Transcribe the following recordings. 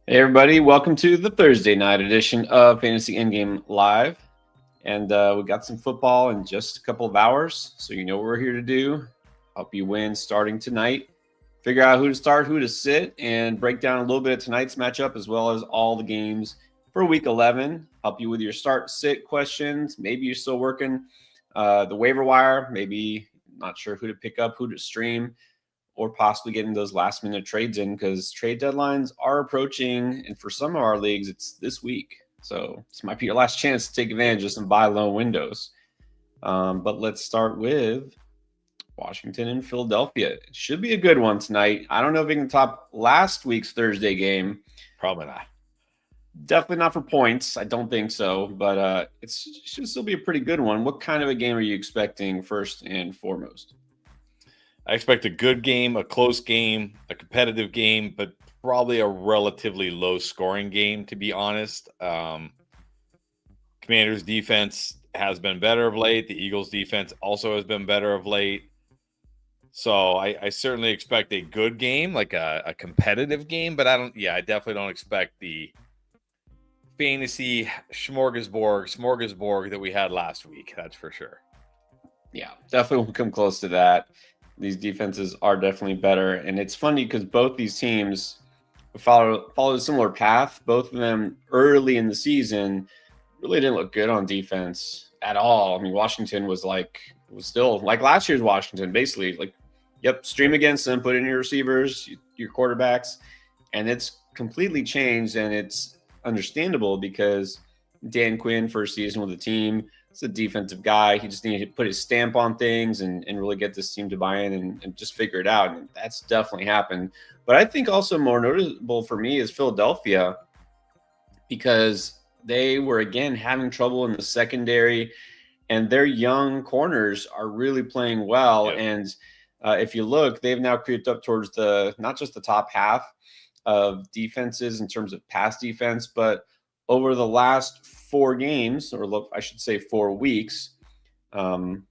Hey everybody, welcome to the Thursday night edition of Fantasy Endgame Live. And we got some football in just a couple of hours, so you know what we're here to do. Help you win starting tonight. Figure out who to start, who to sit, and break down a little bit of tonight's matchup as well as all the games for Week 11. Help you with your start-sit questions. Maybe you're still working the waiver wire. Maybe not sure who to pick up, who to stream, or possibly getting those last minute trades in because trade deadlines are approaching. And for some of our leagues, it's this week. So this might be your last chance to take advantage of some buy low windows. But let's start with Washington and Philadelphia. It should be a good one tonight. I don't know if we can top last week's Thursday game. Probably not. Definitely not for points. I don't think so. But it should still be a pretty good one. What kind of a game are you expecting first and foremost? I expect a good game, a close game, a competitive game, but probably a relatively low-scoring game, to be honest. Commanders' defense has been better of late. The Eagles' defense also has been better of late. So I certainly expect a good game, like a competitive game, but I definitely don't expect the fantasy smorgasbord that we had last week. That's for sure. Yeah, definitely won't come close to that. These defenses are definitely better. And it's funny because both these teams followed a similar path. Both of them early in the season really didn't look good on defense at all. I mean, Washington was still like last year's Washington, basically. Like, yep, stream against them, put in your receivers, your quarterbacks. And it's completely changed. And it's understandable because Dan Quinn, first season with the team, a defensive guy. He just needed to put his stamp on things and really get this team to buy in and just figure it out. And that's definitely happened. But I think also more notable for me is Philadelphia because they were, again, having trouble in the secondary and their young corners are really playing well. Yep. And if you look, they've now creeped up towards not just the top half of defenses in terms of pass defense, but over the last 4 games, or I should say 4 weeks,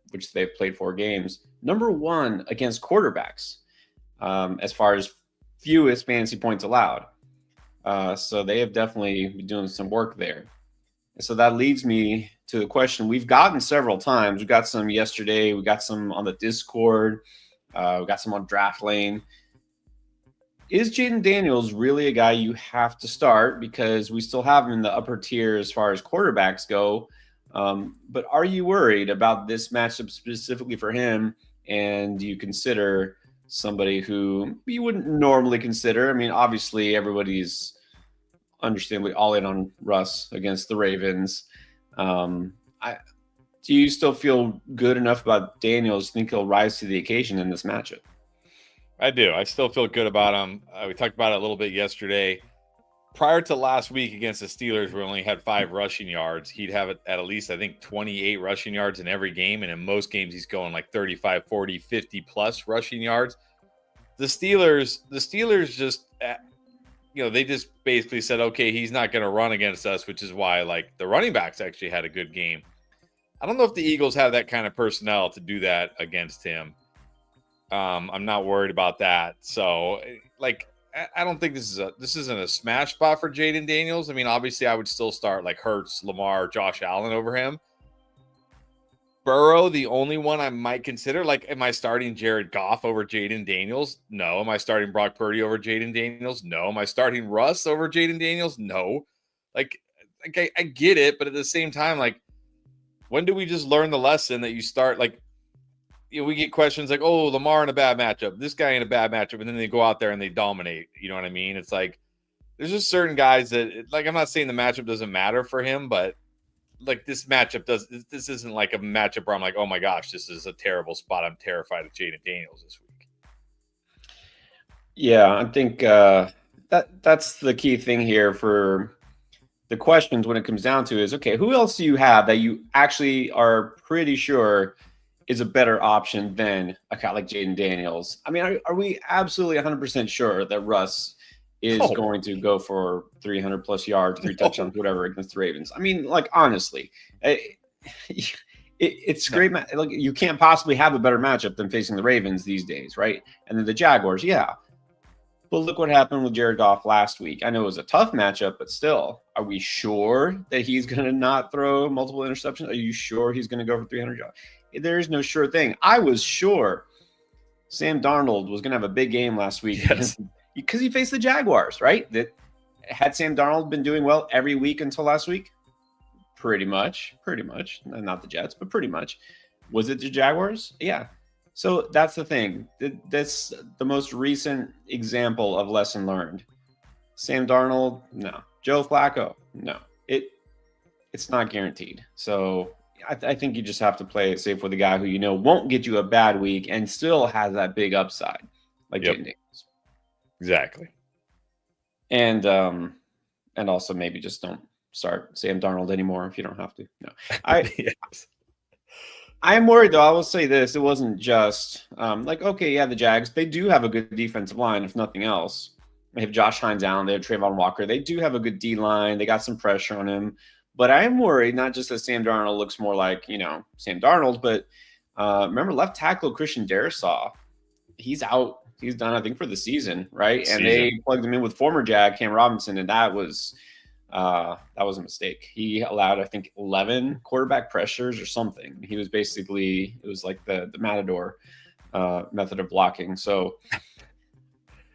which they've played 4 games, number 1 against quarterbacks as far as fewest fantasy points allowed. So they have definitely been doing some work there. And so that leads me to the question we've gotten several times. We got some yesterday. We got some on the Discord. We got some on Draft Lane. Is Jaden Daniels really a guy you have to start because we still have him in the upper tier as far as quarterbacks go? But are you worried about this matchup specifically for him? And do you consider somebody who you wouldn't normally consider? I mean, obviously everybody's understandably all in on Russ against the Ravens. Do you still feel good enough about Daniels? Think he'll rise to the occasion in this matchup? I do. I still feel good about him. We talked about it a little bit yesterday. Prior to last week against the Steelers, we only had 5 rushing yards. He'd have it at least, I think, 28 rushing yards in every game. And in most games, he's going like 35, 40, 50 plus rushing yards. The Steelers just, they just basically said, okay, he's not going to run against us, which is why like the running backs actually had a good game. I don't know if the Eagles have that kind of personnel to do that against him. I'm not worried about that. So, like, I don't think this isn't a smash spot for Jaden Daniels. I mean, obviously, I would still start like Hurts, Lamar, Josh Allen over him. Burrow, the only one I might consider. Like, am I starting Jared Goff over Jaden Daniels? No. Am I starting Brock Purdy over Jaden Daniels? No. Am I starting Russ over Jaden Daniels? No. Like I get it, but at the same time, like, when do we just learn the lesson that you start like? We get questions like, oh, Lamar in a bad matchup, this guy in a bad matchup, and then they go out there and they dominate. You know what I mean? It's like there's just certain guys that, like, I'm not saying the matchup doesn't matter for him, but like this matchup this isn't like a matchup where I'm like, oh my gosh, this is a terrible spot. I'm terrified of Jaden Daniels this week. Yeah, I think that's the key thing here for the questions when it comes down to is, okay, who else do you have that you actually are pretty sure is a better option than a guy like Jaden Daniels? I mean, are we absolutely 100% sure that Russ is going to go for 300 plus yards, 3 touchdowns, whatever against the Ravens? I mean, like, honestly, it's great. Like, you can't possibly have a better matchup than facing the Ravens these days, right? And then the Jaguars, yeah. But look what happened with Jared Goff last week. I know it was a tough matchup, but still, are we sure that he's going to not throw multiple interceptions? Are you sure he's going to go for 300 yards? There is no sure thing. I was sure Sam Darnold was going to have a big game last week because he faced the Jaguars, right? That had Sam Darnold been doing well every week until last week? Pretty much. Not the Jets, but pretty much. Was it the Jaguars? Yeah. So that's the thing. That's the most recent example of lesson learned. Sam Darnold, no. Joe Flacco, no. It's not guaranteed. So I think you just have to play it safe with a guy who you know won't get you a bad week and still has that big upside, like Jaden Daniels. Exactly. And also maybe just don't start Sam Darnold anymore if you don't have to. No, I'm worried though. I will say this: it wasn't just the Jags. They do have a good defensive line, if nothing else. They have Josh Hines Allen. They have Trayvon Walker. They do have a good D line. They got some pressure on him. But I am worried not just that Sam Darnold looks more like Sam Darnold, but remember left tackle Christian Darrisaw. He's out. He's done, I think, for the season, right? And they plugged him in with former Jag Cam Robinson, and that was a mistake. He allowed, I think, 11 quarterback pressures or something. He was basically, it was like the Matador method of blocking. So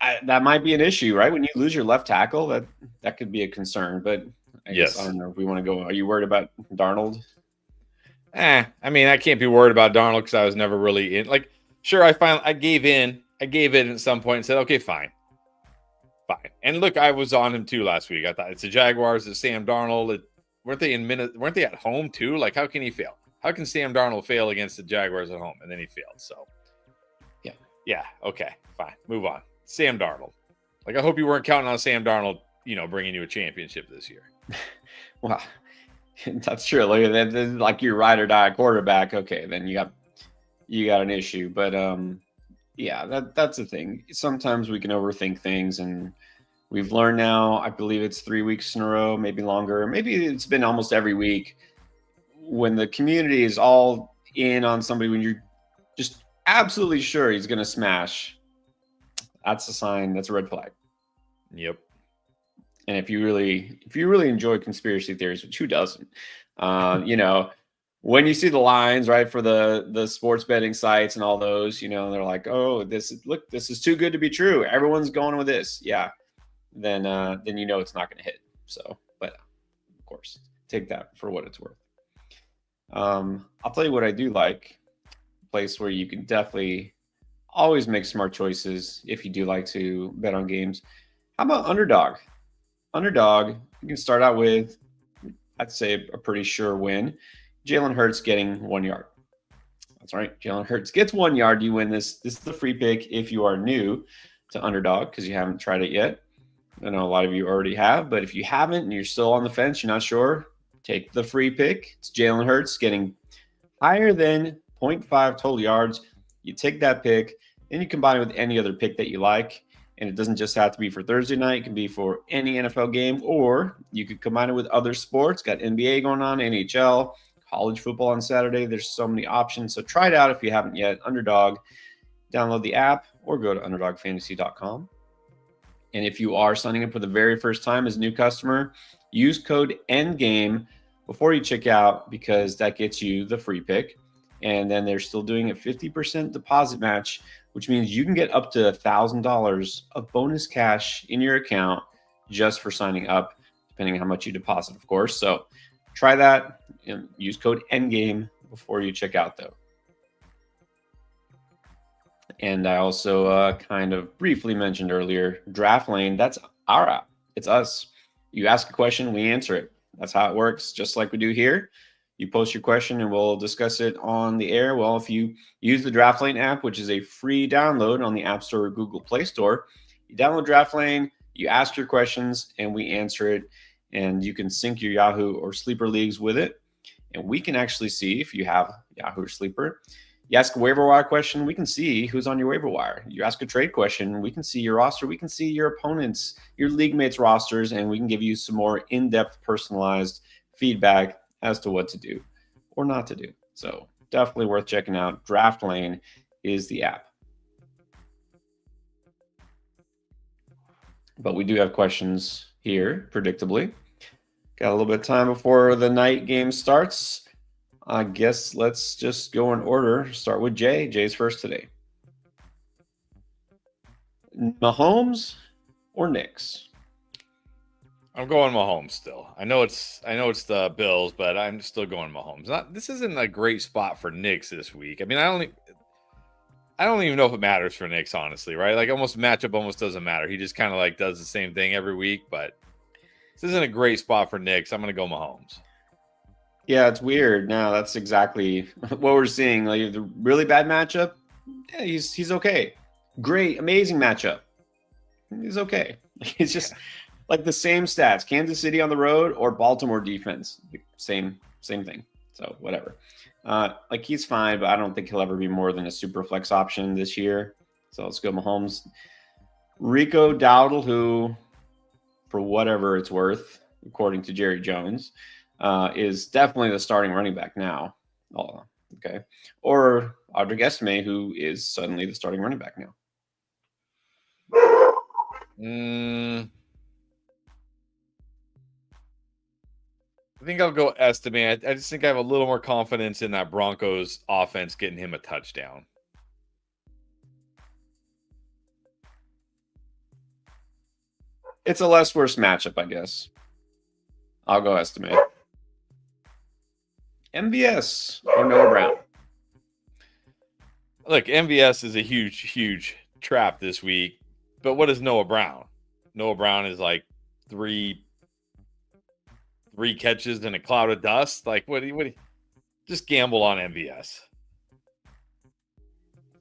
that might be an issue, right? When you lose your left tackle, that could be a concern. But I guess I don't know if we want to go. Are you worried about Darnold? I mean, I can't be worried about Darnold because I was never really in. Like, sure, I gave in. I gave in at some point and said, okay, fine. And look, I was on him too last week. I thought it's the Jaguars, it's Sam Darnold. Weren't they at home too? Like, how can he fail? How can Sam Darnold fail against the Jaguars at home? And then he failed. So, yeah, okay, fine, move on. Sam Darnold. Like, I hope you weren't counting on Sam Darnold, bringing you a championship this year. Well, that's true. Like your ride or die quarterback. Okay, then you got an issue. But that's the thing. Sometimes we can overthink things, and we've learned now. I believe it's 3 weeks in a row, maybe longer. Maybe it's been almost every week. When the community is all in on somebody, when you're just absolutely sure he's going to smash, that's a sign. That's a red flag. Yep. And if you really enjoy conspiracy theories, which who doesn't, when you see the lines, right, for the sports betting sites and all those, they're like, oh, this is too good to be true. Everyone's going with this. Yeah. Then it's not going to hit. So, but of course, take that for what it's worth. I'll tell you what I do like. A place where you can definitely always make smart choices if you do like to bet on games. How about Underdog? Underdog, you can start out with, I'd say, a pretty sure win. Jalen Hurts getting 1 yard. That's right. Jalen Hurts gets 1 yard. You win this. This is the free pick if you are new to Underdog because you haven't tried it yet. I know a lot of you already have, but if you haven't and you're still on the fence, you're not sure, take the free pick. It's Jalen Hurts getting higher than 0.5 total yards. You take that pick, then you combine it with any other pick that you like. And it doesn't just have to be for Thursday night. It can be for any NFL game, or you could combine it with other sports. Got NBA going on, NHL, college football on Saturday. There's so many options. So try it out if you haven't yet. Underdog, download the app or go to underdogfantasy.com. And if you are signing up for the very first time as a new customer, use code ENDGAME before you check out because that gets you the free pick. And then they're still doing a 50% deposit match, which means you can get up to $1,000 of bonus cash in your account just for signing up, depending on how much you deposit, of course. So try that and use code ENDGAME before you check out, though. And I also kind of briefly mentioned earlier, Draft Lane, that's our app. It's us. You ask a question, we answer it. That's how it works, just like we do here. You post your question and we'll discuss it on the air. Well, if you use the Draft Lane app, which is a free download on the App Store or Google Play Store, you download Draft Lane, you ask your questions, and we answer it. And you can sync your Yahoo or Sleeper leagues with it. And we can actually see if you have Yahoo or Sleeper. You ask a waiver wire question, we can see who's on your waiver wire. You ask a trade question, we can see your roster. We can see your opponents, your league mates' rosters, and we can give you some more in-depth personalized feedback as to what to do or not to do. So definitely worth checking out. Draft Lane is the app. But we do have questions here, predictably. Got a little bit of time before the night game starts. I guess let's just go in order. Start with Jay. Jay's first today. Mahomes or Knicks? I'm going Mahomes still. I know it's the Bills, but I'm still going Mahomes. This isn't a great spot for Knicks this week. I mean, I don't even know if it matters for Knicks, honestly, right? Like matchup almost doesn't matter. He just kind of like does the same thing every week, but this isn't a great spot for Knicks. I'm going to go Mahomes. Yeah, it's weird. No, that's exactly what we're seeing. Like the really bad matchup, yeah, he's okay. Great, amazing matchup. He's okay. It's just like the same stats. Kansas City on the road or Baltimore defense. Same thing. So whatever. Like he's fine, but I don't think he'll ever be more than a super flex option this year. So let's go Mahomes. Rico Dowdle, who, for whatever it's worth, according to Jerry Jones, is definitely the starting running back now. Oh, okay. Or Audrey Esme, who is suddenly the starting running back now. I think I'll go estimate. I just think I have a little more confidence in that Broncos offense getting him a touchdown. It's a less worse matchup, I guess. I'll go estimate. MVS or Noah Brown? Look, MVS is a huge trap this week. But what is Noah Brown? Noah Brown is like three catches in a cloud of dust. Like what? Just gamble on MVS.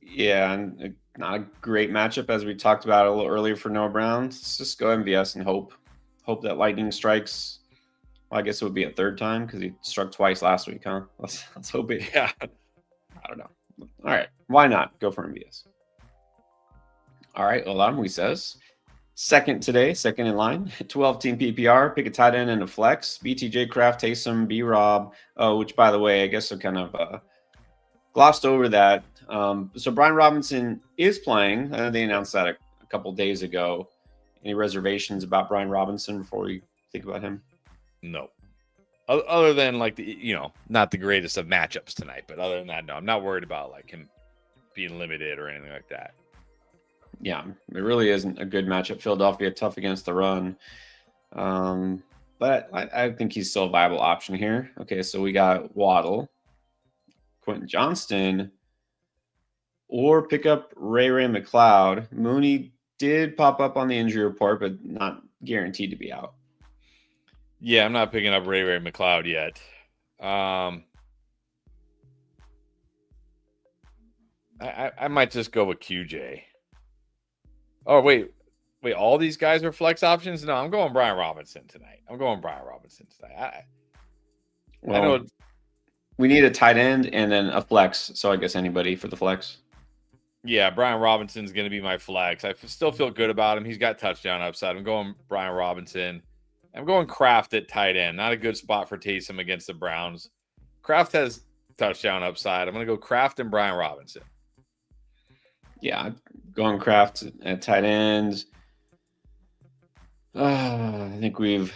Yeah, and not a great matchup as we talked about a little earlier for Noah Brown. Let's just go MVS and hope that lightning strikes. Well, I guess it would be a third time because he struck twice last week, huh? Let's hope it. Yeah. I don't know. All right, why not go for MVS? All right, Olamwe says second today, second in line, 12-team PPR, pick a tight end and a flex. BTJ, Kraft, Taysom, B-Rob, which, by the way, I guess I kind of glossed over that. So Brian Robinson is playing. They announced that a couple days ago. Any reservations about Brian Robinson before we think about him? No. Other than like not the greatest of matchups tonight, but other than that, no, I'm not worried about like him being limited or anything like that. Yeah, it really isn't a good matchup. Philadelphia tough against the run. But I think he's still a viable option here. Okay, so we got Waddle, Quentin Johnston, or pick up Ray McLeod. Mooney did pop up on the injury report, but not guaranteed to be out. Yeah, I'm not picking up Ray McLeod yet. I might just go with QJ. Oh, wait, all these guys are flex options? No, I'm going Brian Robinson tonight. I know we need a tight end and then a flex, so I guess anybody for the flex. Yeah, Brian Robinson's going to be my flex. I still feel good about him. He's got touchdown upside. I'm going Brian Robinson. I'm going Kraft at tight end. Not a good spot for Taysom against the Browns. Kraft has touchdown upside. I'm going to go Kraft and Brian Robinson. Yeah, going Kraft at tight end. I think we've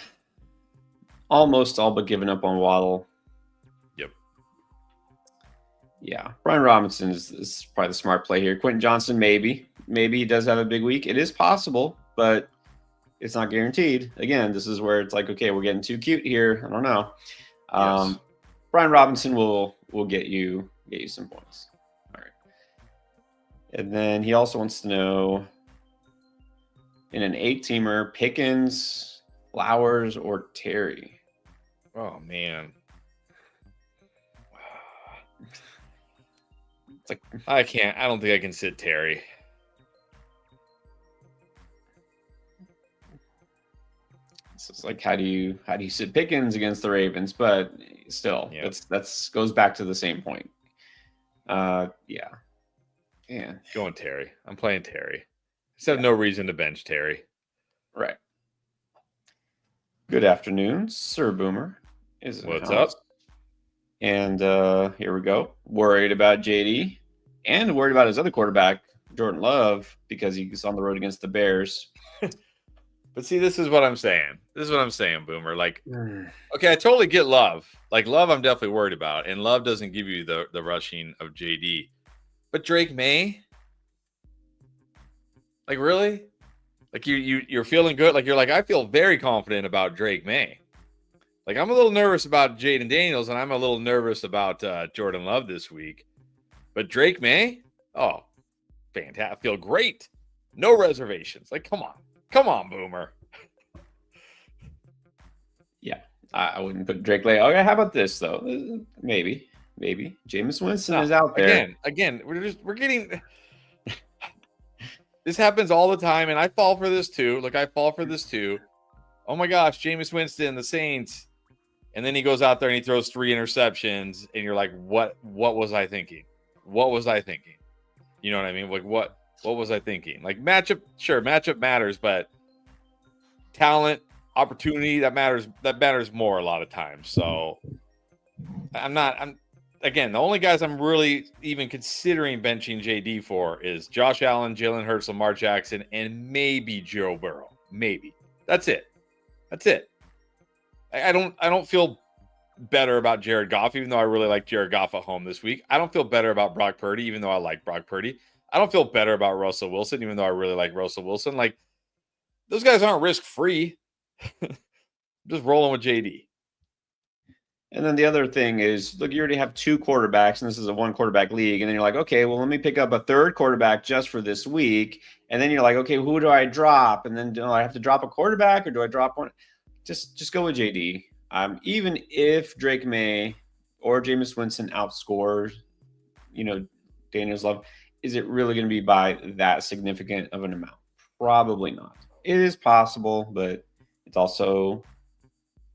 almost all but given up on Waddle. Yep. Yeah, Brian Robinson is probably the smart play here. Quentin Johnston, maybe he does have a big week. It is possible, but it's not guaranteed. Again, this is where it's like, okay, we're getting too cute here. I don't know. Yes. Brian Robinson will get you some points. All right. And then he also wants to know, in an 8-teamer, Pickens, Flowers, or Terry? Oh, man. It's like I don't think I can sit Terry. It's like how do you sit Pickens against the Ravens? But still, that's goes back to the same point. Yeah. Going Terry. I'm playing Terry. I just have no reason to bench Terry. Right. Good afternoon, Sir Boomer. What's up? And here we go. Worried about JD and worried about his other quarterback, Jordan Love, because he's on the road against the Bears. But see, this is what I'm saying. Boomer. Like, Mm. okay, I totally get Love. Like, Love, I'm definitely worried about. And Love doesn't give you the rushing of JD. But Drake May? Like, really? Like, you're feeling good? Like, you're like, I feel very confident about Drake May. Like, I'm a little nervous about Jaden Daniels, and I'm a little nervous about Jordan Love this week. But Drake May? Oh, fantastic. I feel great. No reservations. Like, come on, Boomer. Yeah, I wouldn't put Drake Lay. Okay, how about this though? Maybe Jameis Winston is out there. Again, we're getting. This happens all the time, and I fall for this too. Like, I fall for this too. Oh my gosh, Jameis Winston, the Saints. And then he goes out there and he throws 3 interceptions, and you're like, what was I thinking? What was I thinking? You know what I mean? Like, what was I thinking? Like, matchup matters, but talent, opportunity, that matters more a lot of times. So again, the only guys I'm really even considering benching JD for is Josh Allen, Jalen Hurts, Lamar Jackson, and maybe Joe Burrow. Maybe. That's it. I don't feel better about Jared Goff, even though I really like Jared Goff at home this week. I don't feel better about Brock Purdy, even though I like Brock Purdy. I don't feel better about Russell Wilson, even though I really like Russell Wilson. Like, those guys aren't risk-free. Just rolling with JD. And then the other thing is, look, you already have 2 quarterbacks, and this is a 1-quarterback league. And then you're like, okay, well, let me pick up a 3rd quarterback just for this week. And then you're like, okay, who do I drop? And then do I have to drop a quarterback, or do I drop one? Just go with JD. Even if Drake May or Jameis Winston outscores, Daniels Love, is it really going to be by that significant of an amount? Probably not. It is possible, but it's also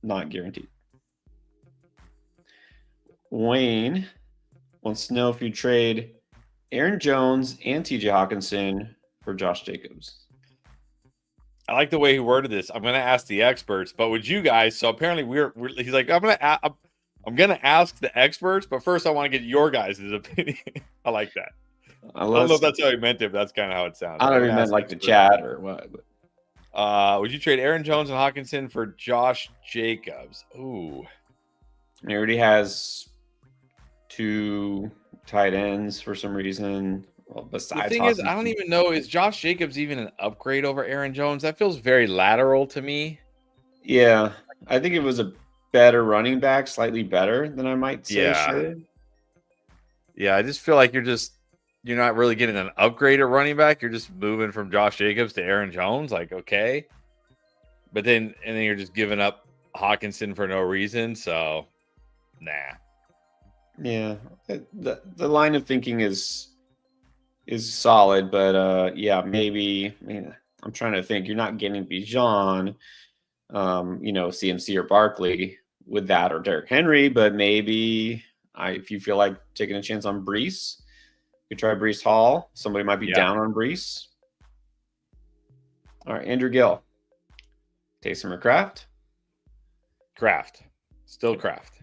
not guaranteed. Wayne wants to know if you trade Aaron Jones and TJ Hawkinson for Josh Jacobs. I like the way he worded this. I'm going to ask the experts, but would you guys? So apparently he's like, I'm going to ask the experts, but first I want to get your guys' opinion. I like that. I don't know if that's how he meant it, but that's kind of how it sounds. I don't know if he meant like the chat or what. But. Would you trade Aaron Jones and Hawkinson for Josh Jacobs? Ooh. He already has 2 tight ends for some reason. Well, besides, the thing is, I don't even know, is Josh Jacobs even an upgrade over Aaron Jones? That feels very lateral to me. Yeah, I think it was a better running back, slightly better than I might say. Yeah. Sure. Yeah, I just feel like you're not really getting an upgrade at running back. You're just moving from Josh Jacobs to Aaron Jones. Like, okay. But then you're just giving up Hawkinson for no reason. So, nah. Yeah. The line of thinking is solid, but yeah, maybe. I mean, I'm trying to think. You're not getting Bijan, CMC or Barkley with that, or Derrick Henry, but maybe if you feel like taking a chance on Brees, you try Brees Hall. Somebody might be down on Brees. All right, Andrew Gill. Taysom or Kraft? Kraft. Still Kraft.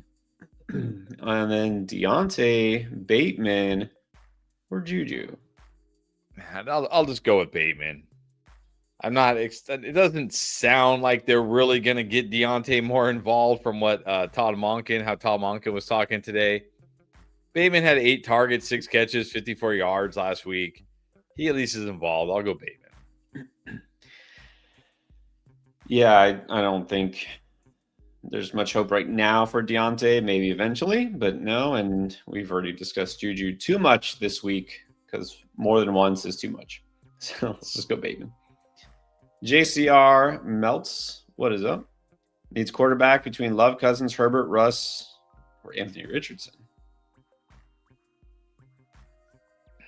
And then Deontay, Bateman, or Juju? I'll just go with Bateman. I'm not. It doesn't sound like they're really going to get Deontay more involved from what how Todd Monken was talking today. Bateman had 8 targets, 6 catches, 54 yards last week. He at least is involved. I'll go Bateman. Yeah, I don't think there's much hope right now for Deontay. Maybe eventually, but no. And we've already discussed Juju too much this week, because more than once is too much. So let's just go Bateman. JCR Melts, what is up? Needs quarterback between Love, Cousins, Herbert, Russ, or Anthony Richardson. I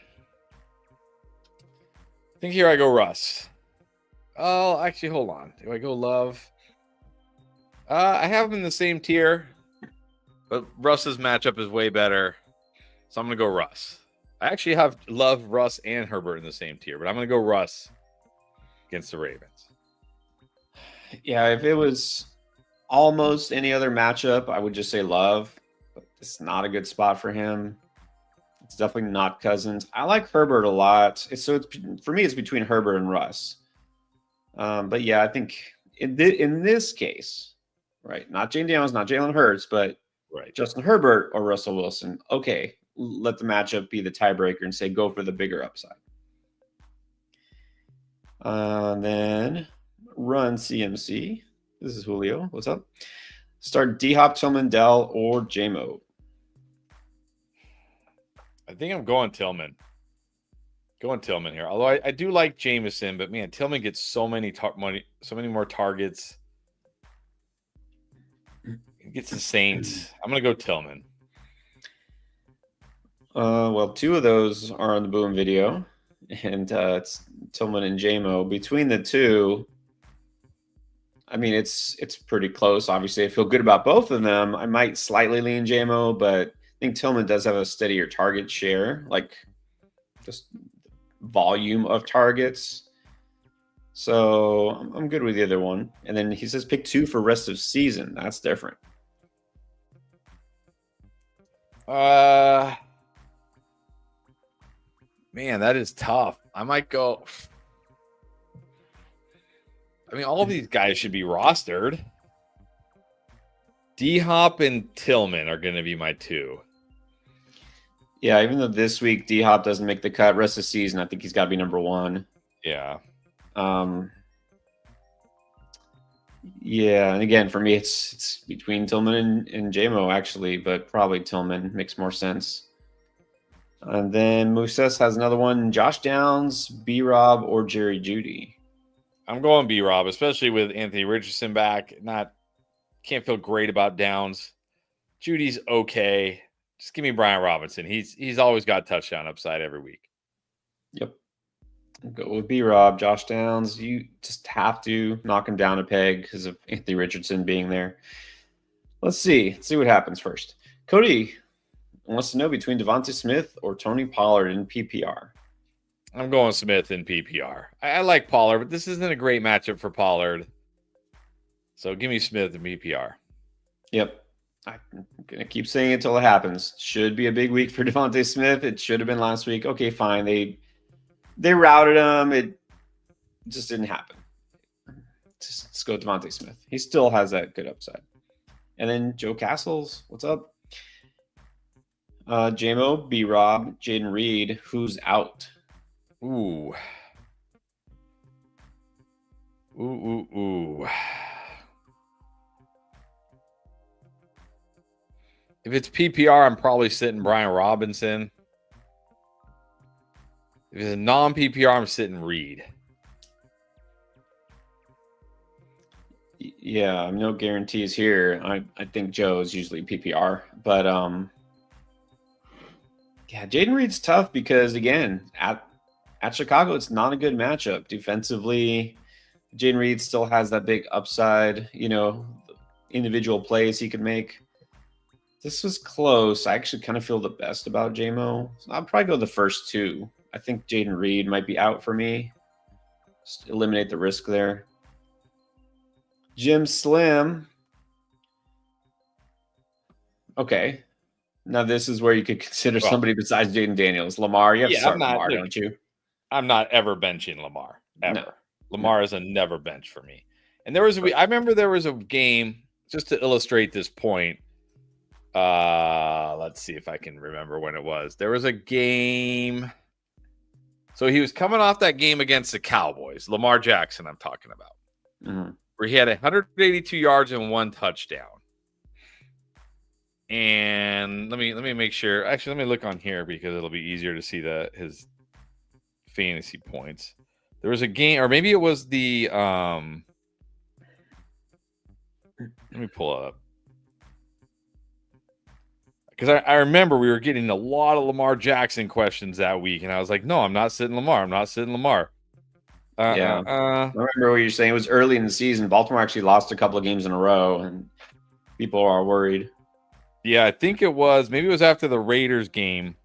think here I go Russ. Oh, actually, hold on. Do I go Love? I have them in the same tier, but Russ's matchup is way better, so I'm going to go Russ. I actually have Love, Russ, and Herbert in the same tier, but I'm going to go Russ against the Ravens. Yeah, if it was almost any other matchup, I would just say Love, but it's not a good spot for him. It's definitely not Cousins. I like Herbert a lot. For me, it's between Herbert and Russ. But yeah, I think in this case, right, not Jane Daniels, not Jalen Hurts, but Right. Justin Herbert or Russell Wilson. Okay, let the matchup be the tiebreaker and say go for the bigger upside. Then run CMC. This is Julio. What's up? Start D Hop, Tillman, Dell, or JMO. I think I'm going Tillman. Going Tillman here. Although I do like Jameson, but man, Tillman gets so many more targets. He gets the Saints. I'm gonna go Tillman. Well, two of those are on the Boom video, and it's Tillman and JMO. Between the two, I mean, it's pretty close. Obviously, I feel good about both of them. I might slightly lean JMO, but I think Tillman does have a steadier target share, like just volume of targets. So I'm good with the other one. And then he says pick 2 for rest of season. That's different. Man, that is tough. I might go. I mean, all of these guys should be rostered. D Hop and Tillman are going to be my 2. Yeah, even though this week D Hop doesn't make the cut, rest of the season, I think he's got to be number 1. Yeah. Yeah, and again, for me, it's between Tillman and JMO actually, but probably Tillman makes more sense. And then Muses has another one: Josh Downs, B Rob, or Jerry Jeudy. I'm going B Rob, especially with Anthony Richardson back. Can't feel great about Downs. Judy's okay. Just give me Brian Robinson. He's always got touchdown upside every week. Yep. Go with B Rob. Josh Downs, you just have to knock him down a peg because of Anthony Richardson being there. Let's see what happens first. Cody wants to know between Devontae Smith or Tony Pollard in PPR. I'm going Smith in PPR. I like Pollard, but this isn't a great matchup for Pollard. So give me Smith in PPR. Yep. I'm going to keep saying it until it happens. Should be a big week for Devontae Smith. It should have been last week. Okay, fine. They routed him. It just didn't happen. Let's go Devontae Smith. He still has that good upside. And then Joe Castles, what's up? JMO, B Rob, Jaden Reed, who's out? Ooh. If it's PPR, I'm probably sitting Brian Robinson. If it's a non-PPR, I'm sitting Reed. Yeah, no guarantees here. I think Joe is usually PPR, but yeah, Jaden Reed's tough because again, at Chicago, it's not a good matchup defensively. Jaden Reed still has that big upside, individual plays he could make. This was close. I actually kind of feel the best about JMO. So I'll probably go the first 2. I think Jaden Reed might be out for me. Just eliminate the risk there. Jim Slim. Okay. Now this is where you could consider somebody besides Jaden Daniels. Lamar, you have to start Lamar, don't you? I'm not ever benching Lamar. Ever. No. Lamar is a never bench for me. And I remember there was a game, just to illustrate this point. Let's see if I can remember when it was. There was a game. So he was coming off that game against the Cowboys, Lamar Jackson, I'm talking about, where he had 182 yards and 1 touchdown. And let me make sure. Actually, let me look on here because it'll be easier to see his fantasy points. There was a game, or maybe it was the let me pull it up. Because I remember we were getting a lot of Lamar Jackson questions that week, and I was like, no, I'm not sitting Lamar. I'm not sitting Lamar. I remember what you're saying. It was early in the season. Baltimore actually lost a couple of games in a row, and people are worried. Yeah, I think it was. Maybe it was after the Raiders game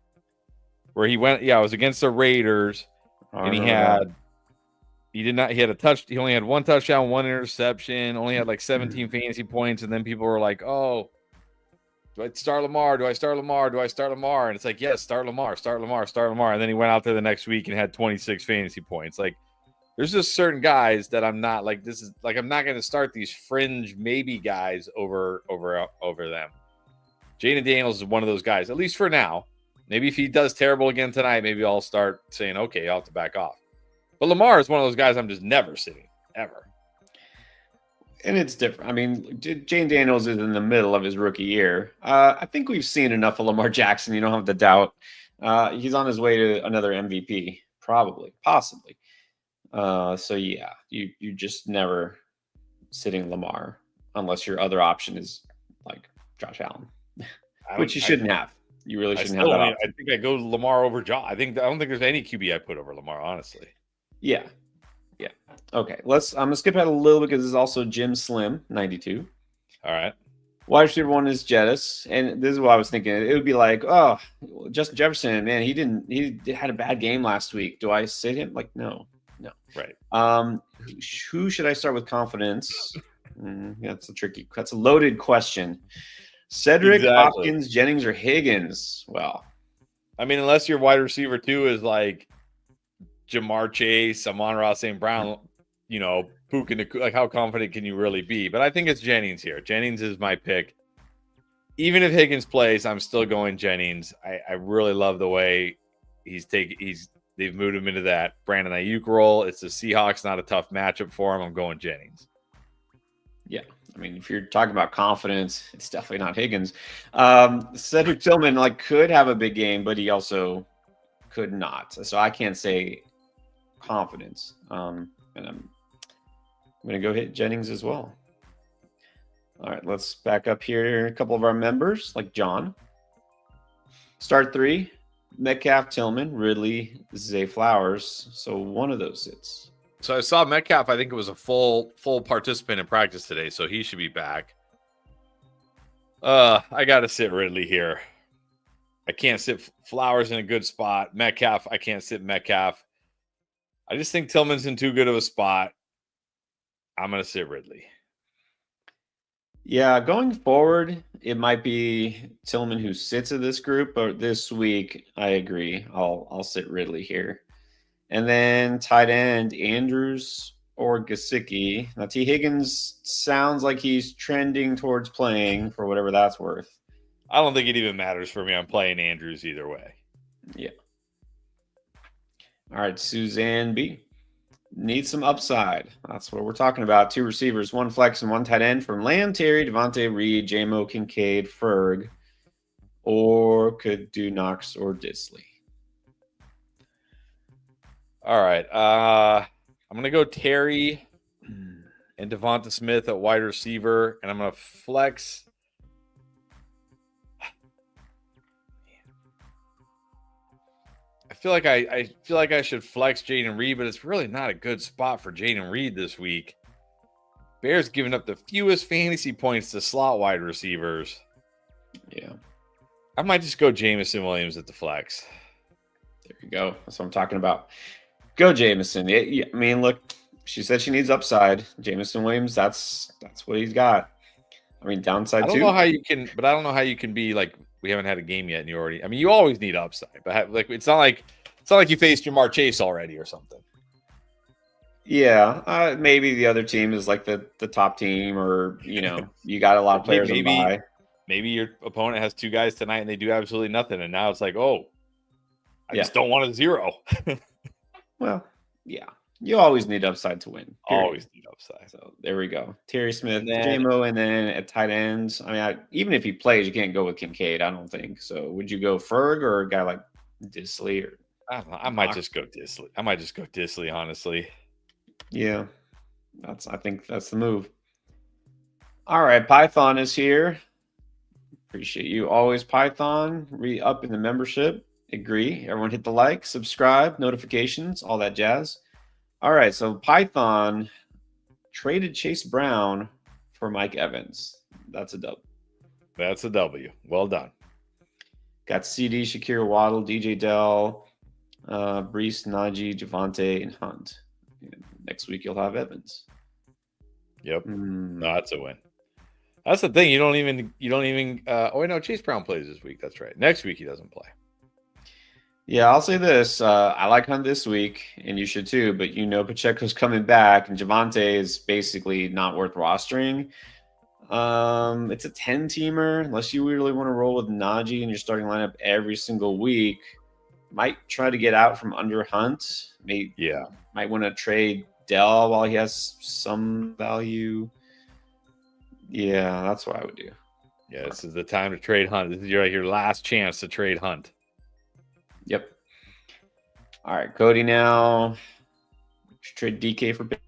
where he went. Yeah, it was against the Raiders, and he had a touch. He only had 1 touchdown, 1 interception. Only had like 17 fantasy points, and then people were like, "Oh, do I start Lamar? Do I start Lamar? Do I start Lamar?" And it's like, yes, start Lamar, start Lamar, start Lamar. And then he went out there the next week and had 26 fantasy points. Like, There's just certain guys that I'm not like. This is like I'm not going to start these fringe maybe guys over them. Jaden Daniels is one of those guys, at least for now. Maybe if he does terrible again tonight, maybe I'll start saying, okay, I'll have to back off. But Lamar is one of those guys I'm just never sitting, ever. And it's different. I mean, Jane Daniels is in the middle of his rookie year. I think we've seen enough of Lamar Jackson. You don't have to doubt. He's on his way to another MVP, probably, possibly. So yeah, you just never sitting Lamar unless your other option is like Josh Allen, which you shouldn't have. You really shouldn't have that option. I think I go Lamar over Josh. I don't think there's any QB I put over Lamar, honestly. Yeah. Okay, I'm gonna skip ahead a little bit because this is also Jim Slim 92. All right. Wide receiver 1 is Jettis, and this is what I was thinking. It would be like, oh, Justin Jefferson, man, he had a bad game last week. Do I sit him? Like, no. Right. Who should I start with confidence? That's a loaded question. Cedric, Exactly. Hopkins, Jennings, or Higgins? Well, I mean, unless your wide receiver 2 is like Jamar Chase, Amon-Ra St. Brown, like how confident can you really be? But I think it's Jennings here. Jennings is my pick. Even if Higgins plays, I'm still going Jennings. I really love the way they've moved him into that Brandon Ayuk role. It's the Seahawks, not a tough matchup for him. I'm going Jennings. Yeah. I mean, if you're talking about confidence, it's definitely not Higgins. Cedric Tillman could have a big game, but he also could not. So I can't say confidence. And I'm going to go hit Jennings as well. All right, let's back up here. A couple of our members, like John. Start 3, Metcalf, Tillman, Ridley, Zay Flowers. So one of those sits. So I saw Metcalf. I think it was a full participant in practice today, so he should be back. I got to sit Ridley here. I can't sit Flowers in a good spot. Metcalf, I can't sit Metcalf. I just think Tillman's in too good of a spot. I'm going to sit Ridley. Yeah, going forward, it might be Tillman who sits in this group, but this week, I agree. I'll sit Ridley here. And then tight end, Andrews or Gesicki. Now, T. Higgins sounds like he's trending towards playing for whatever that's worth. I don't think it even matters for me. I'm playing Andrews either way. Yeah. All right, Suzanne B. Needs some upside. That's what we're talking about. 2 receivers, 1 flex, and 1 tight end from Lamb, Terry, Devontae, Reed, J-Mo, Kincaid, Ferg, or could do Knox or Disley. All right. I'm going to go Terry and Devonta Smith at wide receiver, and I'm going to flex. I feel like I should flex Jaden Reed, but it's really not a good spot for Jaden Reed this week. Bears giving up the fewest fantasy points to slot wide receivers. Yeah. I might just go Jameson Williams at the flex. There you go. That's what I'm talking about. Go Jameson. Yeah, I mean, look, she said she needs upside. Jameson Williams, that's what he's got. I mean, downside too. I don't know how you can be like, we haven't had a game yet, and you already. I mean, you always need upside, but it's not like you faced Jamar Chase already or something. Yeah, maybe the other team is like the top team, or you got a lot of players on bye. Maybe your opponent has 2 guys tonight and they do absolutely nothing, and now it's like, I just don't want a 0. Well, yeah, you always need upside to win. Period. Always need upside. So there we go. Terry Smith, J-Mo, and then at tight ends. I mean, even if he plays, you can't go with Kincaid, I don't think. So would you go Ferg or a guy like Disley? Or I don't know. I might just go Disley. Honestly. Yeah, I think that's the move. All right, Python is here. Appreciate you always, Python. Re-up in the membership. Agree. Everyone hit the like, subscribe, notifications, all that jazz. All right, so Python traded Chase Brown for Mike Evans. That's a dub. That's a W. Well done. Got CD, Shakir, Waddle, DJ Dell, Brees, Najee, Javante, and Hunt. Next week you'll have Evans. Yep. No, that's a win. That's the thing. You don't even. Oh wait, no. Chase Brown plays this week. That's right. Next week he doesn't play. Yeah, I'll say this. I like Hunt this week, and you should too, but Pacheco's coming back, and Javante is basically not worth rostering. It's a 10-teamer, unless you really want to roll with Najee in your starting lineup every single week. Might try to get out from under Hunt. Might want to trade Dell while he has some value. Yeah, that's what I would do. Yeah, this is the time to trade Hunt. This is your last chance to trade Hunt. Yep. All right, Cody now. Should trade DK for Pickens.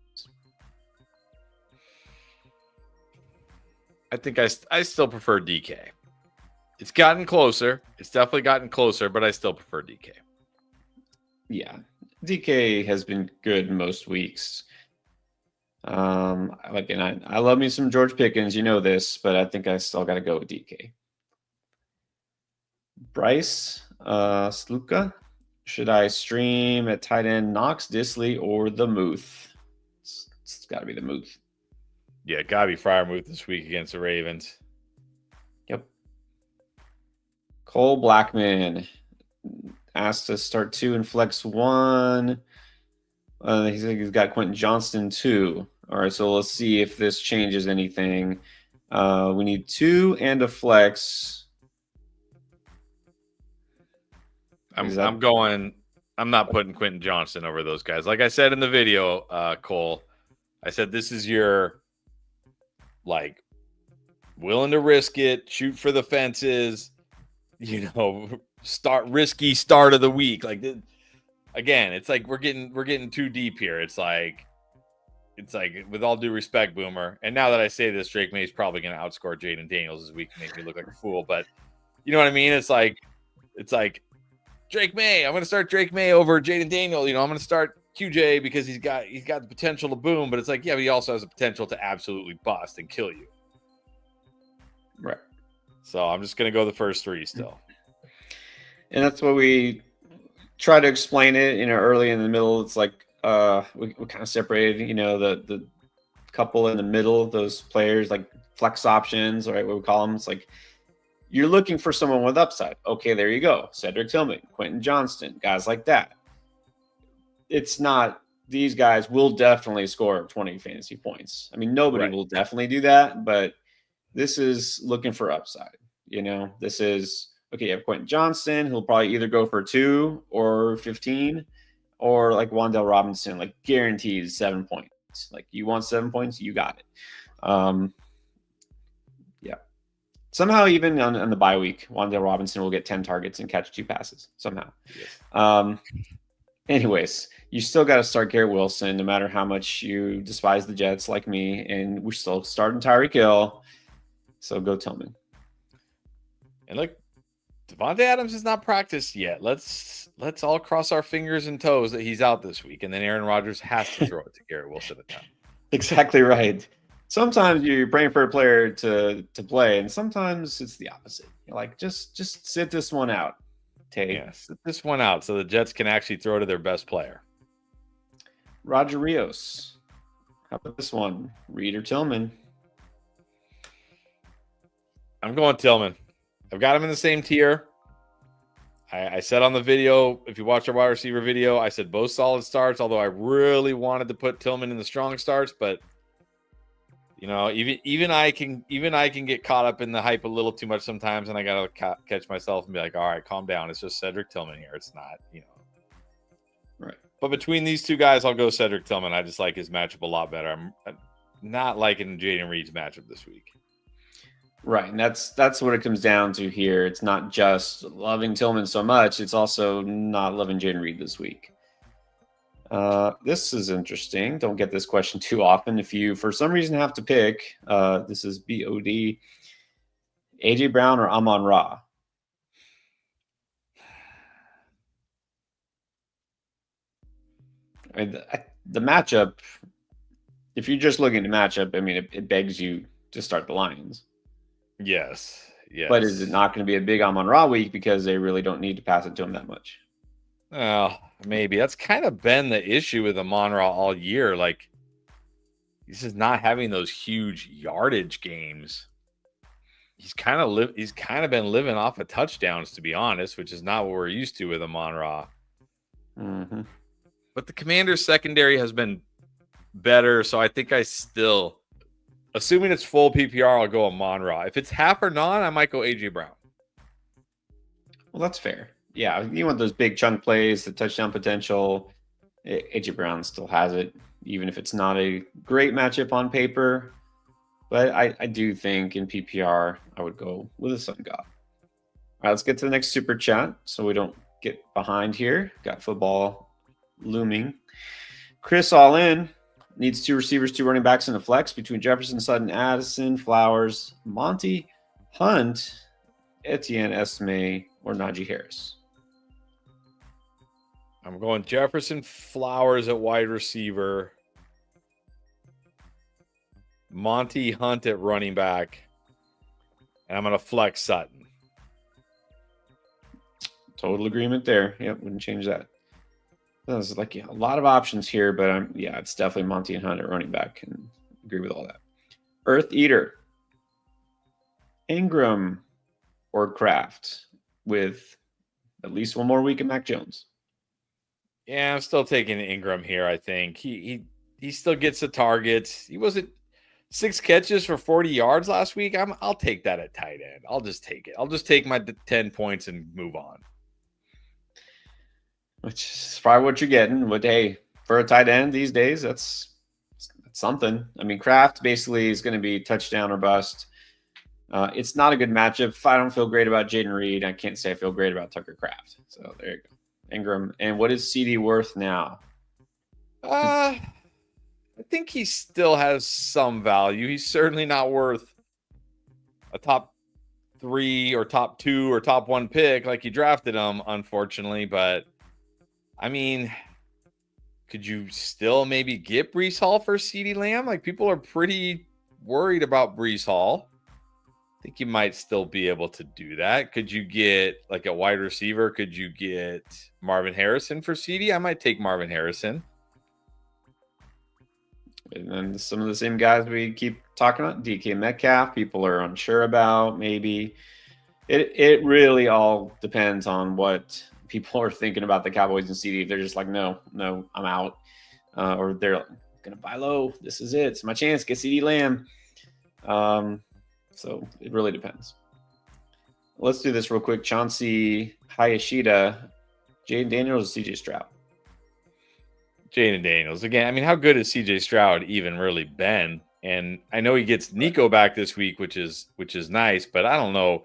I think I still prefer DK. It's gotten closer. It's definitely gotten closer, but I still prefer DK. Yeah, DK has been good most weeks. I love me some George Pickens, you know this, but I think I still got to go with DK. Bryce, Sluka. Should I stream at tight end Knox, Disley, or the Muth? It's got to be the Muth. Yeah, gotta be Freiermuth this week against the Ravens. Yep. Cole Blackman asked to start 2 and flex 1. He's got Quentin Johnston 2. All right, so let's see if this changes anything. We need 2 and a flex. I'm not putting Quentin Johnston over those guys. Like I said in the video, Cole, I said this is your willing to risk it, shoot for the fences, risky start of the week. Again, it's like we're getting too deep here. It's like with all due respect, Boomer. And now that I say this, Drake May is probably going to outscore Jaden Daniels this week and make me look like a fool. But you know what I mean? It's like Drake May. I'm going to start Drake May over Jaden Daniels. I'm going to start QJ because he's got the potential to boom. But it's like, yeah, but he also has the potential to absolutely bust and kill you. Right. So I'm just going to go the first 3 still. And that's what we try to explain it, early in the middle. It's like we kind of separated, the couple in the middle, those players like flex options, right? What we call them. It's like you're looking for someone with upside. Okay, there you go. Cedric Tillman, Quentin Johnston, guys like that. It's not, these guys will definitely score 20 fantasy points. I mean, nobody will definitely do that, but this is looking for upside. This is, okay, you have Quentin Johnston, he'll probably either go for 2 or 15, or like Wan'Dale Robinson, like guarantees 7 points. Like you want 7 points, you got it. Yeah. Somehow even on the bye week, Wan'Dale Robinson will get 10 targets and catch 2 passes somehow. Yes. Anyways, you still got to start Garrett Wilson, no matter how much you despise the Jets like me, and we're still starting Tyreek Hill. So go Tillman. And look, Devontae Adams has not practiced yet. Let's all cross our fingers and toes that he's out this week, and then Aaron Rodgers has to throw it to Garrett Wilson at time. Exactly right. Sometimes you're praying for a player to play, and sometimes it's the opposite. You're like, just sit this one out. Yeah, sit this one out so the Jets can actually throw to their best player. Roger Rios. How about this one? Reed or Tillman? I'm going Tillman. I've got him in the same tier. I said on the video, if you watch our wide receiver video, I said both solid starts, although I really wanted to put Tillman in the strong starts, but even I can get caught up in the hype a little too much sometimes, and I got to catch myself and be like, all right, calm down. It's just Cedric Tillman here. It's not, Right. But between these 2 guys, I'll go Cedric Tillman. I just like his matchup a lot better. I'm not liking Jaden Reed's matchup this week. Right, and that's what it comes down to here. It's not just loving Tillman so much; it's also not loving Jaden Reed this week. This is interesting. Don't get this question too often. If you, for some reason, have to pick, this is BOD, AJ Brown or Amon-Ra. I mean, the matchup. If you're just looking at the matchup, I mean, it begs you to start the Lions. Yes. But is it not going to be a big Amon-Ra week because they really don't need to pass it to him that much? Oh, maybe. That's kind of been the issue with Amon-Ra all year. Like, he's just not having those huge yardage games. he's kind of been living off of touchdowns, to be honest, which is not what we're used to with Amon-Ra. Mm-hmm. But the Commanders secondary has been better, so I think I still, assuming it's full PPR, I'll go Amon-Ra. If it's half or non, I might go AJ Brown. Well, that's fair. Yeah, you want those big chunk plays, the touchdown potential. AJ Brown still has it, even if it's not a great matchup on paper. But I do think in PPR, I would go with the Sun God. All right, let's get to the next super chat so we don't get behind here. Got football looming. Chris all in needs 2 receivers, 2 running backs, and a flex between Jefferson, Sutton, Addison, Flowers, Monty, Hunt, Etienne, Esme, or Najee Harris. I'm going Jefferson, Flowers at wide receiver, Monty, Hunt at running back, and I'm going to flex Sutton. Total agreement there. Yep, wouldn't change that. There's like a lot of options here, but yeah, it's definitely Monty and Hunt at running back. And agree with all that. Earth Eater, Ingram, or Kraft with at least one more week of Mac Jones. Yeah, I'm still taking Ingram here. I think he still gets the targets. He wasn't 6 catches for 40 yards last week. I'll take that at tight end. I'll just take it. I'll just take my 10 points and move on. Which is probably what you're getting. But hey, for a tight end these days, that's something. I mean, Kraft basically is going to be touchdown or bust. It's not a good matchup. If I don't feel great about Jaden Reed, I can't say I feel great about Tucker Kraft. So there you go. Ingram. And what is CD worth now? I think he still has some value. He's certainly not worth a top 3 or top 2 or top 1 pick like you drafted him, unfortunately. But I mean, could you still maybe get Breece Hall for CeeDee Lamb? Like, people are pretty worried about Breece Hall. I think you might still be able to do that. Could you get like a wide receiver? Could you get Marvin Harrison for CD? I might take Marvin Harrison. And then some of the same guys we keep talking about, DK Metcalf, people are unsure about. Maybe it really all depends on what people are thinking about the Cowboys and CD. If they're just like, no, I'm out, or they're gonna buy low. This is it. It's my chance. Get CD Lamb. So it really depends. Let's do this real quick. Chauncey Hayashida, Jaden Daniels, CJ Stroud. Jaden Daniels. Again, I mean, how good has CJ Stroud even really been? And I know he gets Nico back this week, which is nice, but I don't know.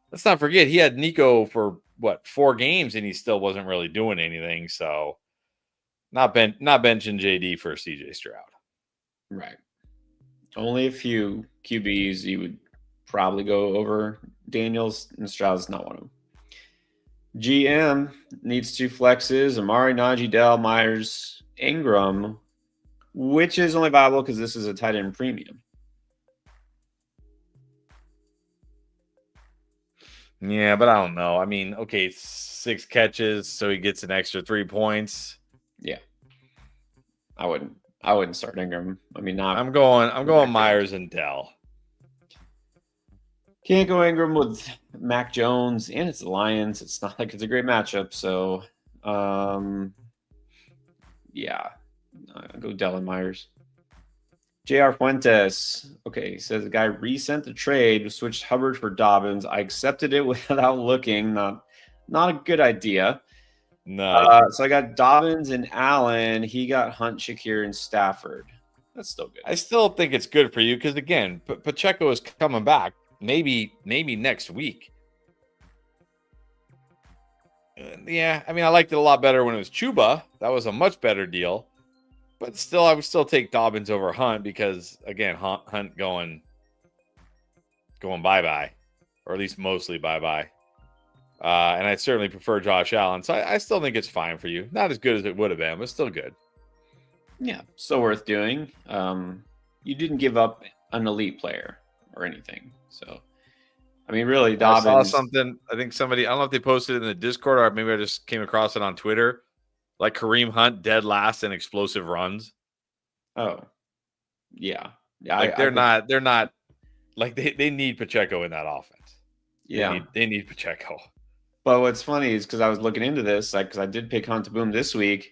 Let's not forget he had Nico for 4 games and he still wasn't really doing anything. So not benching JD for CJ Stroud. Right. Only a few QBs you would probably go over Daniels, and Stroud's not one of them. GM needs 2 flexes: Amari, Najee, Dell, Myers, Ingram, which is only viable because this is a tight end premium. Yeah, but I don't know. I mean, okay, 6 catches, so he gets an extra 3 points. Yeah, I wouldn't start Ingram. I mean, I'm going Myers and Dell. Can't go Ingram with Mac Jones, and it's the Lions. It's not like it's a great matchup. So, yeah, I'll go Dell and Myers. JR Fuentes. Okay, says the guy resent the trade, switched Hubbard for Dobbins. I accepted it without looking. Not a good idea. No. So I got Dobbins and Allen. He got Hunt, Shakir, and Stafford. That's still good. I still think it's good for you because, again, Pacheco is coming back. Maybe next week. Yeah, I mean, I liked it a lot better when it was Chuba. That was a much better deal. But still, I would still take Dobbins over Hunt because, again, Hunt going bye-bye, or at least mostly bye-bye. And I'd certainly prefer Josh Allen. So I still think it's fine for you. Not as good as it would have been, but still good. Yeah, still worth doing. You didn't give up an elite player or anything. So, I mean, really, Dobbins. I saw something. I think somebody, I don't know if they posted it in the Discord or maybe I just came across it on Twitter. Like Kareem Hunt dead last in explosive runs. Oh, yeah. Like they're not Like they need Pacheco in that offense. Yeah. They need Pacheco. But what's funny is because I was looking into this, like, because I did pick Hunt Boom this week,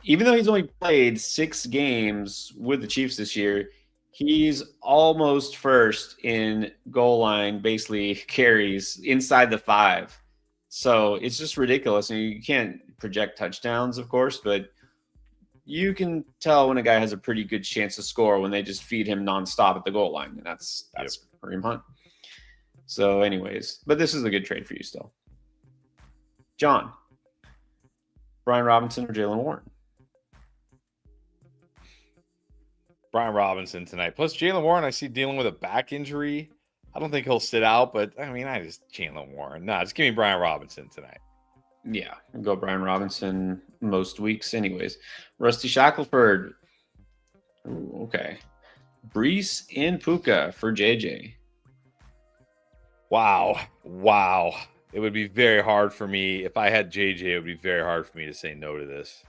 even though he's only played 6 games with the Chiefs this year, he's almost first in goal line, basically carries inside the 5. So it's just ridiculous. And you can't project touchdowns, of course, but you can tell when a guy has a pretty good chance to score when they just feed him nonstop at the goal line. And that's Kareem Hunt. So, anyways, but this is a good trade for you still. John, Brian Robinson or Jalen Warren? Brian Robinson tonight. Plus Jalen Warren, I see dealing with a back injury. I don't think he'll sit out, but I mean, Jalen Warren. Nah, just give me Brian Robinson tonight. Yeah, I'll go Brian Robinson most weeks, anyways. Rusty Shackelford. Ooh, okay. Brees and Puka for JJ. Wow. It would be very hard for me. If I had JJ, it would be very hard for me to say no to this.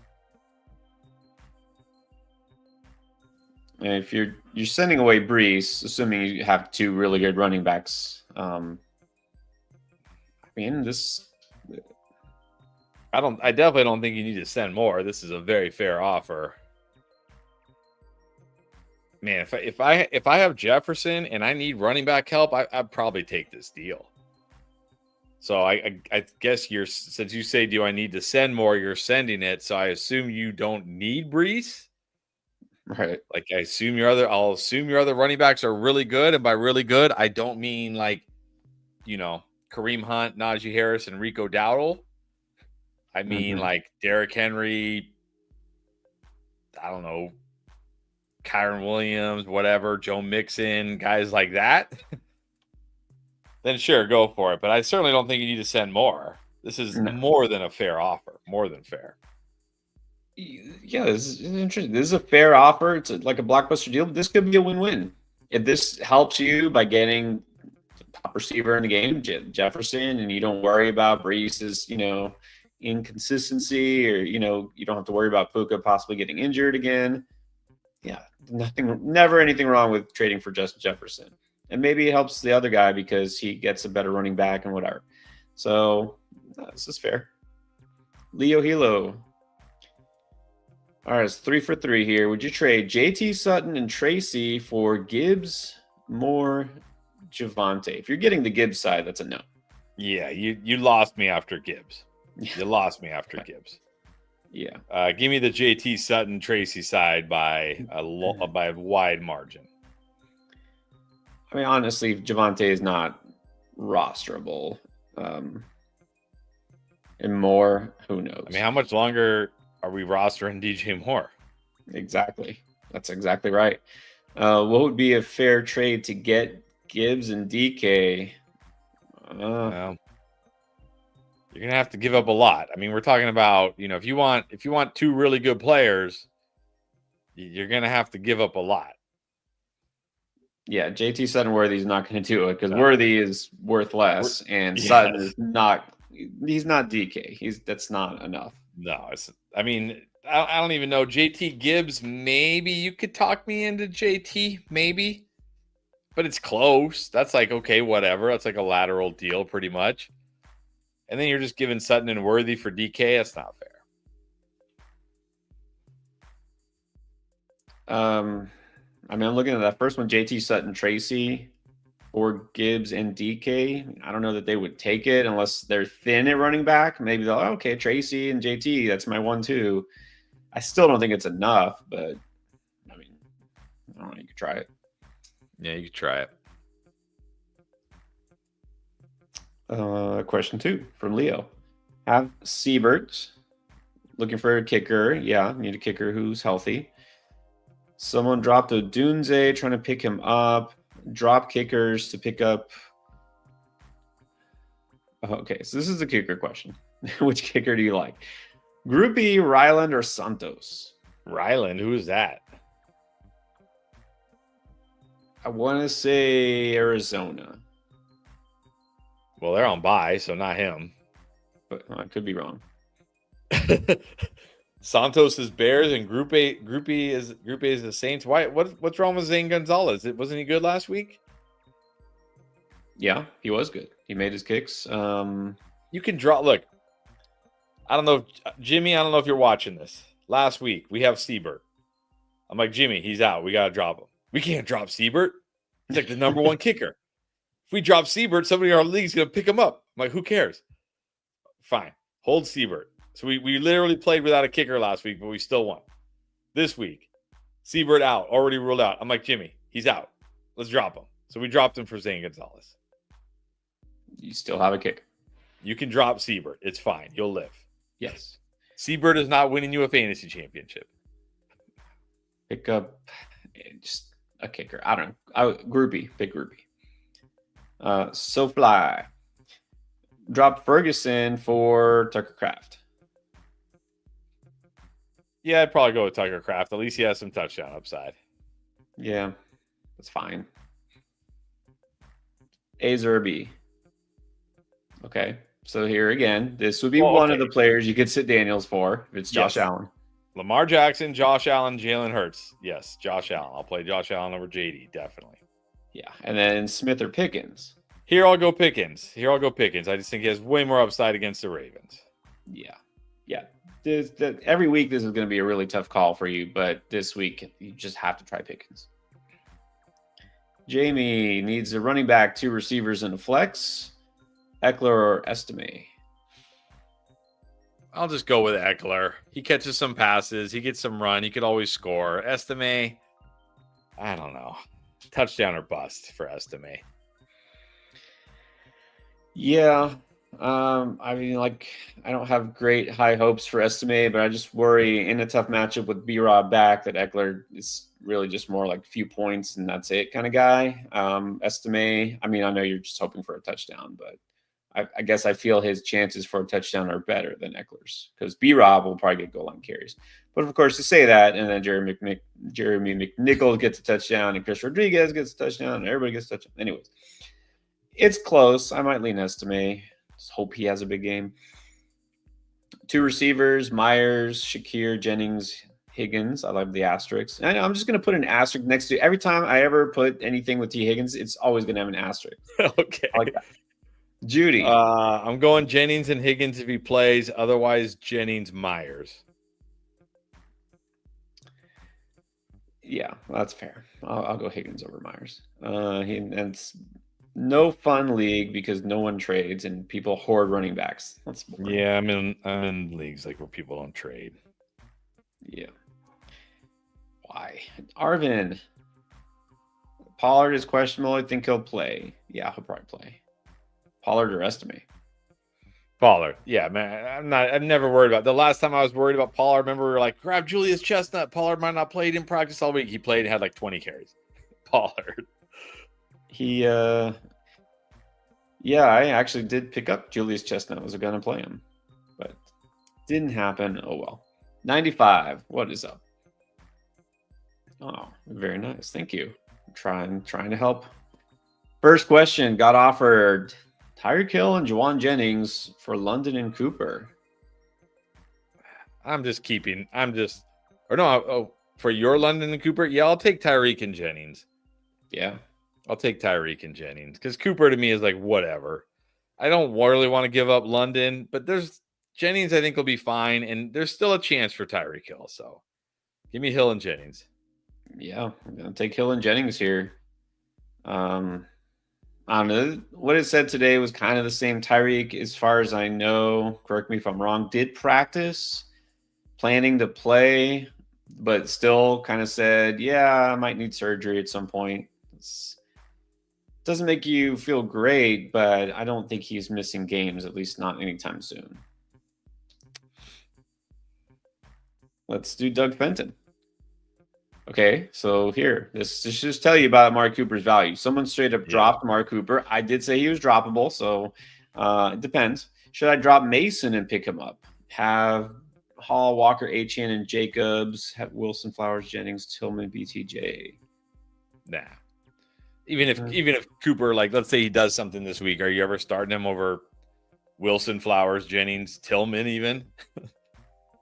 And if you're sending away Brees, assuming you have 2 really good running backs, I mean, this. I definitely don't think you need to send more. This is a very fair offer. Man, if I have Jefferson and I need running back help, I'd probably take this deal. So I guess since you say, do I need to send more? You're sending it. So I assume you don't need Brees. Right. Like I'll assume your other running backs are really good. And by really good, I don't mean like, Kareem Hunt, Najee Harris, and Rico Dowdle. I mean like Derrick Henry, I don't know, Kyron Williams, whatever, Joe Mixon, guys like that. Then sure, go for it. But I certainly don't think you need to send more. This is more than a fair offer. More than fair. Yeah, this is interesting. This is a fair offer. It's like a blockbuster deal. This could be a win-win. If this helps you by getting the top receiver in the game, Jefferson, and you don't worry about Brees's, inconsistency, or, you don't have to worry about Puka possibly getting injured again. Yeah, never anything wrong with trading for Justin Jefferson. And maybe it helps the other guy because he gets a better running back and whatever. So this is fair. Leo Hilo. All right, it's 3 for 3 here. Would you trade JT Sutton and Tracy for Gibbs, Moore, Javonte? If you're getting the Gibbs side, that's a no. Yeah, you lost me after Gibbs. You lost me after Gibbs. Yeah. Give me the JT Sutton Tracy side by a wide margin. I mean, honestly, Javonte is not rosterable. And Moore, who knows? I mean, how much longer are we rostering DJ Moore? Exactly. That's exactly right. What would be a fair trade to get Gibbs and DK? Well, you're gonna have to give up a lot. I mean, we're talking about, if you want 2 really good players, you're gonna have to give up a lot. Yeah, JT Sutton Worthy is not going to do it because Worthy is worth less, and Sutton is not. He's not DK. That's not enough. No, I don't even know. JT Gibbs, maybe you could talk me into JT, maybe, but it's close. That's like, okay, whatever. That's like a lateral deal, pretty much. And then you're just giving Sutton and Worthy for DK. That's not fair. I'm looking at that first one, JT Sutton Tracy or Gibbs and DK. I don't know that they would take it unless they're thin at running back. Maybe they'll, okay, Tracy and JT, that's my 1-2. I still don't think it's enough, but I don't know, you could try it. Yeah, you could try it. Question 2 from Leo. Have Siebert looking for a kicker. Yeah, need a kicker who's healthy. Someone dropped a Dunze trying to pick him up. Drop kickers to pick up. Okay, so this is a kicker question. Which kicker do you like? Groupie, Ryland, or Santos? Ryland, who is that? I want to say Arizona. Well, they're on bye, so not him. But I could be wrong. Santos is Bears and Group A is the Saints. Why? What's wrong with Zane Gonzalez? Wasn't he good last week? Yeah, he was good. He made his kicks. You can draw. Look, I don't know, Jimmy. I don't know if you're watching this. Last week we have Siebert. I'm like, Jimmy, he's out. We gotta drop him. We can't drop Siebert. He's like the number one kicker. If we drop Siebert, somebody in our league's gonna pick him up. I'm like, who cares? Fine, hold Siebert. So we literally played without a kicker last week, but we still won. This week, Siebert out, already ruled out. I'm like, Jimmy, he's out. Let's drop him. So we dropped him for Zane Gonzalez. You still have a kicker. You can drop Siebert. It's fine. You'll live. Yes. Siebert is not winning you a fantasy championship. Pick up just a kicker. I don't know. Groupie. Big groupie. So fly. Drop Ferguson for Tucker Kraft. Yeah, I'd probably go with Tucker Kraft. At least he has some touchdown upside. Yeah, that's fine. A's or a B. Okay. So here again, this would be one of the players you could sit Daniels for if it's Josh Allen. Lamar Jackson, Josh Allen, Jalen Hurts. Yes, Josh Allen. I'll play Josh Allen over JD, definitely. Yeah, and then Smith or Pickens. Here I'll go Pickens. I just think he has way more upside against the Ravens. Yeah. Every week this is going to be a really tough call for you, but this week you just have to try Pickens. Jamie needs a running back, 2 receivers, and a flex. Eckler or Estime? I'll just go with Eckler. He catches some passes. He gets some run. He could always score. Estime, I don't know. Touchdown or bust for Estime. Yeah. I mean, I don't have great high hopes for Estime, but I just worry in a tough matchup with B-Rob back that Eckler is really just more like a few points and that's it kind of guy. Estime, I mean, I know you're just hoping for a touchdown, but I guess I feel his chances for a touchdown are better than Eckler's because B-Rob will probably get goal line carries. But of course, to say that, and then Jeremy McNichols gets a touchdown and Chris Rodriguez gets a touchdown and everybody gets a touchdown. Anyways, it's close. I might lean Estime. Just hope he has a big game. 2 receivers, Myers, Shakir, Jennings, Higgins. I love the asterisks. And I'm just going to put an asterisk next to every time I ever put anything with T. Higgins, it's always going to have an asterisk. Okay. I like that. Judy. I'm going Jennings and Higgins if he plays. Otherwise, Jennings, Myers. Yeah, that's fair. I'll go Higgins over Myers. It's no fun league because no one trades and people hoard running backs. That's boring. Yeah, I'm in leagues like where people don't trade. Yeah. Why? Arvin. Pollard is questionable. I think he'll play. Yeah, he'll probably play. Pollard or Estime? Pollard. Yeah, man. I'm never worried about it. The last time I was worried about Pollard, I remember we were like, grab Julius Chestnut. Pollard might not play. He didn't practice all week. He played and had like 20 carries. Pollard. I actually did pick up Julius Chestnut. I was going to play him, but didn't happen. Oh, well. 95. What is up? Oh, very nice. Thank you. I'm trying to help. First question got offered Tyreek Hill and Juwan Jennings for London and Cooper. For your London and Cooper. Yeah, I'll take Tyreek and Jennings. Yeah. I'll take Tyreek and Jennings because Cooper to me is like whatever. I don't really want to give up London, but there's Jennings I think will be fine, and there's still a chance for Tyreek Hill. So give me Hill and Jennings. Yeah, I'm gonna take Hill and Jennings here. I don't know. What it said today was kind of the same. Tyreek, as far as I know, correct me if I'm wrong, did practice, planning to play, but still kind of said, yeah, I might need surgery at some point. Doesn't make you feel great, but I don't think he's missing games, at least not anytime soon. Let's do Doug Fenton. Okay, so here, this just tell you about Amari Cooper's value. Someone straight up dropped Amari Cooper. I did say he was droppable, so it depends. Should I drop Mason and pick him up? Have Hall, Walker, Achane, and Jacobs. Have Wilson, Flowers, Jennings, Tillman, BTJ. Nah. Even if Cooper, like, let's say he does something this week, are you ever starting him over Wilson, Flowers, Jennings, Tillman even?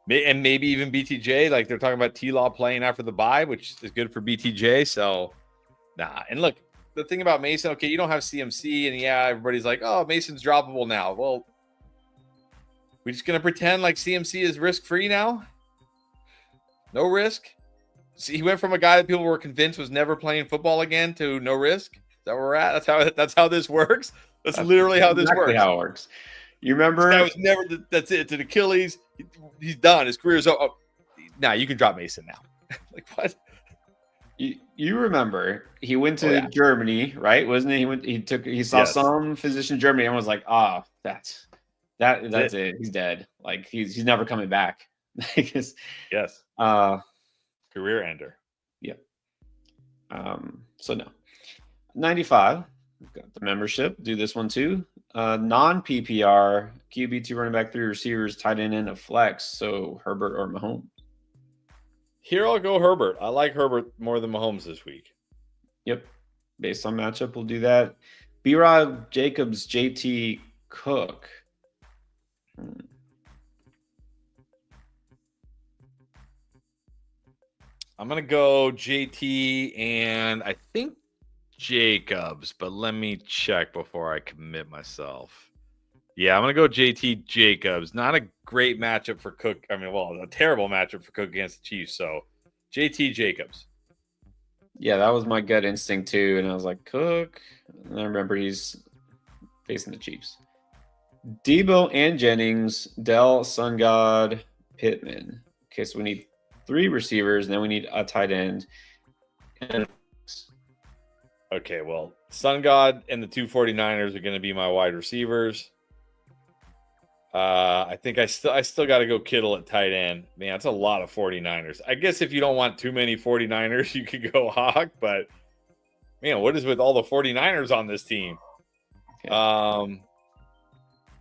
And maybe even BTJ, like they're talking about T-Law playing after the bye, which is good for BTJ. So, nah. And look, the thing about Mason, okay, you don't have CMC, and yeah, everybody's like, oh, Mason's droppable now. Well, we just gonna pretend like CMC is risk free now? No risk. See, he went from a guy that people were convinced was never playing football again to no risk. Is that where we're at? That's how this works. That's literally how this exactly works. how it works. You remember? This guy was never. That's it. To the Achilles, he's done. His career's over. Oh, now you can drop Mason now. Like what? You remember he went to Germany, right? Wasn't he? He saw some physician in Germany and was like, that's it. He's dead. Like he's never coming back. Yes. Career ender. Yep. So no. 95. We've got the membership. Do this one too. Non PPR, QB, 2 running back, 3 receivers, tight end, and a flex. So Herbert or Mahomes. Here I'll go Herbert. I like Herbert more than Mahomes this week. Yep. Based on matchup, we'll do that. B-Rob, Jacobs, JT, Cook. I'm going to go JT and I think Jacobs, but let me check before I commit myself. Yeah, I'm going to go JT Jacobs. Not a great matchup for Cook. I mean, well, a terrible matchup for Cook against the Chiefs. So JT Jacobs. Yeah, that was my gut instinct too. And I was like, Cook. And I remember he's facing the Chiefs. Debo and Jennings, Dell, Sun God, Pittman. Okay, so we need 3 receivers, and then we need a tight end. Okay, well, Sun God and the 2 49ers are going to be my wide receivers. I think I still got to go Kittle at tight end. Man, that's a lot of 49ers. I guess if you don't want too many 49ers, you could go Hawk, but man, what is with all the 49ers on this team? Okay.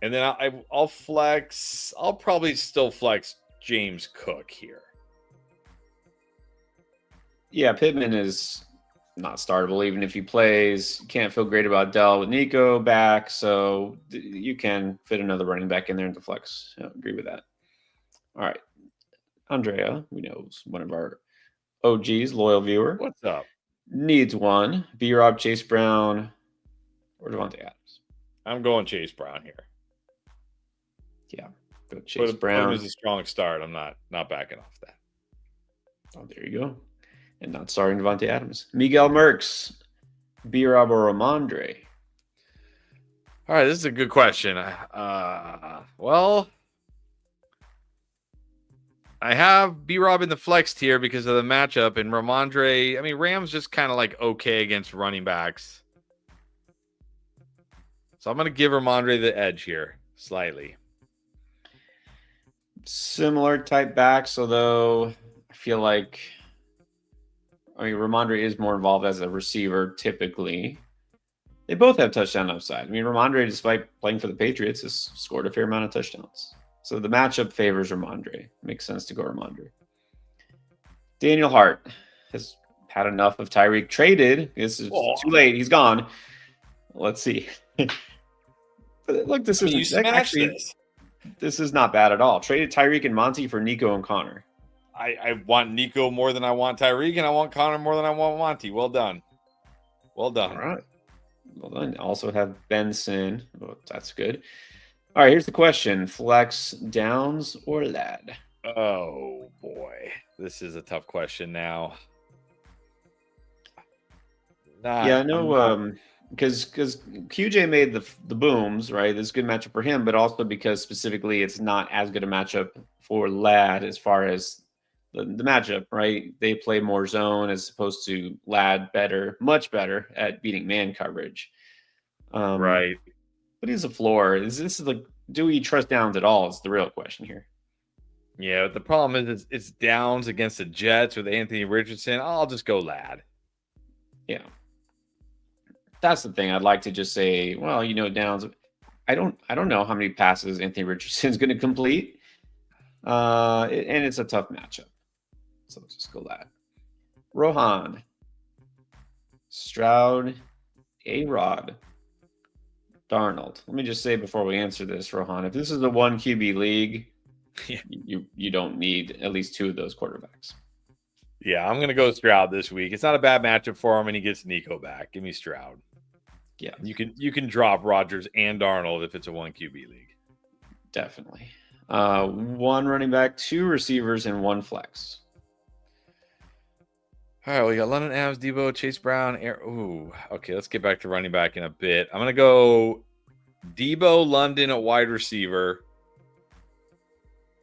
And then I'll flex. I'll probably still flex James Cook here. Yeah, Pittman is not startable. Even if he plays, you can't feel great about Dell with Nico back. So you can fit another running back in there into flex. I agree with that. All right. Andrea, we know, is one of our OGs, loyal viewer. What's up? Needs one. B-Rob, Chase Brown, or Devontae Adams. I'm going Chase Brown here. Yeah, go Chase Brown. But it was a strong start. I'm not backing off that. Oh, there you go. And not starting Devontae Adams. Miguel Merks, B-Rob or Ramondre? All right, this is a good question. Well, I have B-Rob in the flex tier because of the matchup, and Ramondre, I mean, Rams just kind of like okay against running backs. So I'm going to give Ramondre the edge here, slightly. Similar type backs, although I feel like, I mean, Ramondre is more involved as a receiver typically. They both have touchdown upside. I mean, Ramondre, despite playing for the Patriots, has scored a fair amount of touchdowns. So the matchup favors Ramondre. Makes sense to go Ramondre. Daniel Hart has had enough of Tyreek. Traded. This is too late. He's gone. Let's see. But look, this isn't actually. This is not bad at all. Traded Tyreek and Monty for Nico and Connor. I want Nico more than I want Tyreek, and I want Connor more than I want Monty. Well done. Well done. All right. Well done. Also have Benson. Oh, that's good. All right, here's the question. Flex Downs or Ladd? Oh, boy. This is a tough question now. Yeah, I know. Because QJ made the booms, right? This is a good matchup for him, but also because specifically it's not as good a matchup for Ladd as far as the matchup, right? They play more zone as opposed to Ladd much better at beating man coverage. Right. But he's a floor. This is like, do we trust Downs at all? Is the real question here. Yeah, the problem is it's Downs against the Jets with Anthony Richardson. I'll just go Ladd. Yeah. That's the thing. I'd like to just say, well, Downs. I don't know how many passes Anthony Richardson is going to complete, and it's a tough matchup. So let's just go Ladd. Rohan, Stroud, A-Rod, Darnold. Let me just say before we answer this, Rohan, if this is a 1 QB league, you don't need at least 2 of those quarterbacks. Yeah, I'm going to go Stroud this week. It's not a bad matchup for him, and he gets Nico back. Give me Stroud. Yeah, you can drop Rodgers and Darnold if it's a 1 QB league. definitely. 1 running back, 2 receivers, and 1 flex. All right, we got London, Adams, Debo, Chase Brown. Ooh, okay, let's get back to running back in a bit. I'm going to go Debo, London at wide receiver.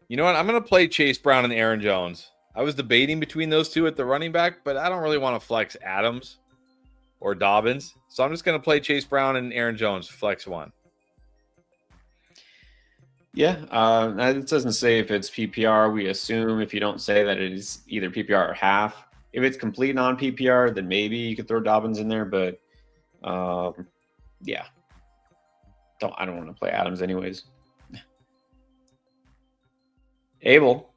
You know what? I'm going to play Chase Brown and Aaron Jones. I was debating between those two at the running back, but I don't really want to flex Adams or Dobbins. So I'm just going to play Chase Brown and Aaron Jones, flex 1. Yeah, it doesn't say if it's PPR. We assume if you don't say that it is either PPR or half. If it's complete non-PPR, then maybe you could throw Dobbins in there. But yeah, I don't want to play Adams anyways. Abel,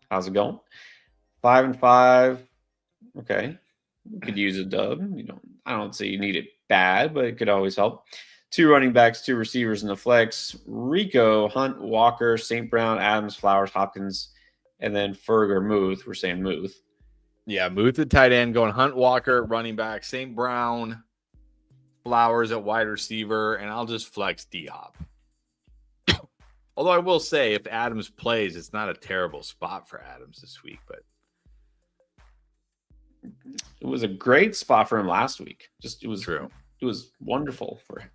how's it going? 5 and 5. Okay, we could use a dub. I don't say you need it bad, but it could always help. 2 running backs, 2 receivers in the flex. Rico, Hunt, Walker, St. Brown, Adams, Flowers, Hopkins, and then Ferg or Muth. We're saying Muth. Yeah, Muth at tight end, going Hunt, Walker, running back, St. Brown, Flowers at wide receiver, and I'll just flex D-Hop. Although I will say, if Adams plays, it's not a terrible spot for Adams this week. But it was a great spot for him last week. It was true. It was wonderful for him.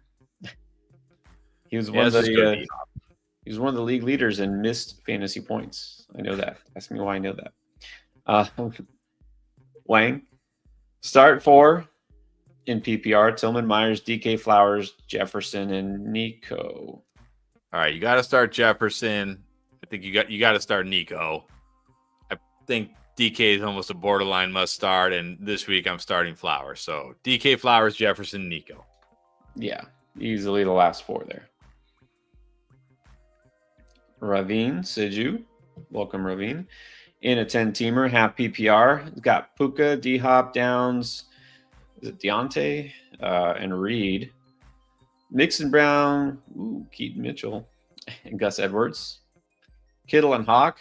He was one of the league leaders in missed fantasy points. I know that. Ask me why I know that. Wang, start 4 in PPR: Tillman, Myers, DK, Flowers, Jefferson, and Nico. All right, you got to start Jefferson. I think you got to start Nico. I think DK is almost a borderline must start, and this week I'm starting Flowers. So DK, Flowers, Jefferson, Nico. Yeah, easily the last 4 there. Ravine, Siju. Welcome, Ravine. In a 10-teamer, half PPR. It's got Puka, D-Hop, Downs, is it Deontay, and Reed. Mixon, Brown, Keaton Mitchell, and Gus Edwards. Kittle and Hawk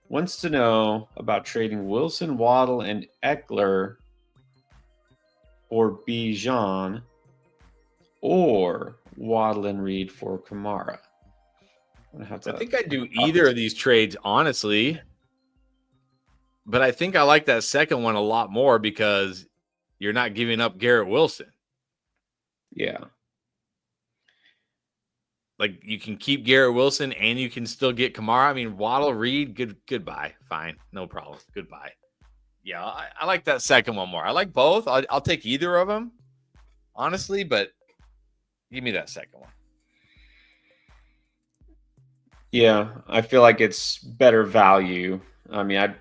wants to know about trading Wilson, Waddle, and Eckler for Bijan or Waddle and Reed for Kamara. I think I'd do either of these trades, honestly. But I think I like that second one a lot more because you're not giving up Garrett Wilson. Yeah. Like, you can keep Garrett Wilson and you can still get Kamara. I mean, Waddle, Reed, goodbye. Fine. No problem. Goodbye. Yeah, I like that second one more. I like both. I'll take either of them, honestly, but give me that second one. Yeah, I feel like it's better value. I mean, I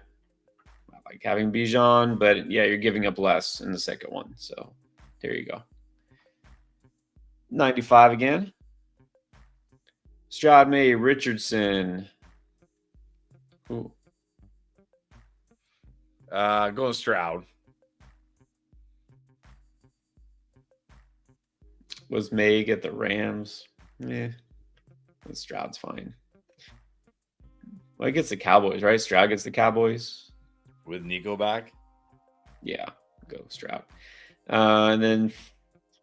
like having Bijan, but yeah, you're giving up less in the second one. So there you go. 95 again. Stroud, May, Richardson. Ooh. Going Stroud. Was May get the Rams? Yeah, Stroud's fine. Well, he gets the Cowboys, right? Stroud gets the Cowboys. With Nico back? Yeah, go Stroud. And then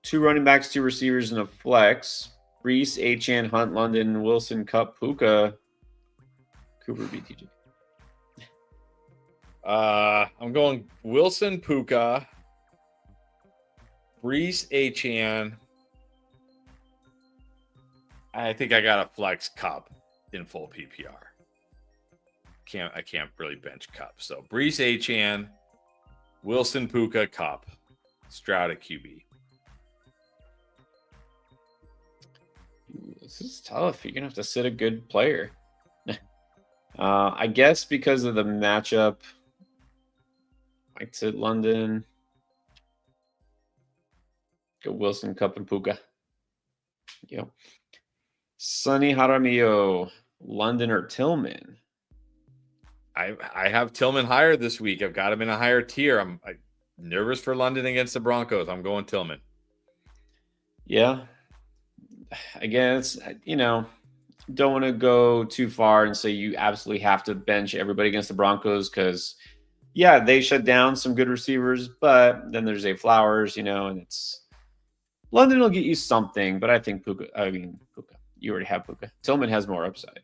2 running backs, 2 receivers, and a flex. Reese, Achane, Hunt, London, Wilson, Cup, Puka, Cooper, BTJ. I'm going Wilson, Puka, Reese, Achane. I think I got a flex Cup in full PPR. I can't really bench Cup. So Brees, Achane, Wilson, Puka, Cup, Stroud at QB. This is tough. You're gonna have to sit a good player. I guess because of the matchup, I'd sit London. Go Wilson, Cup, and Puka. Yep. Sonny Jaramillo, London or Tillman? I have Tillman higher this week. I've got him in a higher tier. I'm nervous for London against the Broncos. I'm going Tillman. Yeah. Again, it's, don't want to go too far and say you absolutely have to bench everybody against the Broncos because yeah, they shut down some good receivers, but then there's a Flowers, and it's London will get you something, but I think Puka. You already have Puka. Tillman has more upside.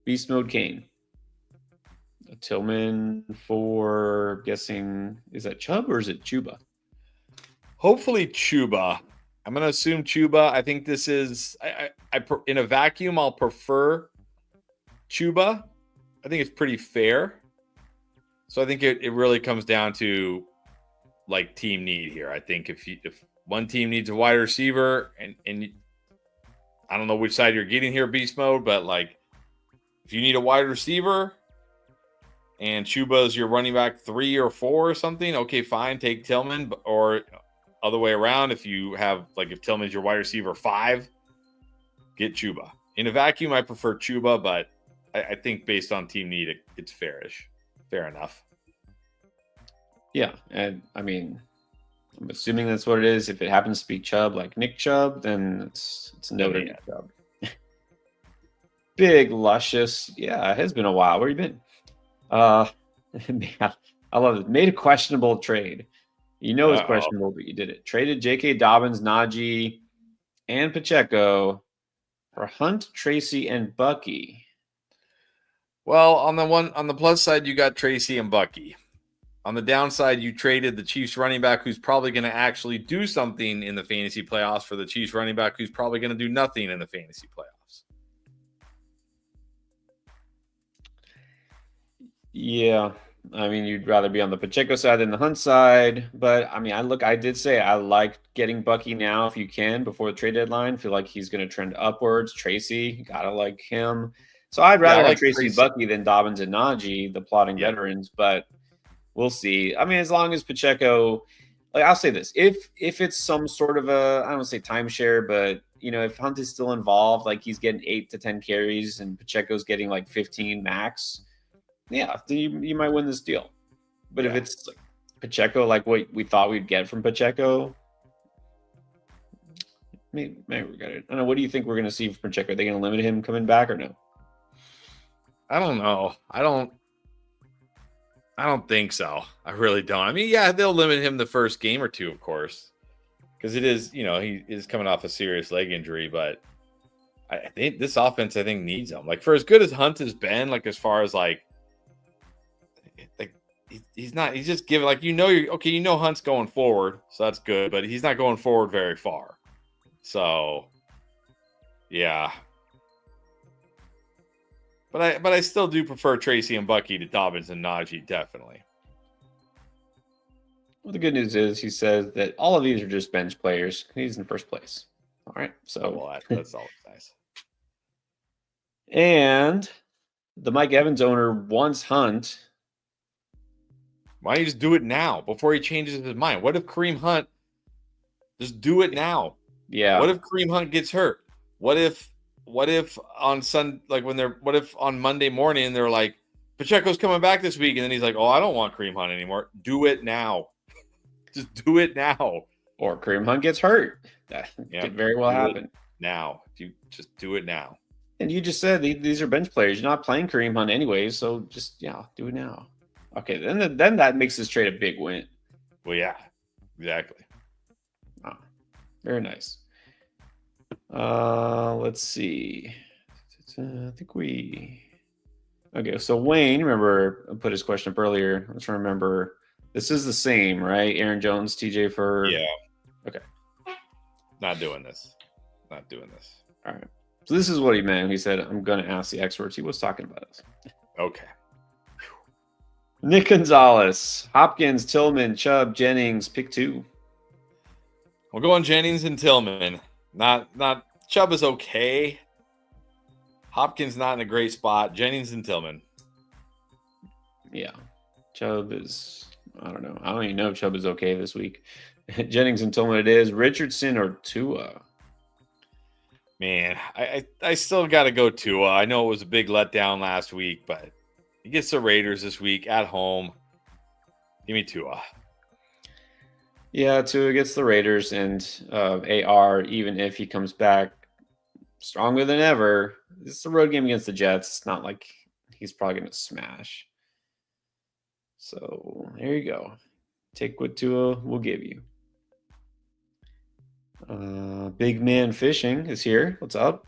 Beast Mode Kane. Tillman for guessing, is that Chubb or is it Chuba? Hopefully Chuba. I'm going to assume Chuba. I think this is in a vacuum. I'll prefer Chuba. I think it's pretty fair. So I think it really comes down to like team need here. I think if one team needs a wide receiver and I don't know which side you're getting here, beast mode, but like if you need a wide receiver and Chuba's your running back 3 or 4 or something, okay, fine, take Tillman. Or other way around, if you have if Tillman's your wide receiver 5, get Chuba. In a vacuum, I prefer Chuba, but I think based on team need, it's fairish. Fair enough. Yeah, and I'm assuming that's what it is. If it happens to be Chubb, like Nick Chubb, then it's noted Nick Chubb. Big, luscious. Yeah, it has been a while. Where you been? Man, I love it. Made a questionable trade. It's questionable, but you did it. Traded J.K. Dobbins, Najee, and Pacheco for Hunt, Tracy, and Bucky. Well, on the plus side, you got Tracy and Bucky. On the downside, you traded the Chiefs running back who's probably going to actually do something in the fantasy playoffs for the Chiefs running back who's probably going to do nothing in the fantasy playoffs. Yeah. You'd rather be on the Pacheco side than the Hunt side. But, I did say I like getting Bucky now if you can before the trade deadline. Feel like he's going to trend upwards. Tracy, got to like him. So I'd rather have Tracy and Bucky than Dobbins and Najee, the plotting veterans. But we'll see. As long as Pacheco, I'll say this. If it's some sort of I don't want to say timeshare, but, if Hunt is still involved, he's getting 8 to 10 carries and Pacheco's getting 15 max, yeah, you might win this deal. But if it's Pacheco, what we thought we'd get from Pacheco, maybe we got it. I don't know. What do you think we're going to see from Pacheco? Are they going to limit him coming back or no? I don't know. I don't think so. I really don't. They'll limit him the first game or two, of course, because it is, he is coming off a serious leg injury. But I think this offense, needs him. For as good as Hunt has been, as far as he's not. He's just giving you're okay. Hunt's going forward, so that's good, but he's not going forward very far. So, yeah. But I still do prefer Tracy and Bucky to Dobbins and Najee, definitely. Well, the good news is he says that all of these are just bench players. He's in first place. All right, so that's always nice. And the Mike Evans owner wants Hunt. Why don't you just do it now before he changes his mind? What if Kareem Hunt just do it now? Yeah. What if Kareem Hunt gets hurt? What if on what if on Monday morning they're like, Pacheco's coming back this week, and then he's like, oh, I don't want Kareem Hunt anymore. Do it now. Just do it now. Or Kareem Hunt gets hurt. That could very well happen. Now. You just do it now. And you just said these are bench players. You're not playing Kareem Hunt anyway, so just do it now. Okay, then that makes this trade a big win. Well, yeah, exactly. Oh, very nice. Let's see. I think okay, so Wayne, remember, I put his question up earlier. I'm trying to remember. This is the same, right? Aaron Jones, TJ for... Yeah. Okay. Not doing this. All right. So this is what he meant. He said, I'm going to ask the experts. He was talking about us. Okay. Nick Gonzalez, Hopkins, Tillman, Chubb, Jennings, pick 2. We'll go on Jennings and Tillman. Not Chubb is okay. Hopkins not in a great spot. Jennings and Tillman. Yeah. Chubb is, I don't know. I don't even know if Chubb is okay this week. Jennings and Tillman it is. Richardson or Tua? Man, I still got to go Tua. I know it was a big letdown last week, but he gets the Raiders this week at home. Give me Tua. Yeah, Tua gets the Raiders, and AR, even if he comes back stronger than ever, it's a road game against the Jets. It's not like he's probably going to smash. So there you go. Take what Tua will give you. Big Man Fishing is here. What's up?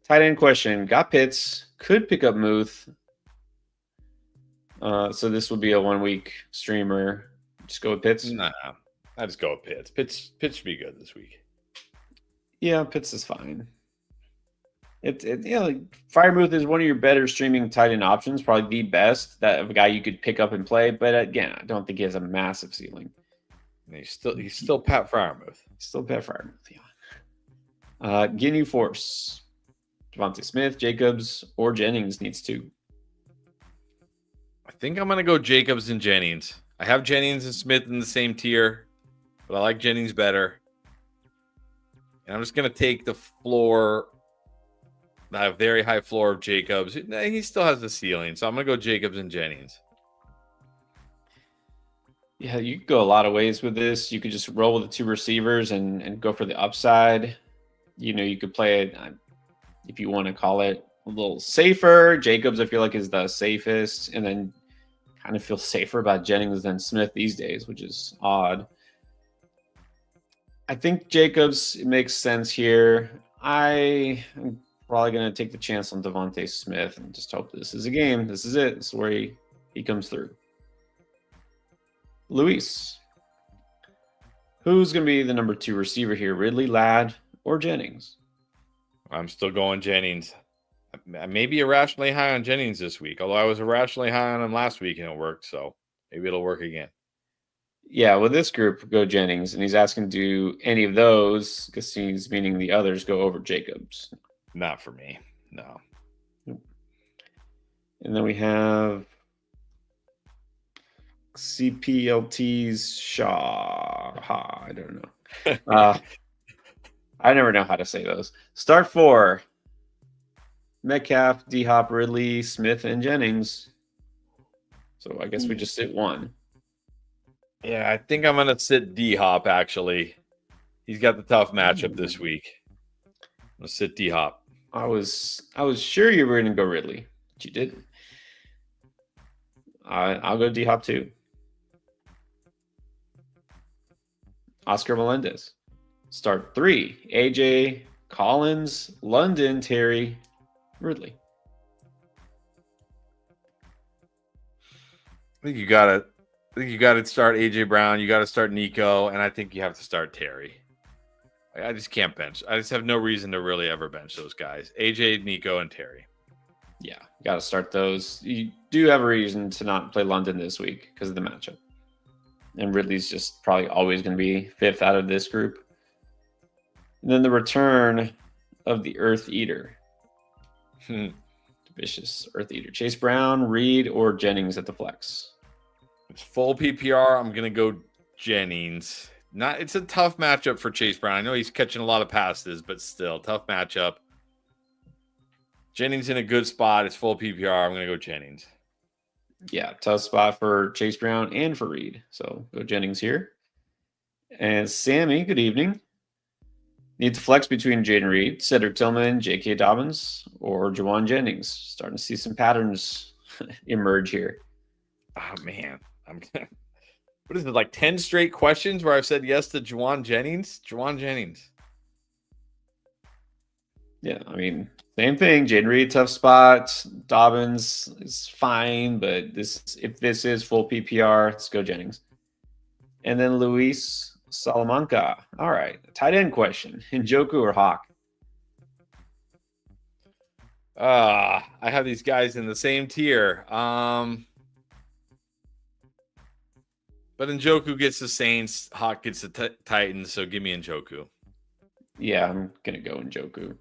Tight end question. Got Pitts. Could pick up Muth. So this will be a 1 week streamer. Just go with Pitts. Nah, I just go with Pitts. Pitts should be good this week. Yeah, Pitts is fine. Freiermuth is one of your better streaming tight end options, probably the best that of a guy you could pick up and play. But again, I don't think he has a massive ceiling. He's still Pat Freiermuth. Still Pat Freiermuth, yeah. Guinea Force. Devontae Smith, Jacobs, or Jennings needs 2. I think I'm going to go Jacobs and Jennings. I have Jennings and Smith in the same tier, but I like Jennings better. And I'm just going to take the floor, a very high floor of Jacobs. He still has the ceiling, so I'm going to go Jacobs and Jennings. Yeah, you could go a lot of ways with this. You could just roll with the 2 receivers and go for the upside. You could play it, if you want to call it, a little safer. Jacobs, I feel like, is the safest, and then kind of feel safer about Jennings than Smith these days, which is odd. I think Jacobs makes sense here. I am probably going to take the chance on Devontae Smith and just hope this is a game. This is it. This is where he comes through. Luis. Who's going to be the number 2 receiver here? Ridley, Ladd, or Jennings? I'm still going Jennings. I may be irrationally high on Jennings this week, although I was irrationally high on him last week and it worked, so maybe it'll work again. Yeah, with this group, go Jennings, and he's asking to do any of those because he's meaning the others go over Jacobs. Not for me, no. And then we have CPLT's Shaw. I don't know. I never know how to say those. Start 4. Metcalf, D-Hop, Ridley, Smith, and Jennings. So I guess we just sit 1. Yeah, I think I'm going to sit D-Hop, actually. He's got the tough matchup this week. I'm going to sit D-Hop. I was sure you were going to go Ridley, but you didn't. I'll go D-Hop too. Oscar Melendez. Start 3. AJ, Collins, London, Terry, Ridley. I think you got to start AJ Brown. You got to start Nico, and I think you have to start Terry. I just can't bench. I just have no reason to really ever bench those guys. AJ, Nico, and Terry. Yeah, you got to start those. You do have a reason to not play London this week because of the matchup. And Ridley's just probably always going to be 5th out of this group. And then the return of the Earth Eater. Vicious Earth Eater. Chase Brown, Reed, or Jennings at the flex. It's full PPR. I'm going to go Jennings. It's a tough matchup for Chase Brown. I know he's catching a lot of passes, but still, tough matchup. Jennings in a good spot. It's full PPR. I'm going to go Jennings. Yeah, tough spot for Chase Brown and for Reed. So go Jennings here. And Sammy, good evening. Need to flex between Jaden Reed, Cedric Tillman, J.K. Dobbins, or Juwan Jennings. Starting to see some patterns emerge here. Oh, man. What is it, like 10 straight questions where I've said yes to Juwan Jennings? Juwan Jennings. Yeah, I mean, same thing. Jaden Reed, tough spot. Dobbins is fine, but if this is full PPR, let's go Jennings. And then Luis Salamanca. All right, tight end question. Njoku or Hawk? I have these guys in the same tier. But Njoku gets the Saints, Hawk gets the Titans, so give me Njoku. Yeah, I'm going to go Njoku.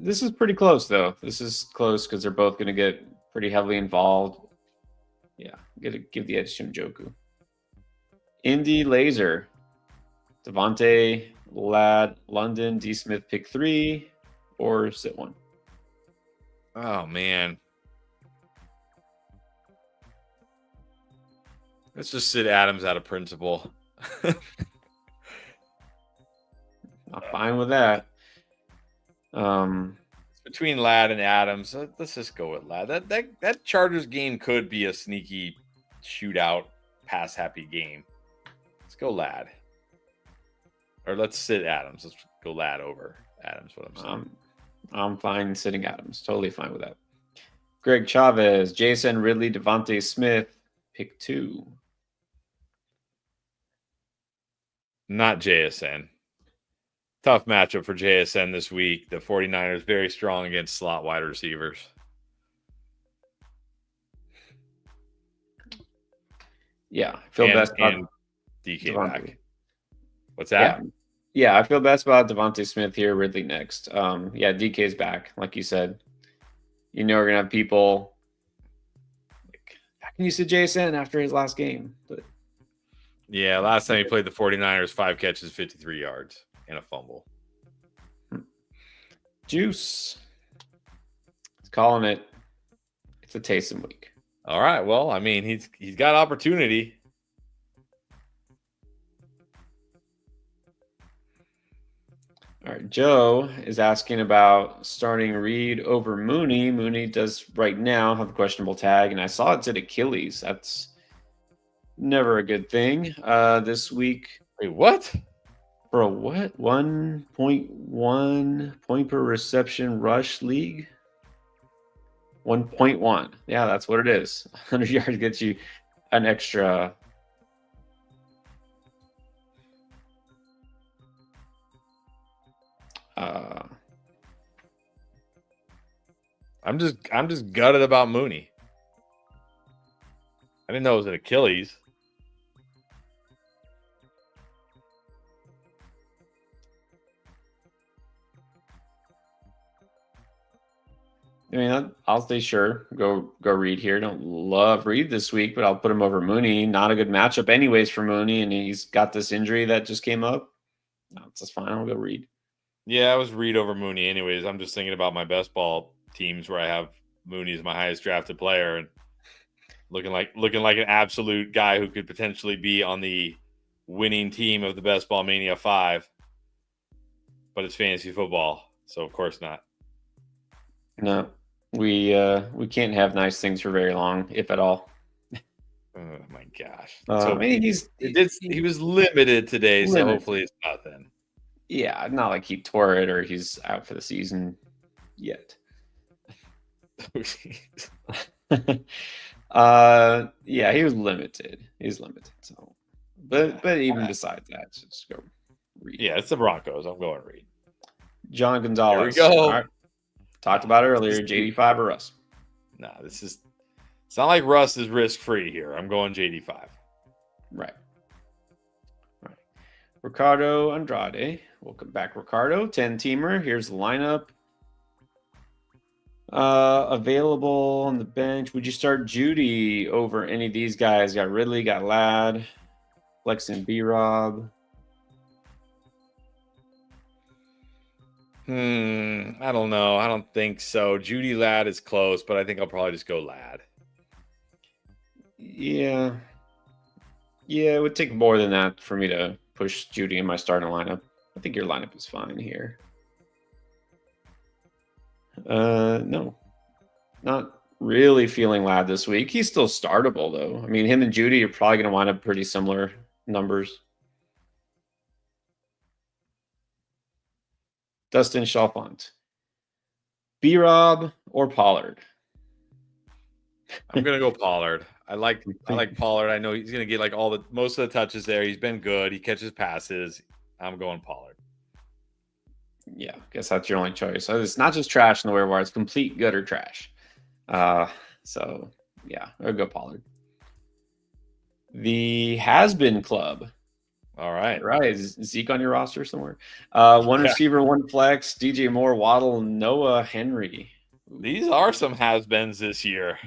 This is pretty close, though. This is close because they're both going to get pretty heavily involved. Yeah, I'm going to give the edge to Njoku. Indy Laser. Devontae, Ladd, London, D. Smith, pick 3, or sit 1. Oh, man. Let's just sit Adams out of principle. I'm fine with that. between Ladd and Adams. Let's just go with Ladd. That Chargers game could be a sneaky shootout, pass happy game. Let's go Ladd. Or let's sit Adams. Let's go Ladd over Adams. What I'm saying. I'm fine sitting Adams. Totally fine with that. Greg Chavez, Jason Ridley, Devontae Smith, pick 2. Not JSN. Tough matchup for JSN this week. The 49ers very strong against slot wide receivers. Yeah, I feel best about DK Devontae. back. What's that? Yeah, I feel best about Devontae Smith here, Ridley next. Yeah, DK's back, like you said. You know we're gonna have people like, how can you sit JSN after his last game? But yeah, last time he played the 49ers, 5 catches, 53 yards, and a fumble. Juice. He's calling it. It's a Taysom week. All right. Well, I mean, he's got opportunity. All right, Joe is asking about starting Reed over Mooney. Mooney does right now have a questionable tag, and I saw it's at Achilles. That's never a good thing. This week. Wait, what? For a what? 1.1 point per reception rush league? 1.1. Yeah, that's what it is. 100 yards gets you an extra. I'm just gutted about Mooney. I didn't know it was an Achilles. I mean, I'll stay sure. Go Reed here. Don't love Reed this week, but I'll put him over Mooney. Not a good matchup anyways for Mooney, and he's got this injury that just came up. No, it's just fine. I'll go Reed. Yeah, I was Reed over Mooney anyways. I'm just thinking about my best ball teams where I have Mooney as my highest drafted player and looking like an absolute guy who could potentially be on the winning team of the Best Ball Mania 5. But it's fantasy football, so of course not. No. We can't have nice things for very long, if at all. Oh my gosh! I mean, he was limited today, so hopefully it's nothing. Yeah, not like he tore it or he's out for the season yet. Yeah, he was limited. He's limited. So, but even besides that, just go Reed. Yeah, it's the Broncos. I'm going Reed. John Gonzalez. Here we go. All right. Talked about it earlier. JD5 or Russ? Nah, it's not like Russ is risk free here. I'm going JD5. Right. Ricardo Andrade. Welcome back, Ricardo. 10-teamer. Here's the lineup. Available on the bench. Would you start Judy over any of these guys? Got Ridley, got Ladd, Flex and B-Rob. I don't know. I don't think so. Judy Ladd is close, but I think I'll probably just go Ladd. Yeah. Yeah, it would take more than that for me to push Judy in my starting lineup. I think your lineup is fine here. No. Not really feeling Ladd this week. He's still startable, though. I mean, him and Judy are probably going to wind up pretty similar numbers. Dustin Chalfant. B-Rob or Pollard? I'm gonna go Pollard. I like Pollard. I know he's gonna get like most of the touches there. He's been good. He catches passes. I'm going Pollard. Yeah, guess that's your only choice. So it's not just trash in the waiver wire; it's complete gutter trash. So yeah, I'll go Pollard. The Has-Been Club. All right. Right. Is Zeke on your roster somewhere? One receiver, one flex, DJ Moore, Waddle, Noah, Henry. These are some has-beens this year.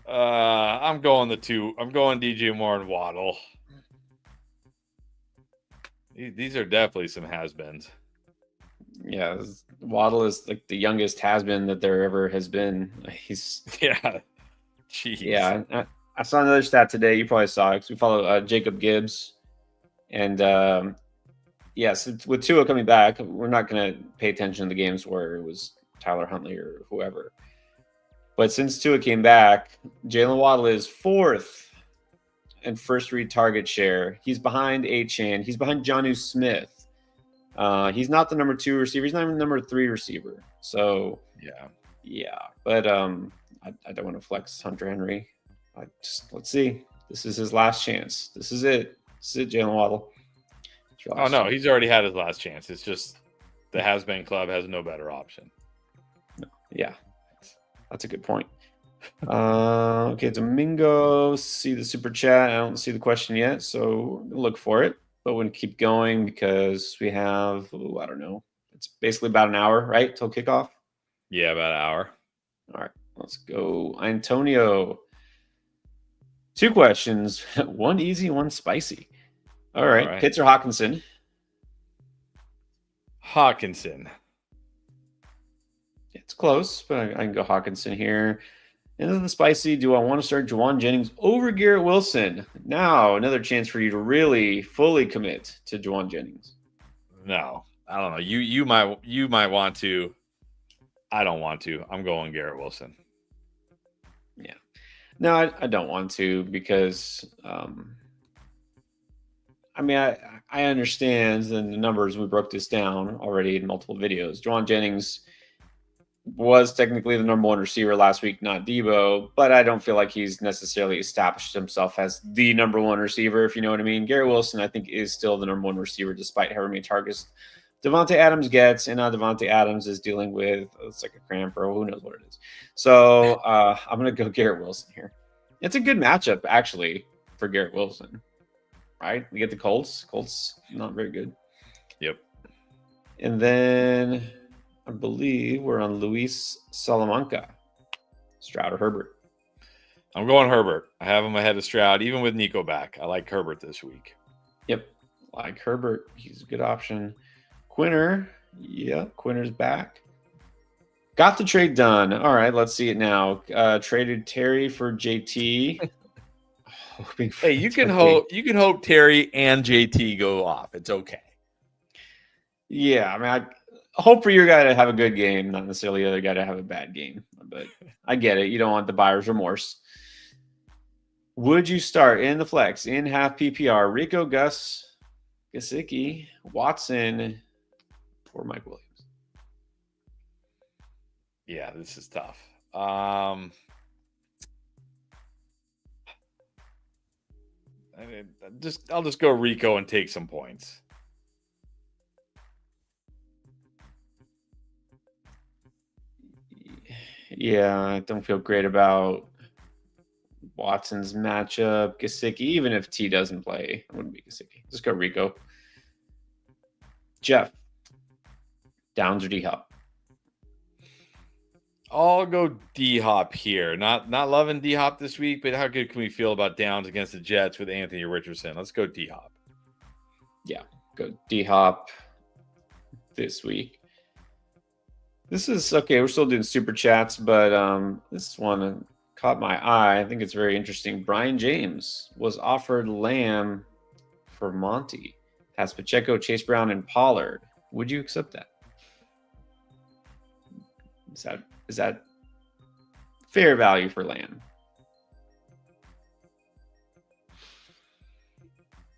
I'm going the two. I'm going DJ Moore and Waddle. These are definitely some has-beens. Yeah, Waddle is like the youngest has-been that there ever has been. He's Jeez. Yeah. I saw another stat today. You probably saw it because we follow Jacob Gibbs, and yes, with Tua coming back, we're not going to pay attention to the games where it was Tyler Huntley or whoever. But since Tua came back, Jalen Waddle is fourth in first read target share. He's behind Achane. He's behind Jonnu Smith. He's not the number 2 receiver. He's not even the number 3 receiver. So yeah. But I don't want to flex Hunter Henry. Let's see. This is his last chance. This is it. Jalen Waddle. Oh no, he's already had his last chance. It's just the has-been club has no better option. Yeah, that's a good point. Okay, Domingo, see the super chat. I don't see the question yet, so look for it. But we're going to keep going because we have, I don't know. It's basically about an hour, right, till kickoff? Yeah, about an hour. All right, let's go. Antonio. 2 questions. One easy, one spicy. All right. Pitts or Hawkinson? Hawkinson. It's close, but I can go Hawkinson here. And then the spicy, do I want to start Juwan Jennings over Garrett Wilson? Now, another chance for you to really fully commit to Juwan Jennings. No, I don't know. You might want to. I don't want to. I'm going Garrett Wilson. Yeah. No, I don't want to because I understand the numbers. We broke this down already in multiple videos. Juwan Jennings was technically the number 1 receiver last week, not Debo, but I don't feel like he's necessarily established himself as the number 1 receiver, if you know what I mean. Garrett Wilson, I think, is still the number 1 receiver despite however many targets Devontae Adams gets, and now Devontae Adams is dealing with, it's like a cramp or who knows what it is. So I'm going to go Garrett Wilson here. It's a good matchup, actually, for Garrett Wilson, right? We get the Colts. Colts, not very good. Yep. And then I believe we're on Luis Salamanca. Stroud or Herbert? I'm going Herbert. I have him ahead of Stroud, even with Nico back. I like Herbert this week. Yep. Like Herbert. He's a good option. Quinter. Yeah, Quinter's back. Got the trade done. All right, let's see it now. Traded Terry for JT. Hey, you can hope Terry and JT go off. It's okay. Yeah, I mean, I hope for your guy to have a good game, not necessarily the other guy to have a bad game. But I get it. You don't want the buyer's remorse. Would you start in the flex in half PPR Rico, Gus, Gesicki, Watson, or Mike Williams? Yeah, this is tough. I'll just go Rico and take some points. Yeah, I don't feel great about Watson's matchup. Gesicki, even if T doesn't play, it wouldn't be Gesicki. Just go Rico. Jeff, Downs or D-Hop? I'll go D-Hop here. Not loving D-Hop this week, but how good can we feel about Downs against the Jets with Anthony Richardson? Let's go D-Hop. Yeah, go D-Hop this week. This is okay. We're still doing super chats, but this one caught my eye. I think it's very interesting. Brian James was offered Lamb for Monty. Has Pacheco, Chase Brown, and Pollard. Would you accept that? Is that fair value for Lamb?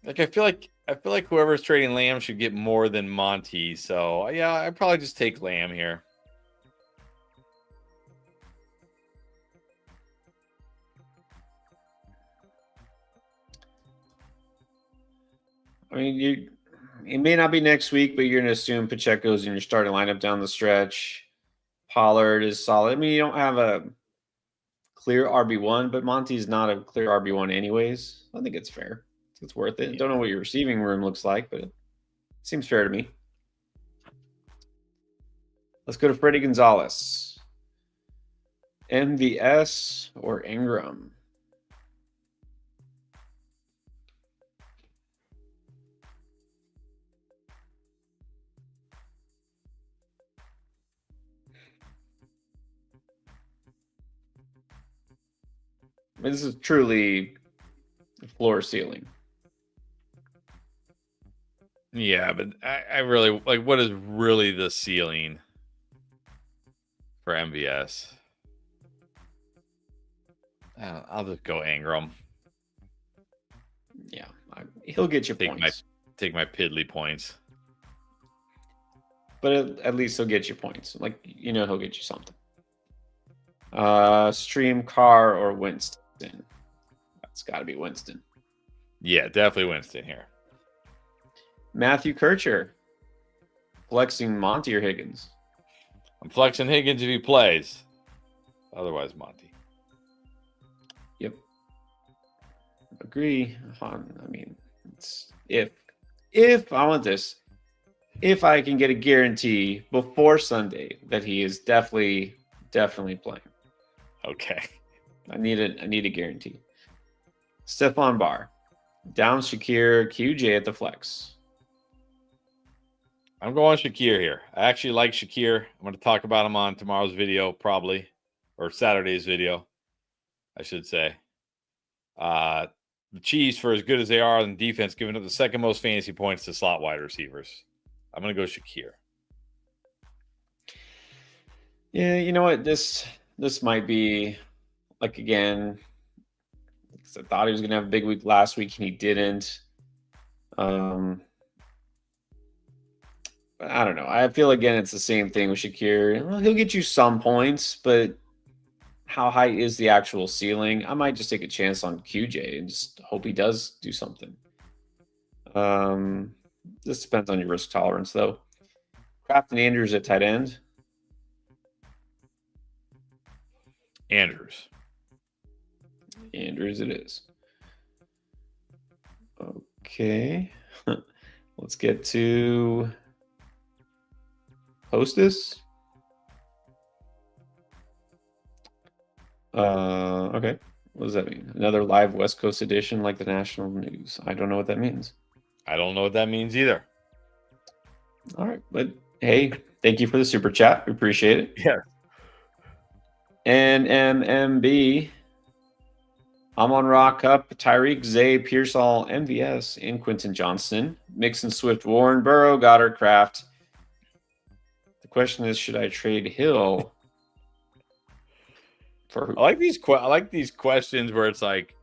Like I feel like whoever's trading Lamb should get more than Monty. So yeah, I'd probably just take Lamb here. I mean, it may not be next week, but you're going to assume Pacheco's in your starting lineup down the stretch. Pollard is solid. I mean, you don't have a clear RB1, but Monty's not a clear RB1 anyways. I think it's fair. It's worth it. Yeah. Don't know what your receiving room looks like, but it seems fair to me. Let's go to Freddie Gonzalez. MVS or Ingram? I mean, this is truly floor ceiling. Yeah, but I really like, what is really the ceiling for MVS? I'll just go Ingram. Yeah, he'll get you Take points. my piddly points. But at least he'll get you points. Like, he'll get you something. Stream Carr or Winston. That's got to be Winston. Yeah, definitely Winston here. Matthew Kircher. Flexing Monty or Higgins? I'm flexing Higgins if he plays. Otherwise, Monty. Yep. Agree. I mean, if I want this, if I can get a guarantee before Sunday that he is definitely playing. Okay. I need a guarantee. Stephon Barr. Down Shakir, QJ at the flex. I'm going Shakir here. I actually like Shakir. I'm going to talk about him on tomorrow's video, probably, or Saturday's video, I should say. The Chiefs, for as good as they are on defense, giving up the second most fantasy points to slot wide receivers. I'm going to go Shakir. Yeah, you know what? This might be, like, again, I thought he was going to have a big week last week, and he didn't. I don't know. I feel, again, it's the same thing with Shakir. Well, he'll get you some points, but how high is the actual ceiling? I might just take a chance on QJ and just hope he does do something. This depends on your risk tolerance, though. Kraft and Andrews at tight end. Andrews it is. Okay. Let's get to Hostess. Okay. What does that mean? Another live West Coast edition like the national news. I don't know what that means. I don't know what that means either. All right. But hey, thank you for the super chat. We appreciate it. Yeah. NMMB. Amon Ra Cup, Tyreek, Zay, Pearsall, MVS, and Quentin Johnston. Mixon, Swift, Warren, Burrow, Goddard, Kraft. The question is, should I trade Hill? I like these questions where it's like,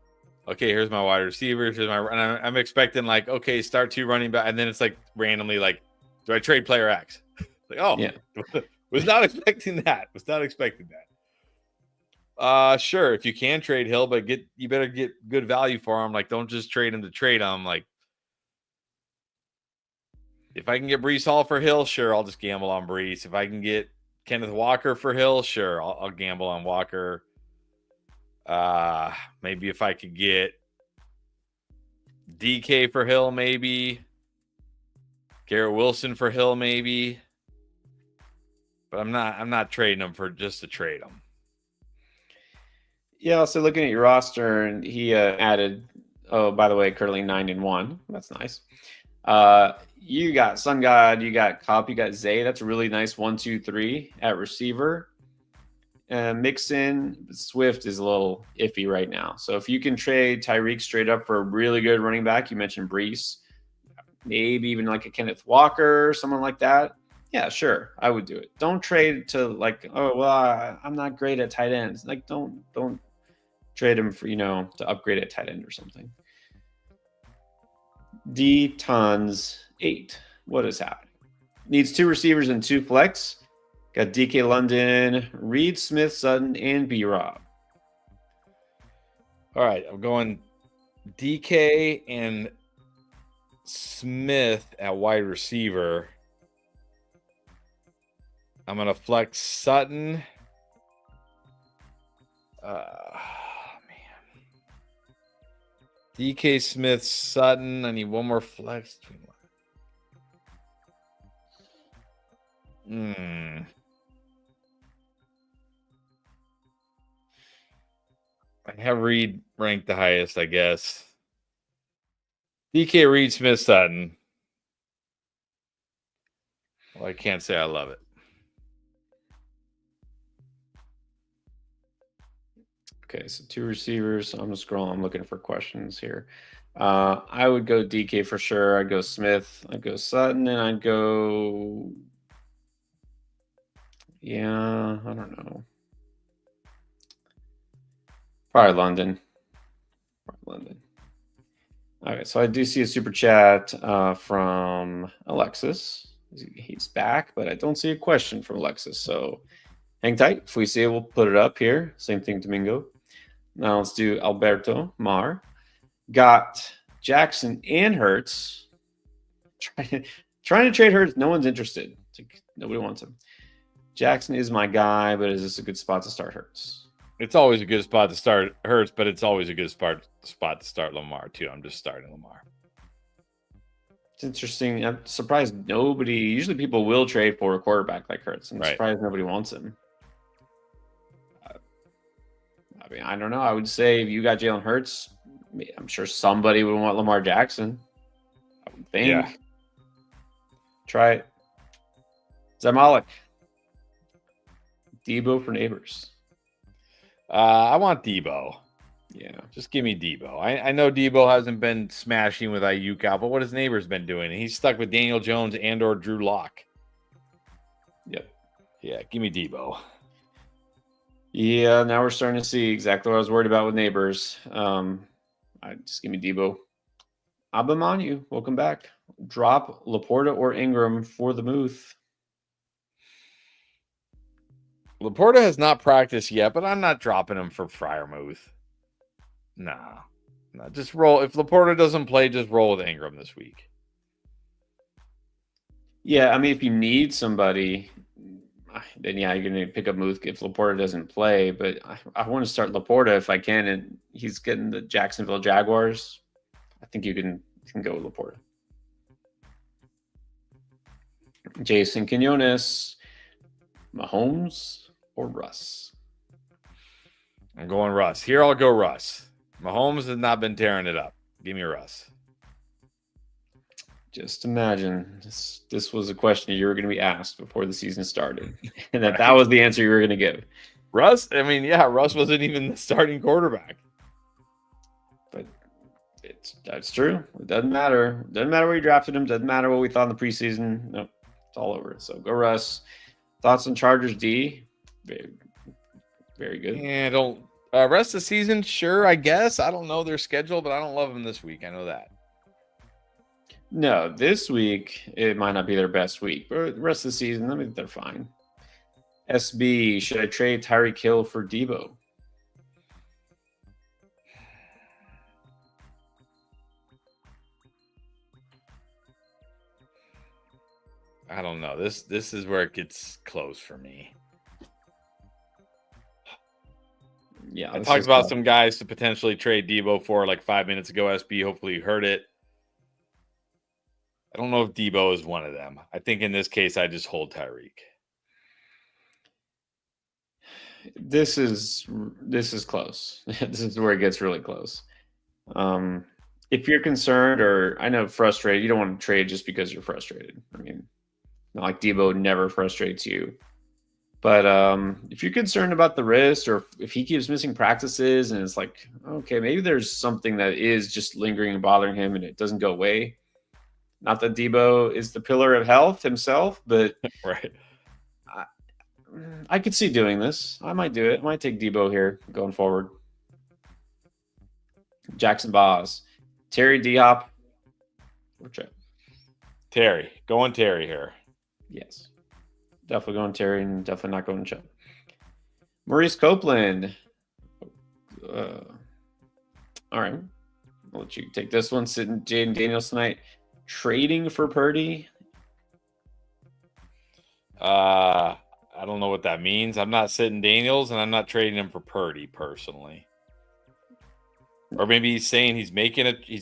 okay, here's my wide receivers, and I'm expecting, like, okay, start 2 running back, and then it's like randomly, like, do I trade player X? Like, oh, yeah. Was not expecting that. Sure, if you can trade Hill, but you better get good value for him. Like, don't just trade him to trade him. Like, if I can get Breece Hall for Hill, sure, I'll just gamble on Breece. If I can get Kenneth Walker for Hill, sure, I'll gamble on Walker. Maybe if I could get DK for Hill, maybe Garrett Wilson for Hill, maybe. But I'm not trading them for just to trade them. Yeah, so looking at your roster, and he added, oh, by the way, currently 9-1. That's nice. You got Sun God, you got Cop, you got Zay. That's a really nice 1, 2, 3 at receiver. Mixon, Swift is a little iffy right now. So if you can trade Tyreek straight up for a really good running back, you mentioned Breece, maybe even like a Kenneth Walker, someone like that. Yeah, sure, I would do it. Don't trade to, like, oh, well, I'm not great at tight ends. Like, don't trade him for, to upgrade at tight end or something. D Tons 8. What is happening? Needs 2 receivers and 2 flex. Got DK London, Reed Smith, Sutton, and B Rob. All right, I'm going DK and Smith at wide receiver. I'm going to flex Sutton. Man. DK Smith, Sutton. I need one more flex. I have Reed ranked the highest, I guess. DK, Reed, Smith, Sutton. Well, I can't say I love it. Okay, so 2 receivers. I'm scrolling. I'm looking for questions here. I would go DK for sure. I'd go Smith. I'd go Sutton, and I'd go. Yeah, I don't know. Probably London. All right, so I do see a super chat from Alexis. He's back, but I don't see a question from Alexis. So hang tight. If we see it, we'll put it up here. Same thing, Domingo. Now let's do Alberto Mar. Got Jackson and Hurts. Trying to trade Hurts. No one's interested. Nobody wants him. Jackson is my guy, but is this a good spot to start Hurts? It's always a good spot to start Hurts, but it's always a good spot to start Lamar too. I'm just starting Lamar. It's interesting. I'm surprised nobody. Usually, people will trade for a quarterback like Hurts. I'm surprised nobody wants him. I mean, I don't know. I would say if you got Jalen Hurts, I'm sure somebody would want Lamar Jackson. I would think. Yeah. Try it. Zamalek. Debo for Neighbors. I want Debo. Yeah. Just give me Debo. I know Debo hasn't been smashing with Ayuk out, but what his Neighbors been doing? He's stuck with Daniel Jones and or Drew Lock. Yep. Yeah, give me Debo. Yeah, now we're starting to see exactly what I was worried about with Neighbors. Just give me Debo. Abamanu, welcome back. Drop Laporta or Ingram for the Muth. Laporta has not practiced yet, but I'm not dropping him for Freiermuth. Nah. Just roll. If Laporta doesn't play, just roll with Ingram this week. Yeah, I mean, if you need somebody, then yeah, you're going to pick up Muth if Laporta doesn't play. But I want to start Laporta if I can, and he's getting the Jacksonville Jaguars. I think you can go with Laporta. Jason Quinones, Mahomes or Russ? I'm going Russ. Here I'll go Russ. Mahomes has not been tearing it up. Give me Russ. Just imagine this was a question you were going to be asked before the season started, and that was the answer you were going to give. Russ? I mean, yeah, Russ wasn't even the starting quarterback. But that's true. It doesn't matter. It doesn't matter where you drafted him. Doesn't matter what we thought in the preseason. No, it's all over. So go Russ. Thoughts on Chargers D? Very, very good. Yeah, don't rest of the season. Sure, I guess. I don't know their schedule, but I don't love them this week. I know that. No, this week it might not be their best week, but the rest of the season, I mean, they're fine. SB, should I trade Tyreek Hill for Debo? I don't know. This is where it gets close for me. Yeah, I talked about some guys to potentially trade Debo for like 5 minutes ago. SB, hopefully you heard it. I don't know if Debo is one of them. I think in this case, I just hold Tyreek. This is close. This is where it gets really close. If you're concerned or I know frustrated, you don't want to trade just because you're frustrated. I mean, not like Debo never frustrates you. But if you're concerned about the wrist or if he keeps missing practices and it's like, okay, maybe there's something that is just lingering and bothering him and it doesn't go away. Not that Debo is the pillar of health himself, but right. I could see doing this. I might do it. I might take Debo here going forward. Jackson Boz. Terry Diop. Terry. Going Terry here. Yes. Definitely going Terry and definitely not going Chubb. Maurice Copeland. All right. I'll let you take this one. Sitting Jaden Daniels tonight. Trading for Purdy. I don't know what that means. I'm not sitting Daniels and I'm not trading him for Purdy personally. Or maybe he's saying he's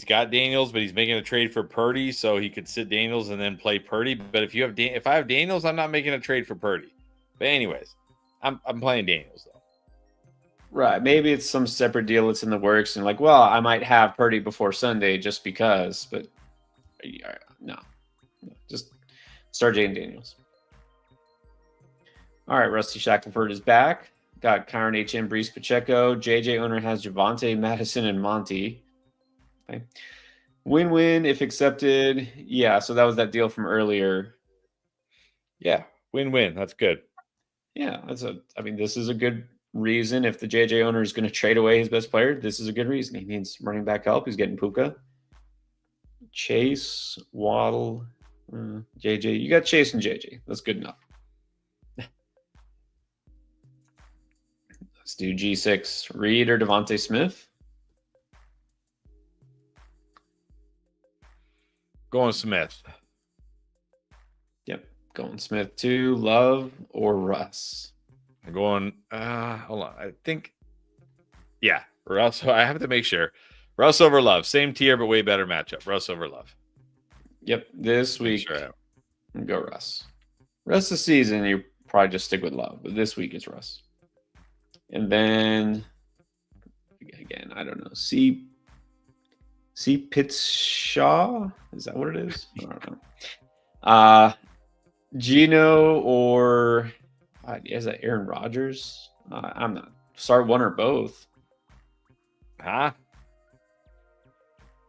got Daniels, but he's making a trade for Purdy so he could sit Daniels and then play Purdy. But if I have Daniels, I'm not making a trade for Purdy. But anyways, I'm playing Daniels though. Right. Maybe it's some separate deal that's in the works and like, well, I might have Purdy before Sunday just because, but no. Just start Jaden Daniels. All right, Rusty Shackelford is back. got Kyron HM, Brees Pacheco. JJ owner has Javante, Madison, and Monty. Okay. Win-win if accepted. Yeah, so that was that deal from earlier. Yeah, win-win. That's good. Yeah, this is a good reason. If the JJ owner is going to trade away his best player, this is a good reason. He needs running back help. He's getting Puka. Chase, Waddle, JJ. You got Chase and JJ. That's good enough. Let's do G6. Reed or Devontae Smith? Going Smith. Yep, going Smith too. Love or Russ? I'm going, hold on. I think, yeah, Russ. I have to make sure. Russ over Love. Same tier, but way better matchup. Russ over Love. Yep, this week, go Russ. Rest of the season, you probably just stick with Love, but this week it's Russ. And then, again, I don't know. C. Pittshaw? Is that what it is? I don't know. Gino or is that Aaron Rodgers? I'm not. Start one or both. Huh?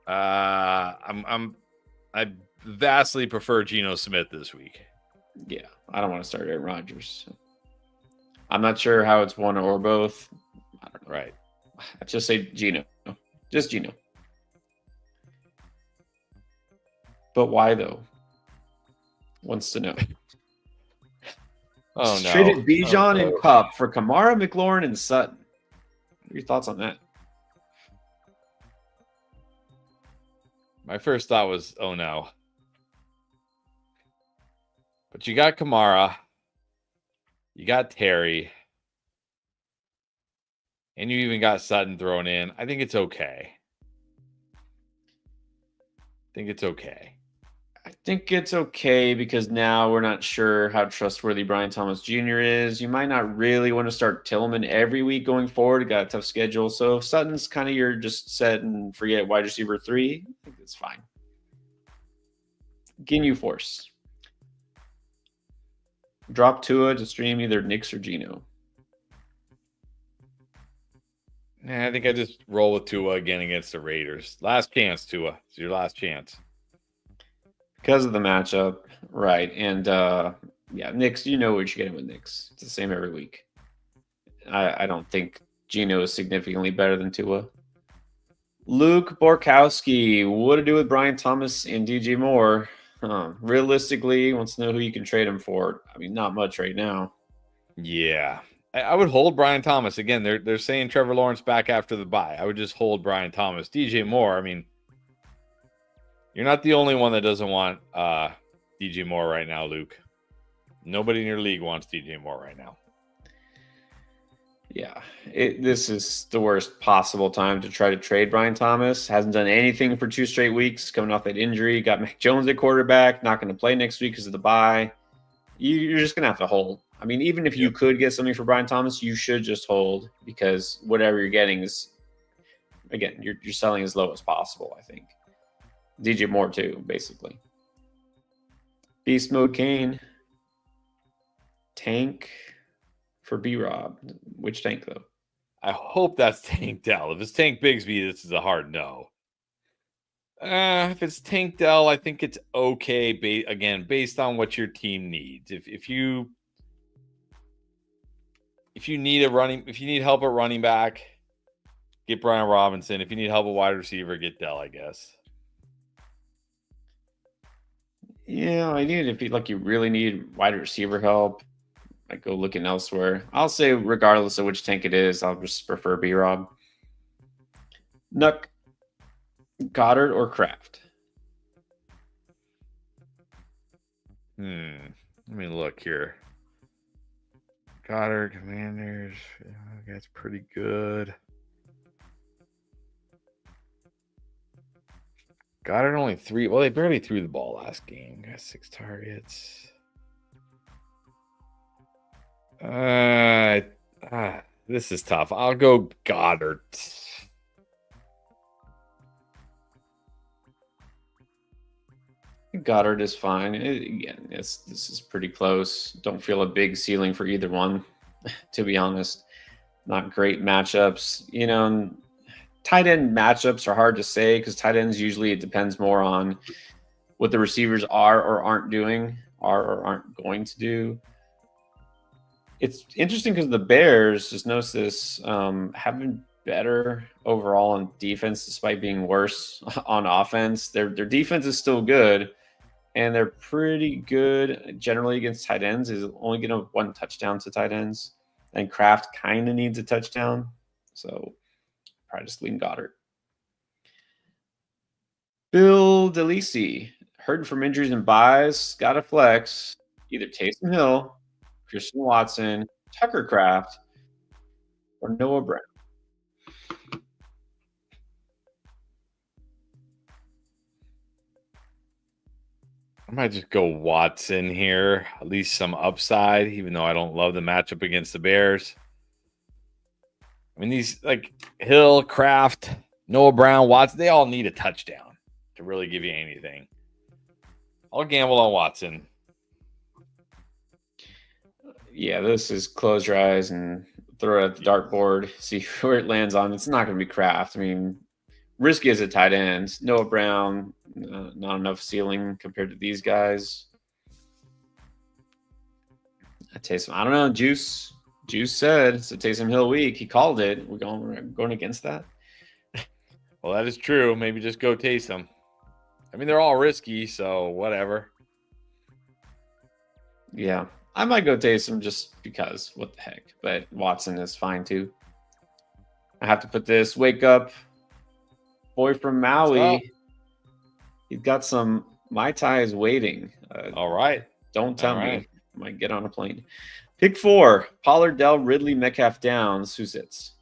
I vastly prefer Geno Smith this week. Yeah, I don't want to start Aaron Rodgers. I'm not sure how it's one or both. I don't know. Right. I just say Geno. Just Geno. But why though? Wants to know. Oh no! Traded Bijan and Cup for Kamara, McLaurin, and Sutton. What are your thoughts on that? My first thought was, oh no. But you got Kamara, you got Terry, and you even got Sutton thrown in. I think it's okay. I think it's okay because now we're not sure how trustworthy Brian Thomas Jr. is. You might not really want to start Tillman every week going forward. Got a tough schedule. So if Sutton's kind of your just set and forget wide receiver 3, I think that's fine. Ginyu Force. Drop Tua to stream either Knicks or Geno. I think I just roll with Tua again against the Raiders. Last chance, Tua. It's your last chance. Because of the matchup, right. And Knicks, you know what you're getting with Knicks. It's the same every week. I don't think Geno is significantly better than Tua. Luke Borkowski, what to do with Brian Thomas and DJ Moore? Realistically, wants to know who you can trade him for. I mean, not much right now. Yeah. I would hold Brian Thomas. Again, they're saying Trevor Lawrence back after the bye. I would just hold Brian Thomas. DJ Moore, I mean, you're not the only one that doesn't want DJ Moore right now, Luke. Nobody in your league wants DJ Moore right now. Yeah, this is the worst possible time to try to trade Brian Thomas. Hasn't done anything for 2 straight weeks, coming off that injury. Got Mac Jones at quarterback, not going to play next week because of the bye. You're just going to have to hold. I mean, even if you could get something for Brian Thomas, you should just hold because whatever you're getting is, again, you're selling as low as possible, I think. DJ Moore too, basically. Beast Mode Kane. Tank for B-Rob. Which tank, though? I hope that's Tank Dell. If it's Tank Bigsby, this is a hard no. If it's Tank Dell, I think it's okay. Again, based on what your team needs. If you need help at running back, get Brian Robinson. If you need help at wide receiver, get Dell, I guess. Yeah, if you really need wide receiver help, I go looking elsewhere. I'll say regardless of which tank it is, I'll just prefer B-Rob. Nuck, Goddard, or Kraft? Let me look here. Goddard, Commanders. That's pretty good. Goddard only 3. Well, they barely threw the ball last game. Got 6 targets. This is tough. I'll go Goddard. Goddard is fine. Again, this is pretty close. Don't feel a big ceiling for either one, to be honest. not great matchups. And tight end matchups are hard to say because tight ends usually it depends more on what the receivers are or aren't doing, are or aren't going to do. It's interesting because the Bears, just notice this, have been better overall on defense despite being worse on offense. Their defense is still good, and they're pretty good generally against tight ends. Is only getting 1 touchdown to tight ends, and Kraft kind of needs a touchdown, so probably just lean Goddard. Bill DeLisi, hurting from injuries and buys, got a flex. Either Taysom Hill, Christian Watson, Tucker Kraft, or Noah Brown. I might just go Watson here. At least some upside, even though I don't love the matchup against the Bears. I mean, these like Hill, Kraft, Noah Brown, Watson, they all need a touchdown to really give you anything. I'll gamble on Watson. Yeah, this is close your eyes and throw it at the dartboard, see where it lands on. It's not going to be Kraft. I mean, risky as a tight end. Noah Brown, not enough ceiling compared to these guys. Taysom, I don't know. Juice said it's a Taysom Hill week. He called it. We're going against that. Well, that is true. Maybe just go Taysom. I mean, they're all risky, so whatever. Yeah, I might go Taysom just because. What the heck? But Watson is fine too. I have to put this. Wake up, boy from Maui. He's got some Mai Tais waiting. All right. Don't tell me. I might get on a plane. Pick 4. Pollard, Dell, Ridley, Metcalf, Downs. Who sits?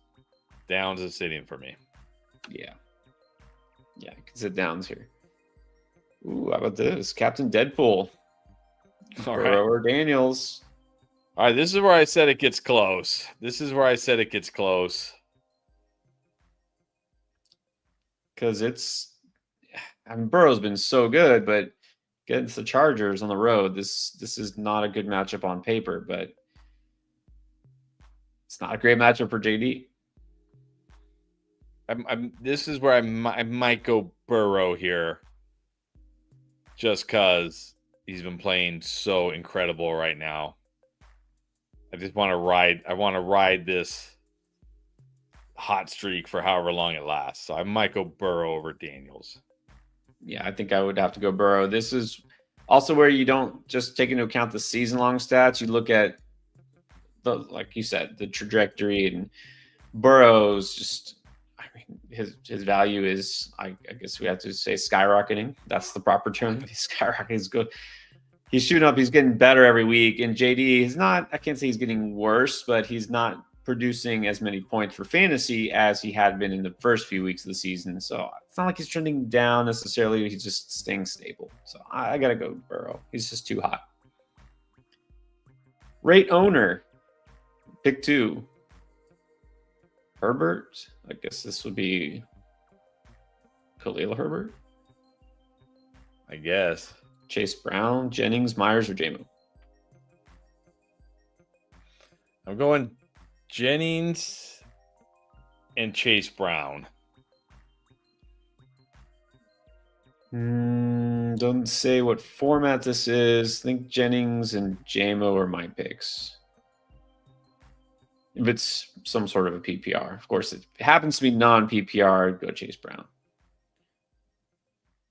Downs is sitting for me. Yeah. Yeah, I can sit Downs here. Ooh, how about this? Captain Deadpool. Burrow or Daniels. All right, this is where I said it gets close. Because Burrow's been so good, but against the Chargers on the road, this is not a good matchup on paper, but it's not a great matchup for JD. This is where I might go Burrow here, just because he's been playing so incredible right now. I just want to ride. I want to ride this hot streak for however long it lasts. So I might go Burrow over Daniels. Yeah, I think I would have to go Burrow. This is also where you don't just take into account the season-long stats. You look at like you said, the trajectory, and Burrow's just. I mean, his value is, I guess we have to say, skyrocketing. That's the proper term. He's skyrocketing is good. He's shooting up. He's getting better every week. And JD is not. I can't say he's getting worse, but he's not producing as many points for fantasy as he had been in the first few weeks of the season. So it's not like he's trending down necessarily. He's just staying stable. So I got to go Burrow. He's just too hot. Rate owner. Pick 2. Herbert. I guess this would be Khalil Herbert. I guess. Chase Brown, Jennings, Myers, or JMO? I'm going Jennings and Chase Brown. Don't say what format this is. Think Jennings and JMO are my picks. If it's some sort of a PPR. Of course, if it happens to be non-PPR, go Chase Brown.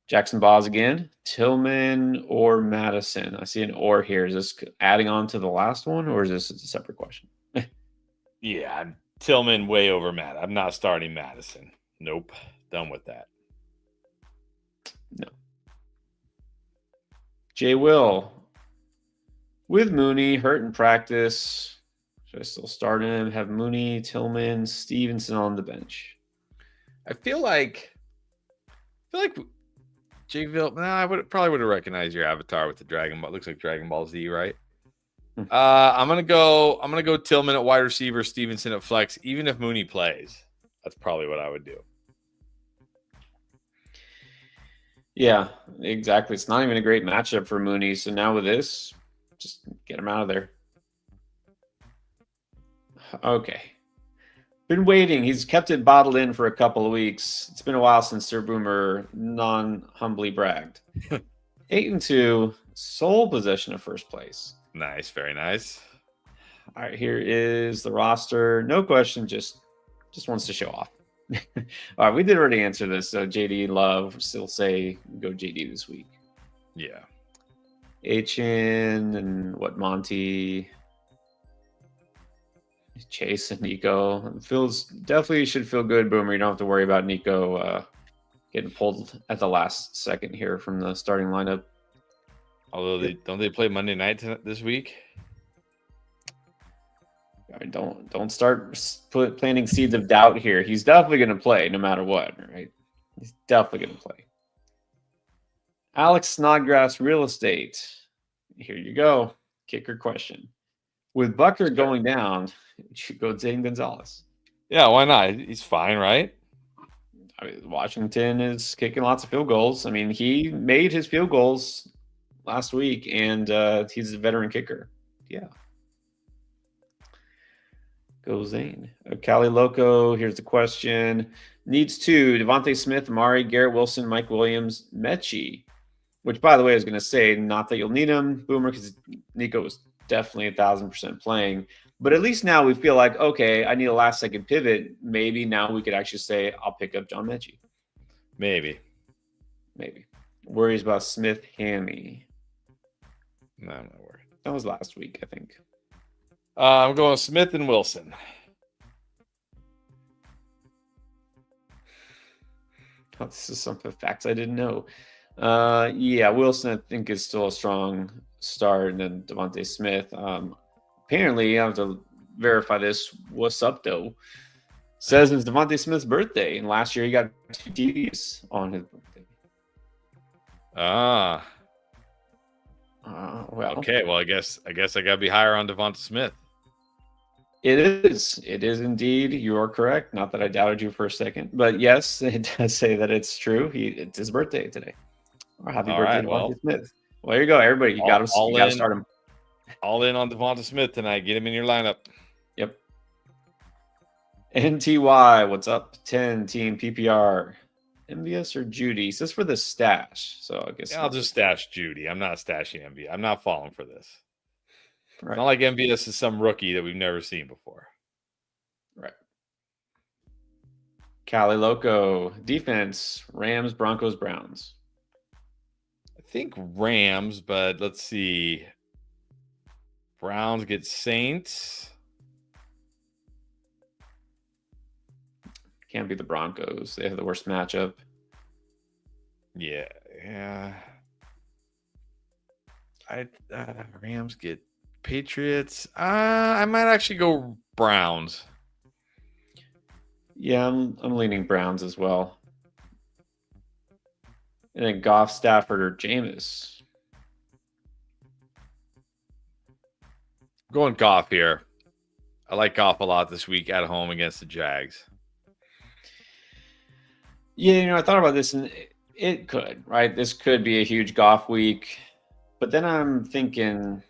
Jackson Boz again. Tillman or Madison? I see an or here. Is this adding on to the last one, or is this a separate question? Yeah, Tillman way over Matt. I'm not starting Madison. Nope. Done with that. No. Jay Will. With Mooney, hurt in practice. Should I still start him? Have Mooney, Tillman, Stevenson on the bench? I feel like Jayville. I probably would have recognized your avatar with the Dragon Ball. It looks like Dragon Ball Z, right? I'm gonna go Tillman at wide receiver, Stevenson at flex. Even if Mooney plays, that's probably what I would do. Yeah, exactly. It's not even a great matchup for Mooney. So now with this, just get him out of there. Okay. Been waiting. He's kept it bottled in for a couple of weeks. It's been a while since Sir Boomer non-humbly bragged. 8-2, sole possession of first place. Nice, very nice. All right, here is the roster. No question, just wants to show off. All right, we did already answer this. So JD Love still say go JD this week. Yeah. Achin and what Monty, Chase and Nico. Definitely should feel good, Boomer. You don't have to worry about Nico getting pulled at the last second here from the starting lineup. Although don't they play Monday night this week? I mean, don't start planting seeds of doubt here. He's definitely going to play no matter what, right? He's definitely going to play. Alex Snodgrass Real Estate. Here you go. Kicker question. With Bucker going down, you should go Zane Gonzalez. Yeah, why not? He's fine, right? I mean, Washington is kicking lots of field goals. I mean, he made his field goals last week, and he's a veteran kicker. Yeah. Go Zane. Cali Loco, here's the question. Needs two. Devontae Smith, Amari, Garrett Wilson, Mike Williams, Mechie. Which, by the way, I was going to say, not that you'll need him, Boomer, because Nico was definitely 1,000% playing. But at least now we feel like, okay, I need a last-second pivot. Maybe now we could actually say, I'll pick up John Mechie. Maybe. Worries about Smith, Hammy. No, I'm not worried. That was last week, I think. I'm going Smith and Wilson. Oh, this is some facts I didn't know. Yeah, Wilson, I think, is still a strong start, and then Devontae Smith. Apparently, I have to verify this. What's up, though? Says it's Devontae Smith's birthday, and last year he got 2 TVs on his birthday. Well. Okay. Well, I guess I gotta be higher on Devonta Smith. It is indeed. You are correct. Not that I doubted you for a second, but yes, it does say that it's true. It's his birthday today. Happy birthday, Devonta Smith. Well, there you go, everybody. You got to start him. All in on Devonta Smith tonight. Get him in your lineup. Yep. NTY, what's up? 10 team PPR. MVS or Judy? This is for the stash. So I guess I'll just stash Judy. I'm not stashing MVS. I'm not falling for this. Right. It's not like MVS is some rookie that we've never seen before. Right. Cali Loco. Defense. Rams, Broncos, Browns. I think Rams, but let's see. Browns get Saints. Can't be the Broncos. They have the worst matchup. Yeah. Rams get Patriots. I might actually go Browns. Yeah, I'm leaning Browns as well. And then Goff, Stafford, or Jameis. Going Goff here. I like Goff a lot this week at home against the Jags. Yeah, I thought about this, and it could, right? This could be a huge Goff week. But then I'm thinking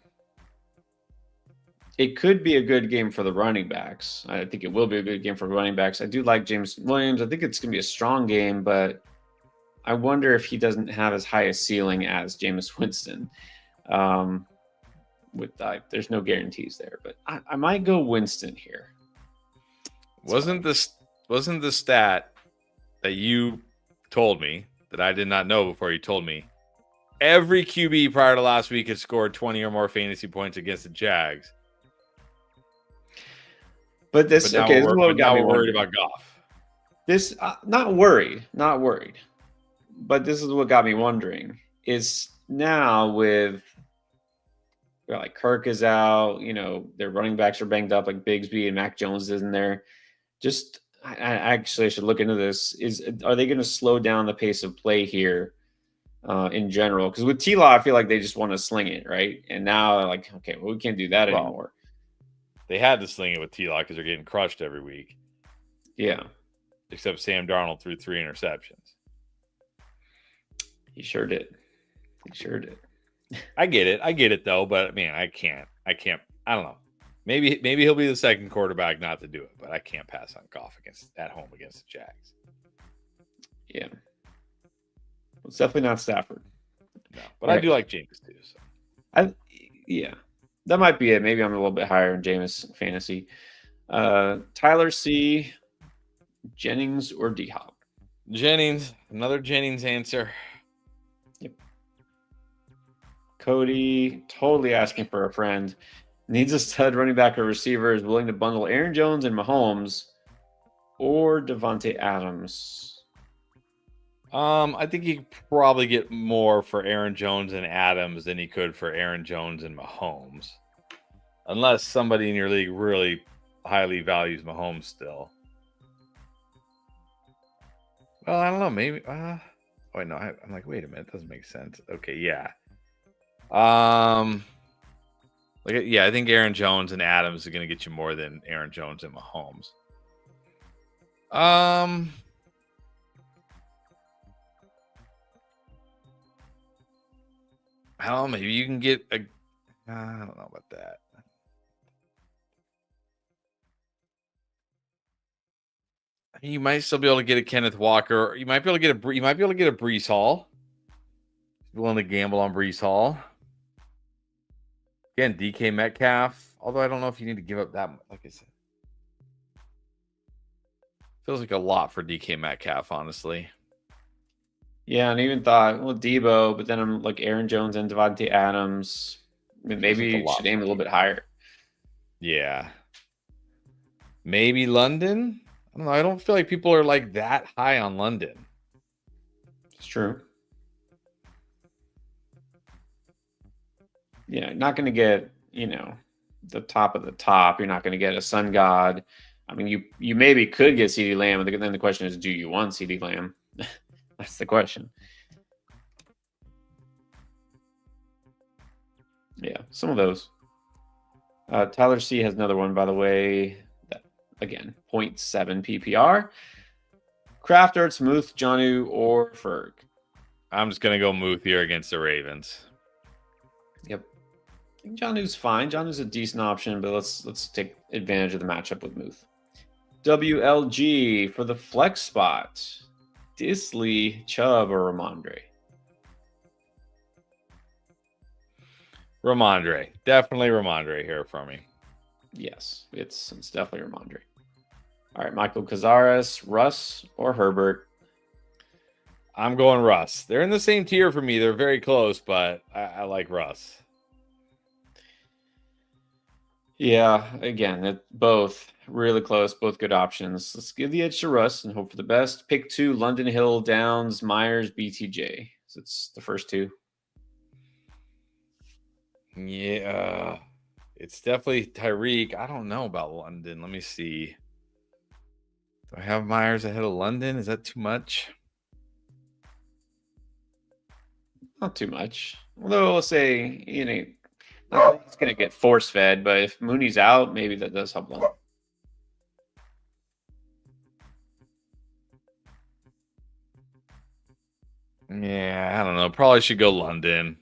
it could be a good game for the running backs. I think it will be a good game for running backs. I do like James Williams. I think it's going to be a strong game, but I wonder if he doesn't have as high a ceiling as Jameis Winston. There's no guarantees there, but I might go Winston here. Wasn't the stat that you told me that I did not know before you told me? Every QB prior to last week had scored 20 or more fantasy points against the Jags. But this is what got me worried about Goff. This not worried, but this is what got me wondering. Is now with like Kirk is out, their running backs are banged up, like Bigsby and Mac Jones isn't there. Just I should look into this. Are they going to slow down the pace of play here in general? Because with T-Law, I feel like they just want to sling it, right? And now they're like, okay, well, we can't do that anymore. They had to sling it with T-Law because they're getting crushed every week. Yeah. Except Sam Darnold threw 3 interceptions. He sure did. I get it though, but man, I can't. I don't know. Maybe he'll be the second quarterback not to do it, but I can't pass on Goff at home against the Jags. Yeah. It's definitely not Stafford. No, but I do like Jameis too. So. Yeah. That might be it. Maybe I'm a little bit higher in Jameis fantasy. Tyler C, Jennings or D Hop? Jennings, another Jennings answer. Yep. Cody, totally asking for a friend. Needs a stud running back or receiver, is willing to bundle Aaron Jones and Mahomes or Devontae Adams. I think he could probably get more for Aaron Jones and Adams than he could for Aaron Jones and Mahomes. Unless somebody in your league really highly values Mahomes still. Well, I don't know. Maybe. Wait, no. I'm like, wait a minute. It doesn't make sense. Okay, yeah. I think Aaron Jones and Adams are going to get you more than Aaron Jones and Mahomes. I don't know. Maybe you can get a. I don't know about that. You might still be able to get a Kenneth Walker. You might be able to get a. You might be able to get a Breece Hall. You're willing to gamble on Breece Hall. Again, DK Metcalf. Although I don't know if you need to give up that much. Like I said, feels like a lot for DK Metcalf, honestly. Yeah, and I even thought, well, Debo, but then I'm like Aaron Jones and Devontae Adams. I mean, maybe you should aim a little bit higher. Yeah. Maybe London? I don't know. I don't feel like people are like that high on London. It's true. Yeah, not going to get, the top of the top. You're not going to get a Sun God. I mean, you maybe could get CeeDee Lamb, but then the question is, do you want CeeDee Lamb? That's the question. Yeah, some of those. Tyler C has another one, by the way. That, again, 0.7 PPR. Kraft, Ertz, Muth, Jonnu, or Ferg? I'm just going to go Muth here against the Ravens. Yep. I think Jonnu's fine. Jonnu's a decent option, but let's take advantage of the matchup with Muth. WLG for the flex spot. Disley, Chubb, or Ramondre? Ramondre. Definitely Ramondre here for me. Yes, it's definitely Ramondre. All right, Michael Cazares, Russ, or Herbert? I'm going Russ. They're in the same tier for me. They're very close, but I like Russ. Yeah, again, both really close, both good options. Let's give the edge to Russ and hope for the best. Pick 2, London Hill, Downs, Myers, BTJ. So it's the first 2. Yeah, it's definitely Tyreek. I don't know about London. Let me see. Do I have Myers ahead of London? Is that too much? Not too much. Although I'll say, not that he's going to get force fed, but if Mooney's out, maybe that does help London. Yeah, I don't know. Probably should go London.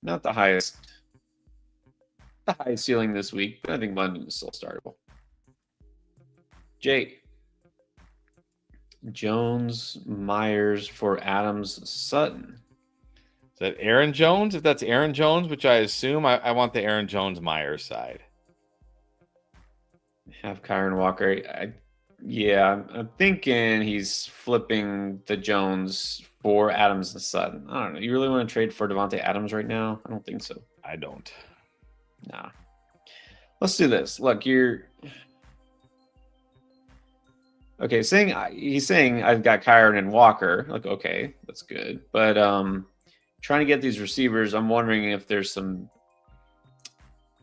Not the highest ceiling this week, but I think London is still startable. Jake. Jones, Myers for Adams, Sutton. Is that Aaron Jones? If that's Aaron Jones, which I assume, I want the Aaron Jones-Myers side. Have Kyron Walker. I'm thinking he's flipping the Jones for Adams and Sutton. I don't know. You really want to trade for Devontae Adams right now? I don't think so. I don't. Nah. Let's do this. Look, okay, he's saying I've got Kyron and Walker. Like, okay, that's good. But trying to get these receivers, I'm wondering if there's some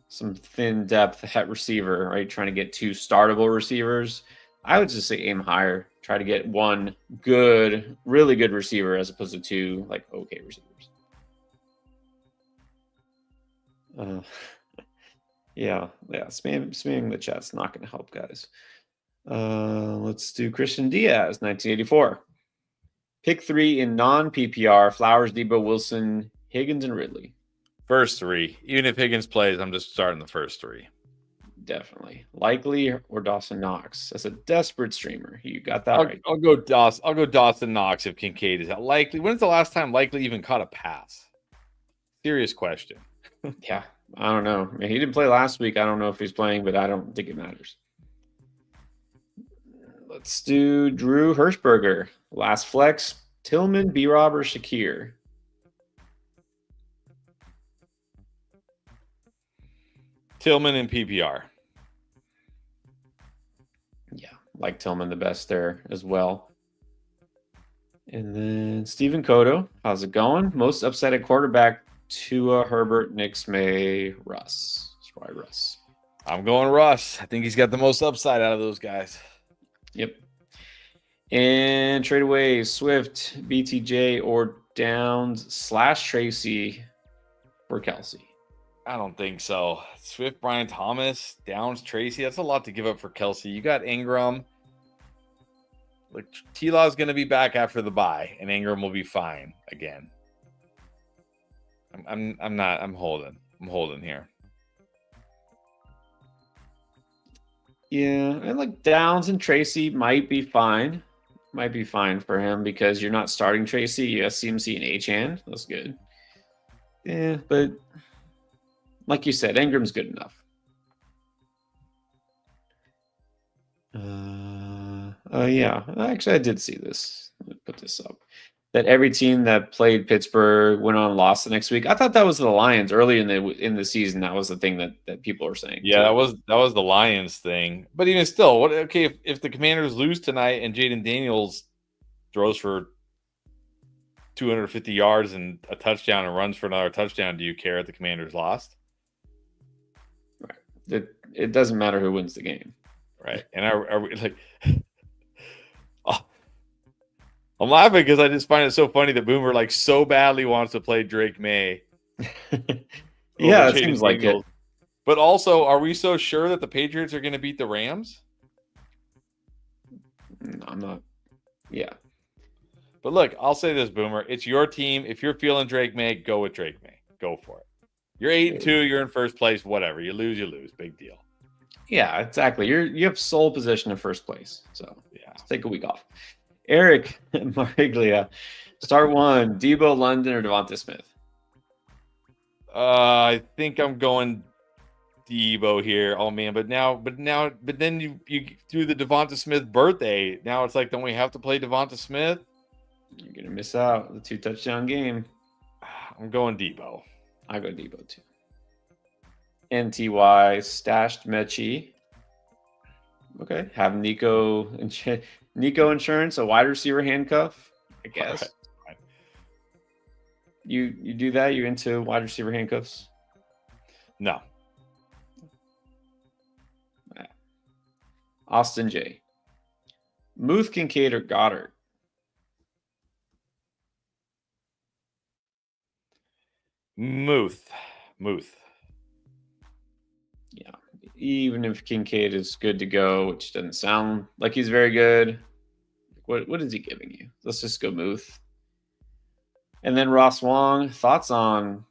thin depth at receiver, right? Trying to get 2 startable receivers. I would just say aim higher. Try to get 1 good, really good receiver as opposed to 2 like okay receivers. Yeah. Spamming the chat's not going to help, guys. Let's do Christian Diaz, 1984. Pick 3 in non-PPR: Flowers, Debo, Wilson, Higgins, and Ridley. First three. Even if Higgins plays, I'm just starting the first three. Definitely. Likely or Dawson Knox. That's a desperate streamer. You got that right. I'll go Dawson Knox if Kincaid is out. Likely. When's the last time Likely even caught a pass? Serious question. Yeah. I don't know. I mean, he didn't play last week. I don't know if he's playing, but I don't think it matters. Let's do Drew Hirschberger. Last flex. Tillman, B-Rob, or Shakir? Tillman and PPR. Yeah, like Tillman the best there as well. And then Stephen Cotto. How's it going? Most upset at quarterback, Tua, Herbert, Nix, May, Russ. That's why Russ. I'm going Russ. I think he's got the most upside out of those guys. Yep. And trade away Swift, BTJ, or Downs / Tracy for Kelsey. I don't think so. Swift, Brian Thomas, Downs, Tracy. That's a lot to give up for Kelsey. You got Ingram. Like T-Law is going to be back after the bye, and Ingram will be fine again. I'm holding here. Yeah, I like Downs and Tracy might be fine. Might be fine for him because you're not starting Tracy. You have CMC and Achane. That's good. Yeah, but like you said, Ingram's good enough. Yeah. Actually, I did see this. Let me put this up. That every team that played Pittsburgh went on and lost the next week. I thought that was the Lions early in the season. That was the thing that people were saying. Yeah, that was the Lions thing. But even still, if the Commanders lose tonight and Jaden Daniels throws for 250 yards and a touchdown and runs for another touchdown, do you care if the Commanders lost? Right. It doesn't matter who wins the game. Right. And are we like I'm laughing because I just find it so funny that Boomer like so badly wants to play Drake May. Yeah, it seems like it. But also, are we so sure that the Patriots are going to beat the Rams? No, I'm not. Yeah. But look, I'll say this, Boomer. It's your team. If you're feeling Drake May, go with Drake May. Go for it. You're 8-2. You're in first place. Whatever. You lose, you lose. Big deal. Yeah, exactly. You have sole possession of first place. So yeah, let's take a week off. Eric Mariglia, start one. Debo, London, or Devonta Smith? I think I'm going Debo here. Oh man, but then you threw the Devonta Smith birthday. Now it's like, don't we have to play Devonta Smith? You're gonna miss out the 2-touchdown game. I'm going Debo. I go Debo too. NTY stashed Mechie. Okay, have Nico insurance, a wide receiver handcuff. I guess. Right. You do that? You into wide receiver handcuffs? No. Austin J. Muth, Kincaid, or Goddard? Muth. Yeah. Even if Kincaid is good to go, which doesn't sound like he's very good. What is he giving you? Let's just go Muth. And then Ross Wong, thoughts on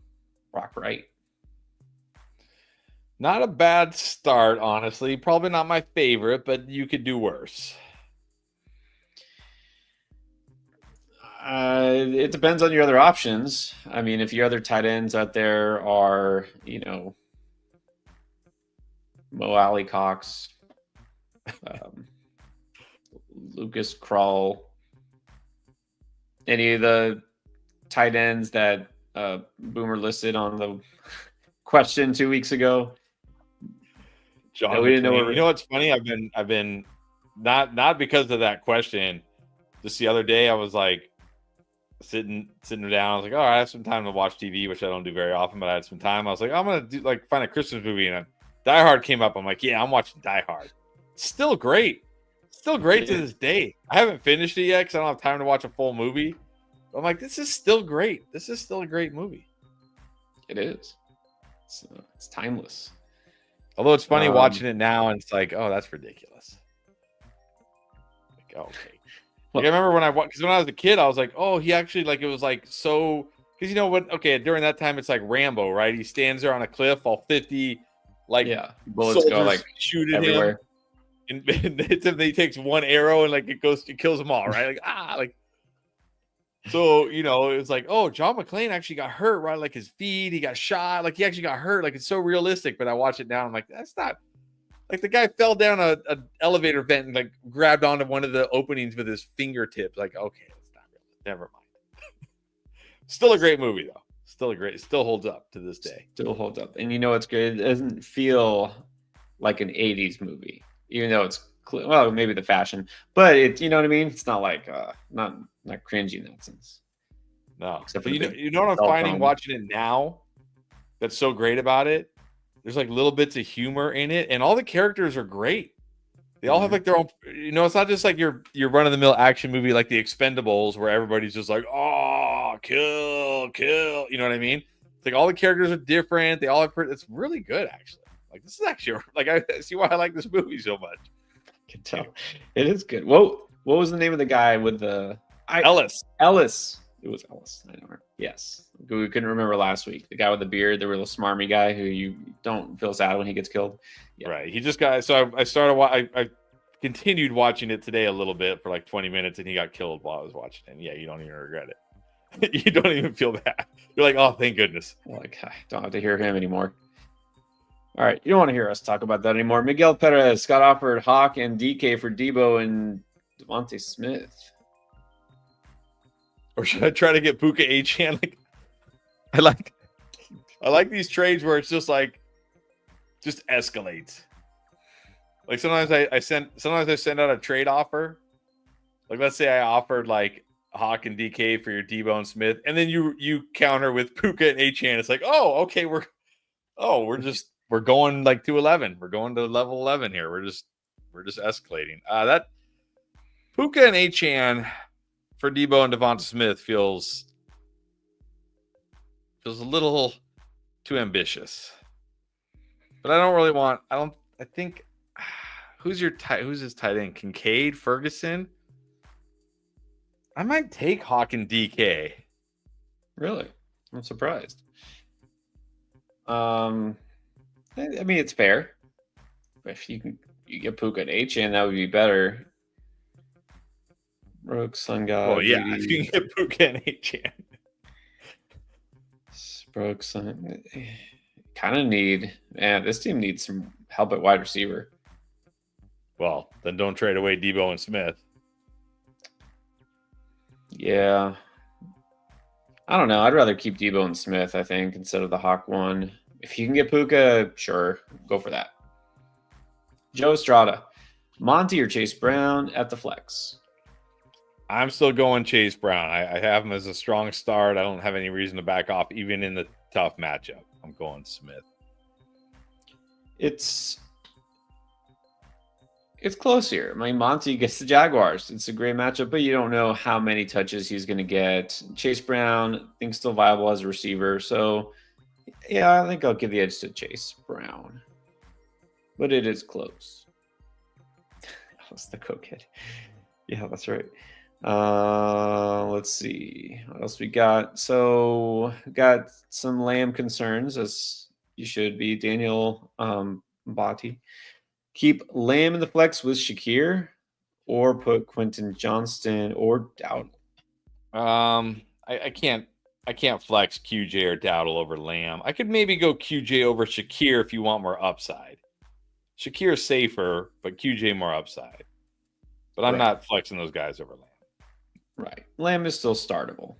Brock Wright? Not a bad start, honestly. Probably not my favorite, but you could do worse. It depends on your other options. I mean, if your other tight ends out there are, Mo Alley Cox, Lucas Krull, any of the tight ends that Boomer listed on the question 2 weeks ago. John, we didn't know. You know what's funny? I've been not because of that question. Just the other day, I was like sitting down. I was like, all right, I have some time to watch TV, which I don't do very often, but I had some time. I was like, I'm gonna find a Christmas movie, and Die Hard came up. I'm like, yeah, I'm watching Die Hard. It's still great. Still great to this day. I haven't finished it yet because I don't have time to watch a full movie. But I'm like, this is still great. This is still a great movie. It is. It's timeless. Although it's funny watching it now, and it's like, oh, that's ridiculous. Like, okay. Like, I remember when I was a kid, I was like, oh, he actually, like, it was like so Because you know what? Okay, during that time, it's like Rambo, right? He stands there on a cliff, all 50 bullets go soldiers like shoot at him, everywhere. and hits him. He takes one arrow and it kills them all, right? So it's like, oh, John McClane actually got hurt, right? Like his feet, he got shot, like he actually got hurt. Like it's so realistic. But I watch it now, I'm like, that's not. Like the guy fell down a elevator vent and like grabbed onto one of the openings with his fingertips. Like, okay, it's not real. Never mind. Still a great movie though. Still holds up to this day. Still holds up. And you know what's good? It doesn't feel like an 80s movie, even though it's maybe the fashion, but you know what I mean? It's not like not cringy in that sense. No. Except for you know what I'm finding watching it now that's so great about it? There's like little bits of humor in it, and all the characters are great. They all have like their own, it's not just like your run-of-the-mill action movie like the Expendables where everybody's just like, oh, kill. You know what I mean? It's like all the characters are different. They all have, it's really good, actually. Like this is actually, like I see why I like this movie so much. I can tell. It is good. What was the name of the guy with the... Ellis. It was Ellis. I know. Yes. We couldn't remember last week. The guy with the beard, the real smarmy guy who you don't feel sad when he gets killed. Yeah. Right. He just got... So I continued watching it today a little bit for like 20 minutes and he got killed while I was watching it. And yeah, you don't even regret it. You don't even feel bad. You're like, oh, thank goodness. Like, I don't have to hear him anymore. All right. You don't want to hear us talk about that anymore. Miguel Perez got offered Hawk and DK for Debo and Devontae Smith. Or should I try to get Puka Achane? I like these trades where it's just escalates. Like sometimes I send out a trade offer. Like let's say I offered like Hawk and DK for your Debo and Smith, and then you counter with Puka and Achane. It's like, oh, okay, we're going like to 11. We're going to level 11 here. We're just escalating. That Puka and Achane for Debo and Devonta Smith feels a little too ambitious. But I don't really want. I think who's his tight end? Kincaid, Ferguson. I might take Hawk and DK. Really? I'm surprised. I mean, it's fair. But if you get Puka and Achane, that would be better. Rogue Sun God. Oh yeah, if you can get Puka and Achane. Rogue Sun. Kind of need. Man, this team needs some help at wide receiver. Well, then don't trade away Debo and Smith. Yeah. I don't know. I'd rather keep Debo and Smith, I think, instead of the Hawk one. If you can get Puka, sure. Go for that. Joe Estrada. Monty or Chase Brown at the flex? I'm still going Chase Brown. I have him as a strong start. I don't have any reason to back off, even in the tough matchup. I'm going Smith. It's close here. I mean, Monty gets the Jaguars. It's a great matchup, but you don't know how many touches he's going to get. Chase Brown, I think, still viable as a receiver. So, yeah, I think I'll give the edge to Chase Brown. But it is close. That's the co-kid. Yeah, that's right. Let's see what else we got. So got some Lamb concerns, as you should be. Daniel Botti. Keep Lamb in the flex with Shakir, or put Quentin Johnston or Dowdle. I can't flex QJ or Dowdle over Lamb. I could maybe go QJ over Shakir if you want more upside. Shakir safer, but QJ more upside. But I'm not flexing those guys over Lamb. Right. Lamb is still startable.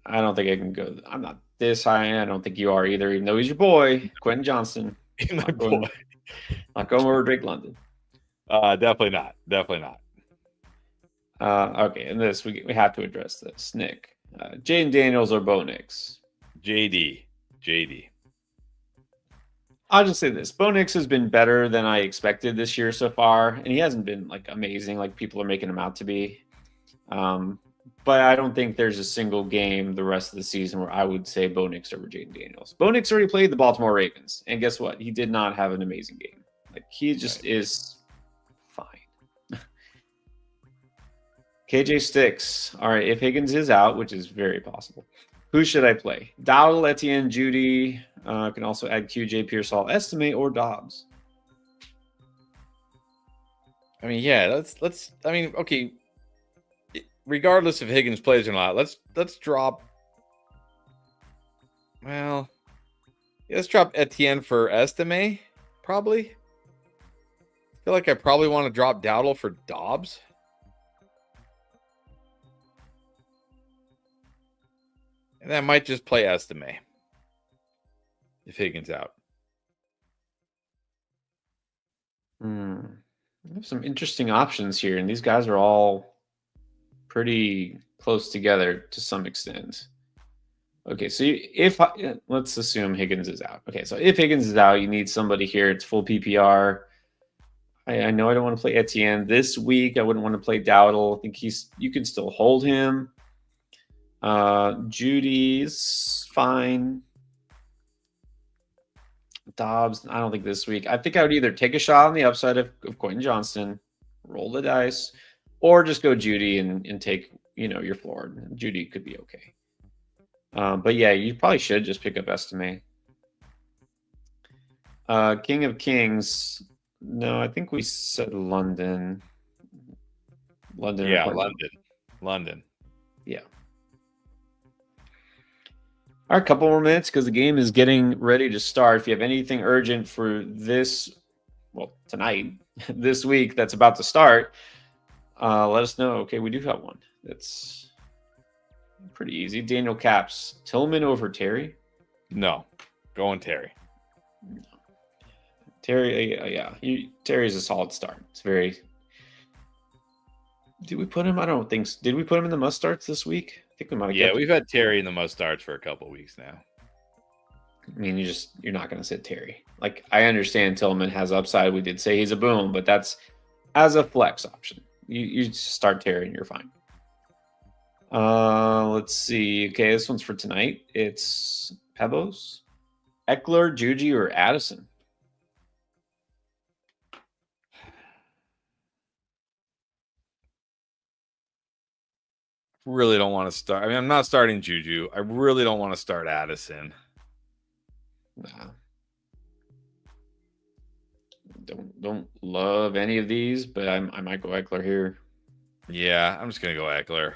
I don't think I can go. I'm not this high. I don't think you are either, even though he's your boy, Quentin Johnston. My boy. Not going over Drake London. Definitely not. Definitely not. Okay, and this we have to address this. Nick, Jaden Daniels or Bo Nix? JD. I'll just say this. Bo Nix has been better than I expected this year so far, and he hasn't been like amazing like people are making him out to be. But I don't think there's a single game the rest of the season where I would say Bo Nix over Jaden Daniels. Bo Nix already played the Baltimore Ravens, and guess what? He did not have an amazing game. Like he just is fine. KJ sticks. All right, if Higgins is out, which is very possible, who should I play? Dowdle, Etienne, Judy. I can also add QJ, Pearsall, Estimate, or Dobbs. I mean, yeah, let's. I mean, okay. Regardless if Higgins plays or not, let's drop. Well, yeah, let's drop Etienne for Estime, probably. I feel like I probably want to drop Dowdle for Dobbs. And I might just play Estime if Higgins out. I have some interesting options here, and these guys are all pretty close together to some extent. Okay, so if let's assume Higgins is out. Okay, so if Higgins is out, you need somebody here. It's full PPR. I know I don't want to play Etienne this week. I wouldn't want to play Dowdle. I think you can still hold him. Judy's fine. Dobbs, I don't think this week. I think I would either take a shot on the upside of Quentin Johnston, roll the dice, or just go Judy and take your floor. Judy could be okay. But yeah, you probably should just pick up Estime. King of Kings. No, I think we said London. Yeah, London. Yeah. All right, a couple more minutes because the game is getting ready to start. If you have anything urgent for tonight, this week that's about to start, let us know. Okay, we do have one. That's pretty easy. Daniel Caps. Tillman over Terry? No. Going Terry. No. Terry, yeah. Terry's a solid start. It's very... Did we put him? I don't think so. Did we put him in the must starts this week? I think we might have. Yeah, we've had Terry in the must starts for a couple of weeks now. I mean, you're not going to sit Terry. Like, I understand Tillman has upside. We did say he's a boom, but that's as a flex option. You just start Terry and you're fine. Let's see. Okay, this one's for tonight. It's Pebos, Eckler, Juji, or Addison. Really don't want to start. I mean, I'm not starting Juju. I really don't want to start Addison. Nah. Don't love any of these, but I might go Eckler here. Yeah, I'm just gonna go Eckler.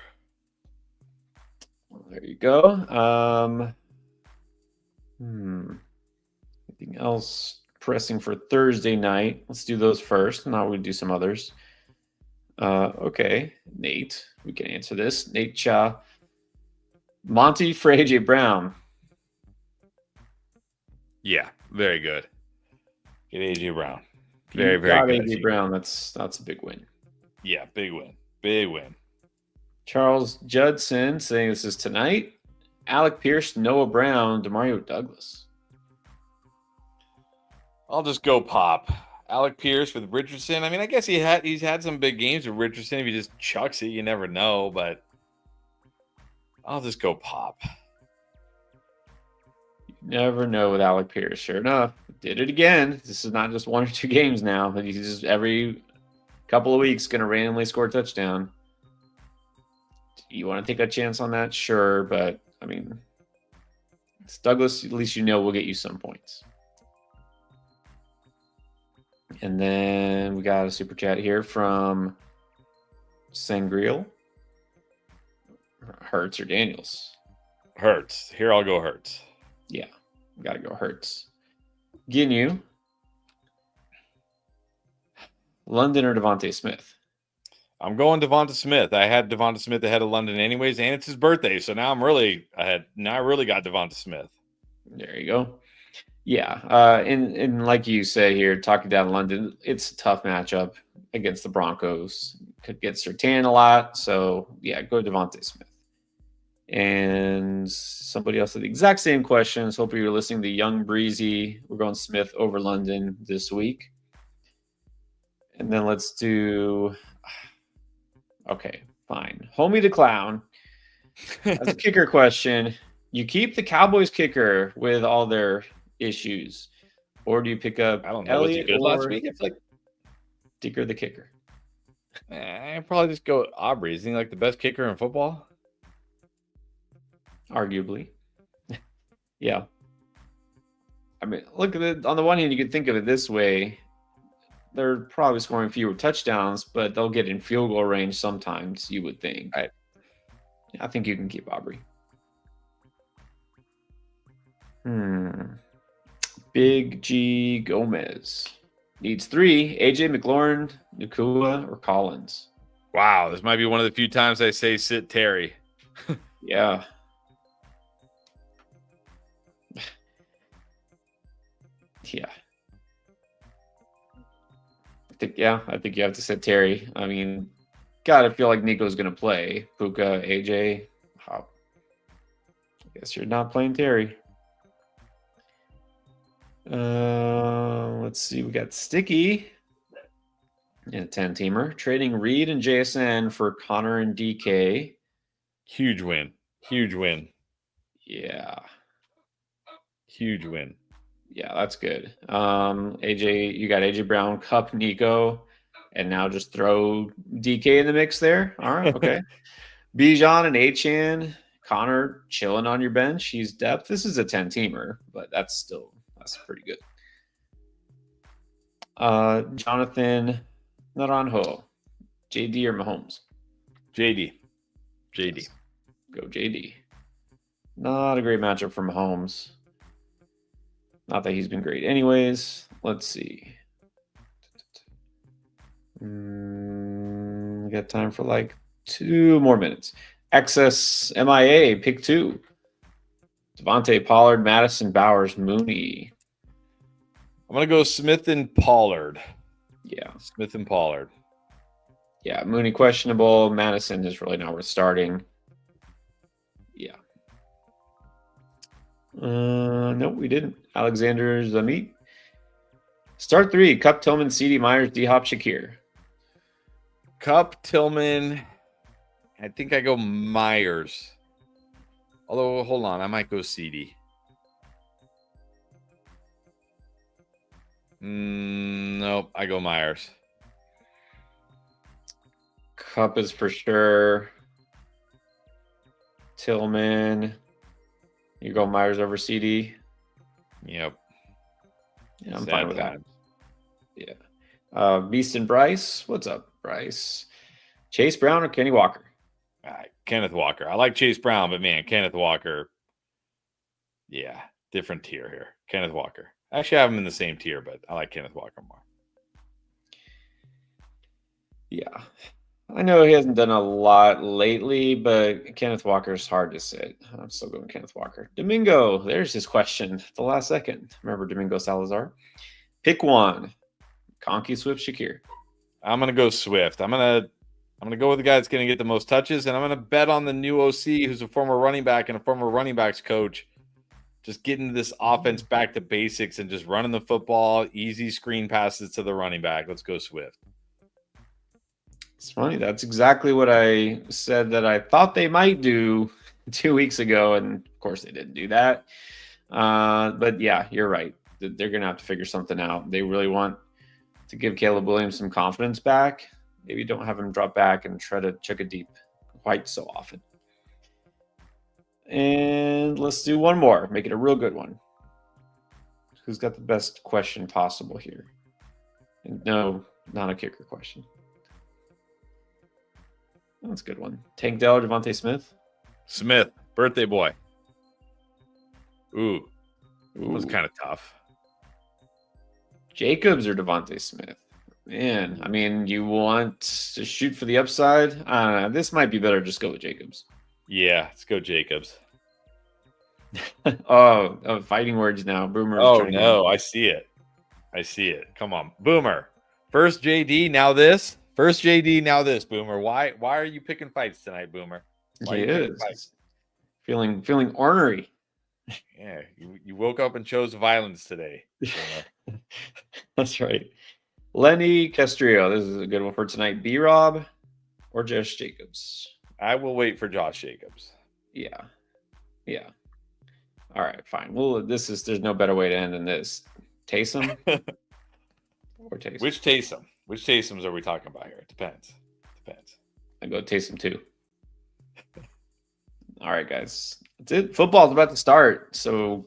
Well, there you go. Anything else pressing for Thursday night? Let's do those first. Now we do some others. Okay, Nate, we can answer this. Nate Cha. Monty for AJ Brown. Yeah, very good. Get AJ Brown. Very good. AJ Brown. That's a big win. Yeah, big win. Big win. Charles Judson saying this is tonight. Alec Pierce, Noah Brown, Demario Douglas. I'll just go Pop. Alec Pierce with Richardson. I mean, I guess he's had some big games with Richardson. If he just chucks it, you never know. But I'll just go Pop. You never know with Alec Pierce. Sure enough, did it again. This is not just one or two games now. He's just every couple of weeks going to randomly score a touchdown. You want to take a chance on that? Sure. But, I mean, it's Douglas, at least will get you some points. And then we got a super chat here from Sangreal. Hurts or Daniels? Hurts. Here I'll go Hurts. Yeah, got to go Hurts. Ginyu. London or Devontae Smith? I'm going Devonta Smith. I had Devonta Smith ahead of London anyways, and it's his birthday, so now I'm really ahead. Now I really got Devonta Smith. There you go. Yeah, and like you say here, talking down London, it's a tough matchup against the Broncos. Could get Surtain a lot, so yeah, go Devontae Smith. And somebody else had the exact same questions. Hope you were listening to Young Breezy. We're going Smith over London this week. And then let's do... Okay, fine. Homie the Clown. That's a kicker question. You keep the Cowboys kicker with all their issues, or do you pick up I don't know. Elliott was he good or last week? It's like Dicker the kicker. I'd probably just go Aubrey. Isn't he like the best kicker in football? Arguably. Yeah. I mean, look at it. On the one hand, you could think of it this way. They're probably scoring fewer touchdowns, but they'll get in field goal range sometimes, you would think. Right. I think you can keep Aubrey. Big G Gomez. Needs 3. AJ McLaurin, Nakua, or Collins. Wow, this might be one of the few times I say sit Terry. Yeah. Yeah. I think you have to sit Terry. I mean, gotta feel like Nico's gonna play. Puka, AJ. I guess you're not playing Terry. Let's see. We got Sticky in a 10-teamer. Trading Reed and JSN for Connor and DK. Huge win. Huge win. Yeah. Huge win. Yeah, that's good. AJ, you got AJ Brown, Cup, Nico, and now just throw DK in the mix there. All right, okay. Bijan and Achan, Connor chilling on your bench. He's depth. This is a 10-teamer, but that's pretty good. Jonathan Naranjo, JD or Mahomes? JD. Yes. Go JD. Not a great matchup for Mahomes. Not that he's been great anyways. Let's see. We got time for like 2 more minutes. Excess MIA, pick 2. Devontae, Pollard, Madison, Bowers, Mooney. I'm going to go Smith and Pollard. Yeah. Smith and Pollard. Yeah, Mooney questionable. Madison is really not worth starting. Yeah. Nope, we didn't. Alexander Zamit. Start 3. Cup, Tillman, CD, Myers, D-Hop, Shakir. Cup, Tillman. I think I go Myers. Although, hold on. I might go CD. Nope, I go Myers. Cup is for sure. Tillman. You go Myers over CD. Yep. Yeah, I'm fine with that. Yeah. Beast and Bryce. What's up, Bryce? Chase Brown or Kenny Walker? Kenneth Walker. I like Chase Brown, but man, Kenneth Walker. Yeah, different tier here. Kenneth Walker. Actually, I have him in the same tier, but I like Kenneth Walker more. Yeah. I know he hasn't done a lot lately, but Kenneth Walker's hard to sit. I'm still going Kenneth Walker. Domingo, there's his question at the last second. Remember Domingo Salazar? Pick 1. Conky, Swift, Shakir. I'm gonna go Swift. I'm gonna go with the guy that's gonna get the most touches, and I'm gonna bet on the new OC, who's a former running back and a former running backs coach. Just getting this offense back to basics and just running the football, easy screen passes to the running back. Let's go Swift. It's funny. That's exactly what I said that I thought they might do 2 weeks ago, and of course they didn't do that. But yeah, you're right. They're going to have to figure something out. They really want to give Caleb Williams some confidence back. Maybe don't have him drop back and try to chuck it deep quite so often. And let's do one more. Make it a real good one. Who's got the best question possible here? And no, not a kicker question. That's a good one. Tank Dell or Devontae Smith? Smith, birthday boy. Ooh. That was kind of tough. Jacobs or Devontae Smith? Man, I mean, you want to shoot for the upside? This might be better. Just go with Jacobs. Yeah, let's go Jacobs. oh, fighting words now. Boomer. Oh, no, I see it. Come on. Boomer. First JD, now this. First JD, now this, Boomer. Why are you picking fights tonight, Boomer? He is. Feeling ornery. Yeah, you woke up and chose violence today. That's right. Lenny Castrillo. This is a good one for tonight. B-Rob or Josh Jacobs? I will wait for Josh Jacobs. Yeah. All right, fine. Well, there's no better way to end than this. Taysom or Taysom? Which Taysom? Which Taysoms are we talking about here? It depends. go taste them too. All right, guys. That's it. Football's about to start. So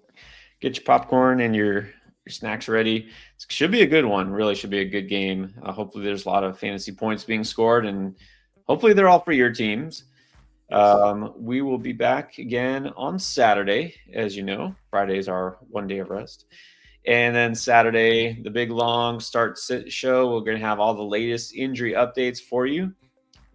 get your popcorn and your snacks ready. It should be a good one. Really should be a good game. Hopefully there's a lot of fantasy points being scored, and hopefully they're all for your teams. We will be back again on Saturday. As you know, Friday is our 1 day of rest. And then Saturday, the big long start sit show. We're going to have all the latest injury updates for you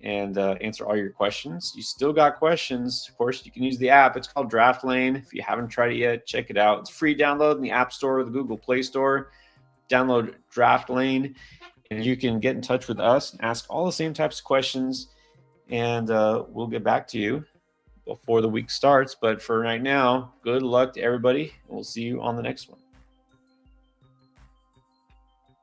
and answer all your questions. You still got questions. Of course, you can use the app. It's called Draft Lane. If you haven't tried it yet, check it out. It's free download in the App Store or the Google Play Store. Download Draft Lane, and you can get in touch with us and ask all the same types of questions, and we'll get back to you before the week starts. But for right now, good luck to everybody, and we'll see you on the next one.